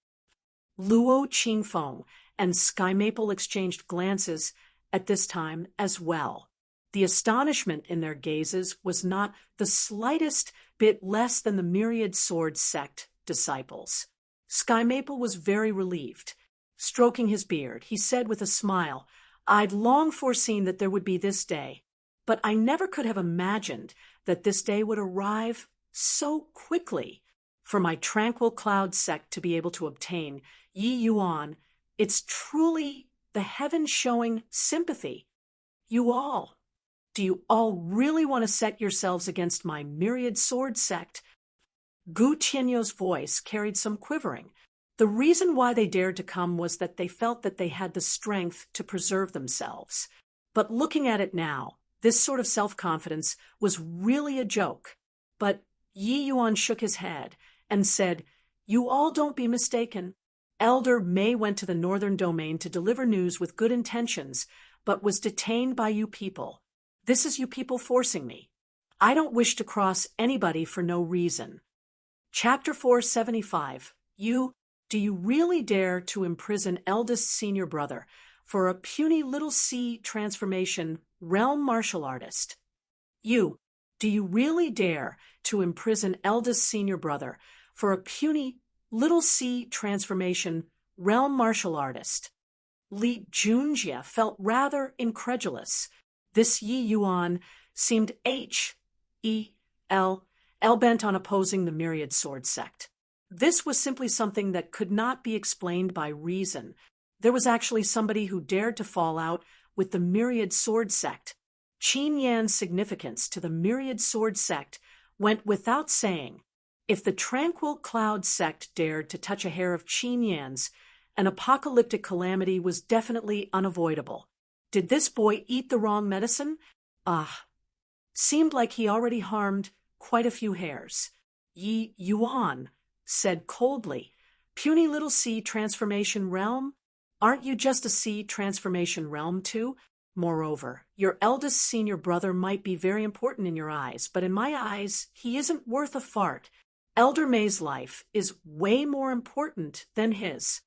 Luo Qingfeng and Sky Maple exchanged glances at this time as well. The astonishment in their gazes was not the slightest bit less than the Myriad Sword sect disciples. Sky Maple was very relieved. Stroking his beard, he said with a smile, I'd long foreseen that there would be this day, but I never could have imagined that this day would arrive so quickly. For my tranquil cloud sect to be able to obtain Yi Yuan, it's truly the heaven showing sympathy. Do you all really want to set yourselves against my Myriad Sword sect? Gu Tianyou's voice carried some quivering. The reason why they dared to come was that they felt that they had the strength to preserve themselves. But looking at it now, this sort of self-confidence was really a joke. But Yi Yuan shook his head and said, You all don't be mistaken. Elder Mei went to the northern domain to deliver news with good intentions, but was detained by you people. This is you people forcing me. I don't wish to cross anybody for no reason. Chapter 475. Do you really dare to imprison eldest senior brother for a puny little C transformation realm martial artist? Do you really dare to imprison eldest senior brother for a puny little C transformation realm martial artist? Li Junjie felt rather incredulous. This Yi Yuan seemed hell-bent on opposing the myriad sword sect. This was simply something that could not be explained by reason. There was actually somebody who dared to fall out with the myriad sword sect. Qin Yan's significance to the myriad sword sect went without saying. If the tranquil cloud sect dared to touch a hair of Qin Yan's, an apocalyptic calamity was definitely unavoidable. Did this boy eat the wrong medicine? Seemed like he already harmed quite a few hairs. Yi Yuan said coldly, "Puny little C transformation realm? Aren't you just a C transformation realm too? Moreover, your eldest senior brother might be very important in your eyes, but in my eyes, he isn't worth a fart. Elder May's life is way more important than his."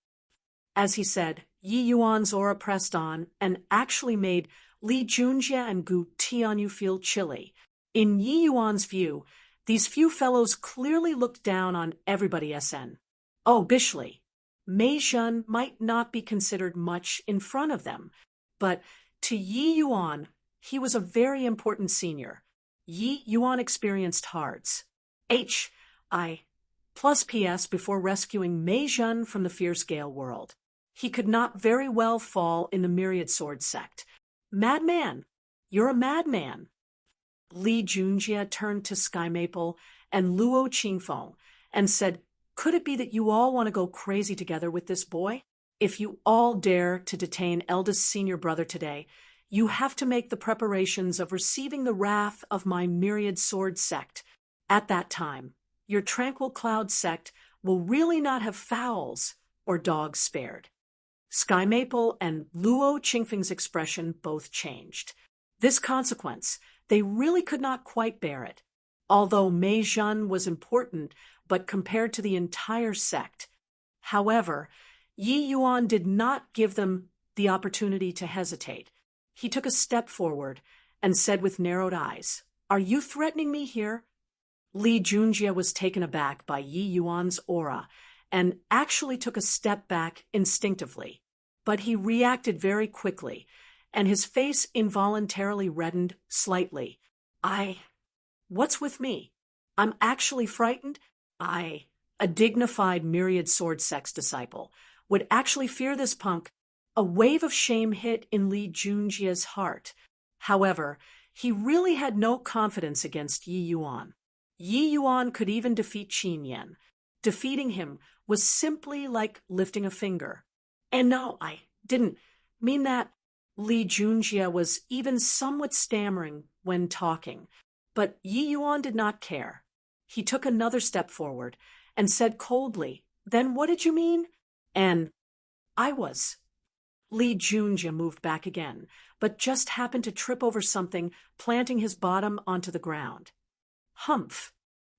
As he said, Yi Yuan's aura pressed on and actually made Li Junjie and Gu Tianyu feel chilly. In Yi Yuan's view, these few fellows clearly looked down on everybody SN. Oh, Bishli. Mei Zhen might not be considered much in front of them, but to Yi Yuan, he was a very important senior. Yi Yuan experienced hards. HI plus PS before rescuing Mei Zhen from the fierce gale world. He could not very well fall in the myriad sword sect. Madman! You're a madman! Li Junjie turned to Sky Maple and Luo Qingfeng and said, "Could it be that you all want to go crazy together with this boy? If you all dare to detain eldest senior brother today, you have to make the preparations of receiving the wrath of my myriad sword sect. At that time, your tranquil cloud sect will really not have fowls or dogs spared." Sky Maple and Luo Qingfeng's expression both changed. This consequence, they really could not quite bear it. Although Mei Zhen was important, but compared to the entire sect. However, Yi Yuan did not give them the opportunity to hesitate. He took a step forward and said with narrowed eyes, "Are you threatening me here?" Li Junjie was taken aback by Yi Yuan's aura and actually took a step back instinctively. But he reacted very quickly, and his face involuntarily reddened slightly. What's with me? I'm actually frightened? A dignified myriad sword sex disciple, would actually fear this punk. A wave of shame hit in Li Junjie's heart. However, he really had no confidence against Yi Yuan. Yi Yuan could even defeat Qin Yan. Defeating him was simply like lifting a finger. And no, I didn't mean that. Li Junjie was even somewhat stammering when talking, but Yi Yuan did not care. He took another step forward and said coldly, "Then what did you mean?" And I was. Li Junjie moved back again, but just happened to trip over something, planting his bottom onto the ground. Humph.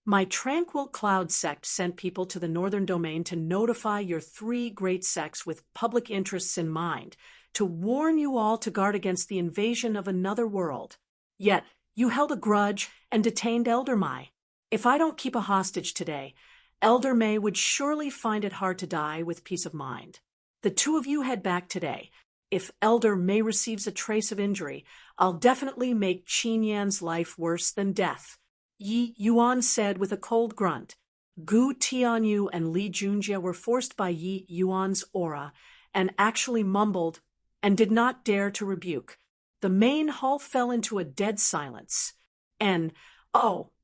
My tranquil cloud sect sent people to the northern domain to notify your three great sects with public interests in mind, to warn you all to guard against the invasion of another world. Yet, you held a grudge and detained Elder Mai. If I don't keep a hostage today, Elder May would surely find it hard to die with peace of mind. The two of you head back today. If Elder May receives a trace of injury, I'll definitely make Qin Yan's life worse than death." Yi Yuan said with a cold grunt. Gu Tianyu and Li Junjie were forced by Yi Yuan's aura and actually mumbled and did not dare to rebuke. The main hall fell into a dead silence. And,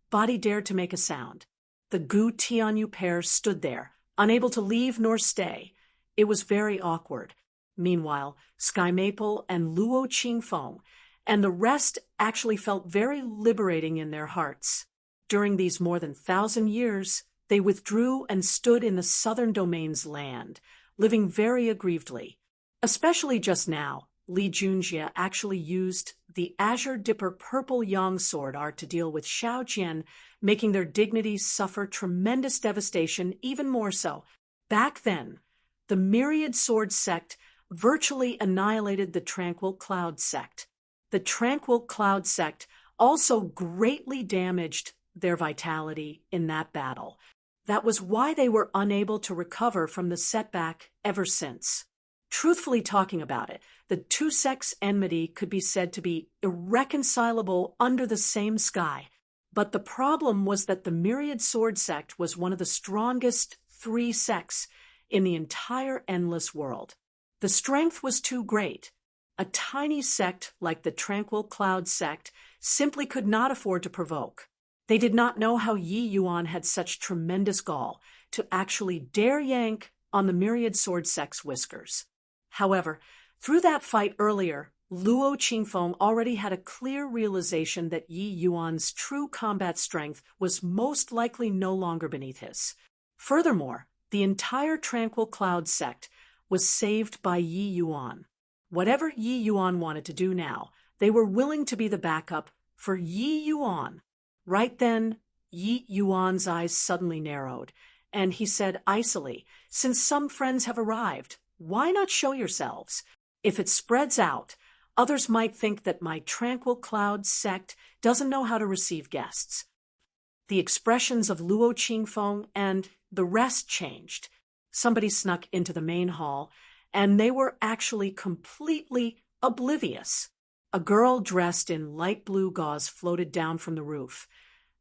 body dared to make a sound. The Gu Tianyu pair stood there, unable to leave nor stay. It was very awkward. Meanwhile, Sky Maple and Luo Qingfeng and the rest actually felt very liberating in their hearts. During these more than 1,000 years, they withdrew and stood in the southern domain's land, living very aggrievedly. Especially just now, Li Junjie actually used the Azure Dipper Purple Yang sword art to deal with Xiao Jian, making their dignities suffer tremendous devastation even more so. Back then, the Myriad Sword sect virtually annihilated the Tranquil Cloud sect. The Tranquil Cloud sect also greatly damaged their vitality in that battle. That was why they were unable to recover from the setback ever since. Truthfully talking about it, the two sects' enmity could be said to be irreconcilable under the same sky. But the problem was that the Myriad Sword sect was one of the strongest three sects in the entire endless world. The strength was too great. A tiny sect like the Tranquil Cloud sect simply could not afford to provoke. They did not know how Yi Yuan had such tremendous gall to actually dare yank on the Myriad Sword sect's whiskers. However, through that fight earlier, Luo Qingfeng already had a clear realization that Yi Yuan's true combat strength was most likely no longer beneath his. Furthermore, the entire Tranquil Cloud sect was saved by Yi Yuan. Whatever Yi Yuan wanted to do now, they were willing to be the backup for Yi Yuan. Right then, Yi Yuan's eyes suddenly narrowed, and he said icily, "Since some friends have arrived, why not show yourselves? If it spreads out, others might think that my Tranquil Cloud sect doesn't know how to receive guests." The expressions of Luo Qingfeng and the rest changed. Somebody snuck into the main hall, and they were actually completely oblivious. A girl dressed in light blue gauze floated down from the roof,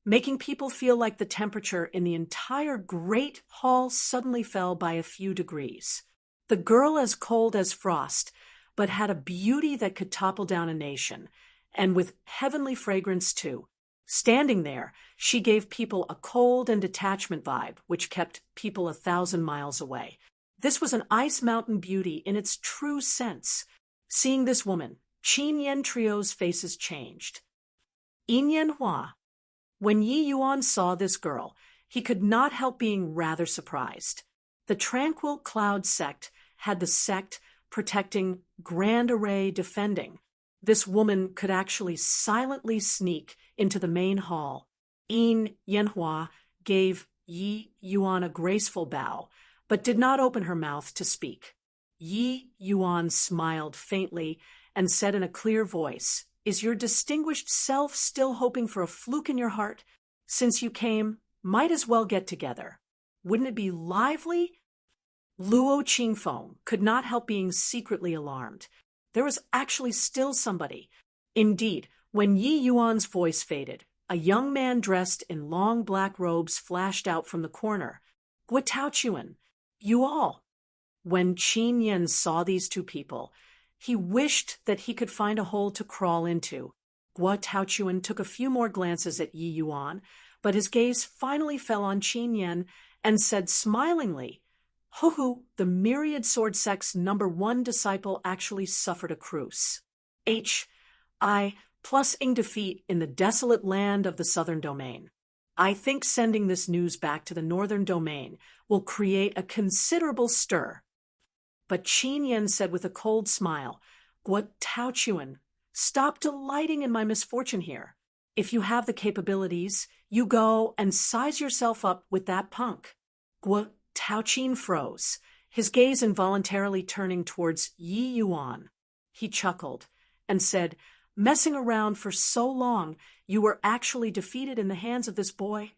making people feel like the temperature in the entire great hall suddenly fell by a few degrees. The girl as cold as frost, but had a beauty that could topple down a nation, and with heavenly fragrance too. Standing there, she gave people a cold and detachment vibe, which kept people 1,000 miles away. This was an ice mountain beauty in its true sense. Seeing this woman, Qin Yan Trio's faces changed. Yin Yan Hua. When Yi Yuan saw this girl, he could not help being rather surprised. The Tranquil Cloud sect had the sect protecting, Grand Array defending. This woman could actually silently sneak into the main hall. Yin Yanhua gave Yi Yuan a graceful bow, but did not open her mouth to speak. Yi Yuan smiled faintly and said in a clear voice, "Is your distinguished self still hoping for a fluke in your heart? Since you came, might as well get together. Wouldn't it be lively?" Luo Qingfeng could not help being secretly alarmed. There was actually still somebody. Indeed, when Yi Yuan's voice faded, a young man dressed in long black robes flashed out from the corner. "Guo Taochuan, you all." When Qin Yan saw these two people, he wished that he could find a hole to crawl into. Guo Taochuan took a few more glances at Yi Yuan, but his gaze finally fell on Qin Yan and said smilingly, "Ho, the Myriad Sword sect's #1 disciple actually suffered a cruce. I plus ing defeat in the desolate land of the southern domain. I think sending this news back to the northern domain will create a considerable stir." But Qin Yan said with a cold smile, "Guo Taochuan, stop delighting in my misfortune here. If you have the capabilities, you go and size yourself up with that punk." Guo Taochuan froze, his gaze involuntarily turning towards Yi Yuan. He chuckled and said, "Messing around for so long, you were actually defeated in the hands of this boy?"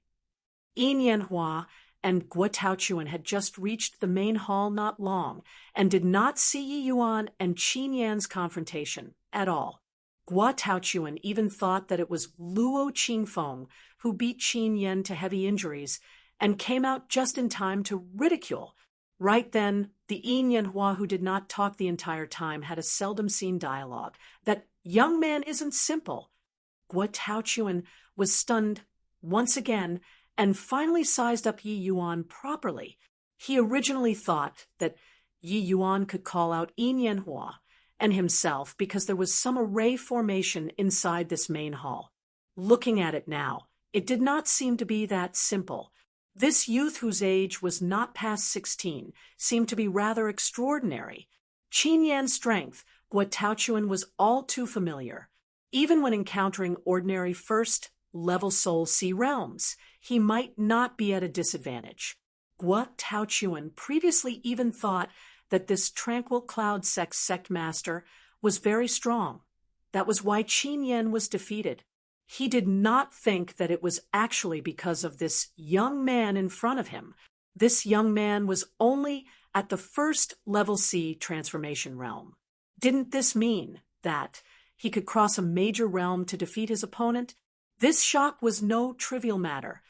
Yin Yanhua and Guo Taochuan had just reached the main hall not long, and did not see Yi Yuan and Qin Yan's confrontation at all. Guo Taochuan even thought that it was Luo Qingfeng who beat Qin Yan to heavy injuries, and came out just in time to ridicule. Right then, the Yin Yanhua, who did not talk the entire time, had a seldom-seen dialogue. "That young man isn't simple." Guo Taochuan was stunned once again, and finally sized up Yi Yuan properly. He originally thought that Yi Yuan could call out Yin Yanhua and himself because there was some array formation inside this main hall. Looking at it now, it did not seem to be that simple. This youth, whose age was not past 16, seemed to be rather extraordinary. Qin Yan's strength, Guo Guo Taochuan was all too familiar. Even when encountering ordinary first-level Soul Sea realms, he might not be at a disadvantage. Guo Taochuan previously even thought that this tranquil cloud sect master was very strong. That was why Qin Yan was defeated. He did not think that it was actually because of this young man in front of him. This young man was only at the first-level sea transformation realm. Didn't this mean that he could cross a major realm to defeat his opponent? This shock was no trivial matter.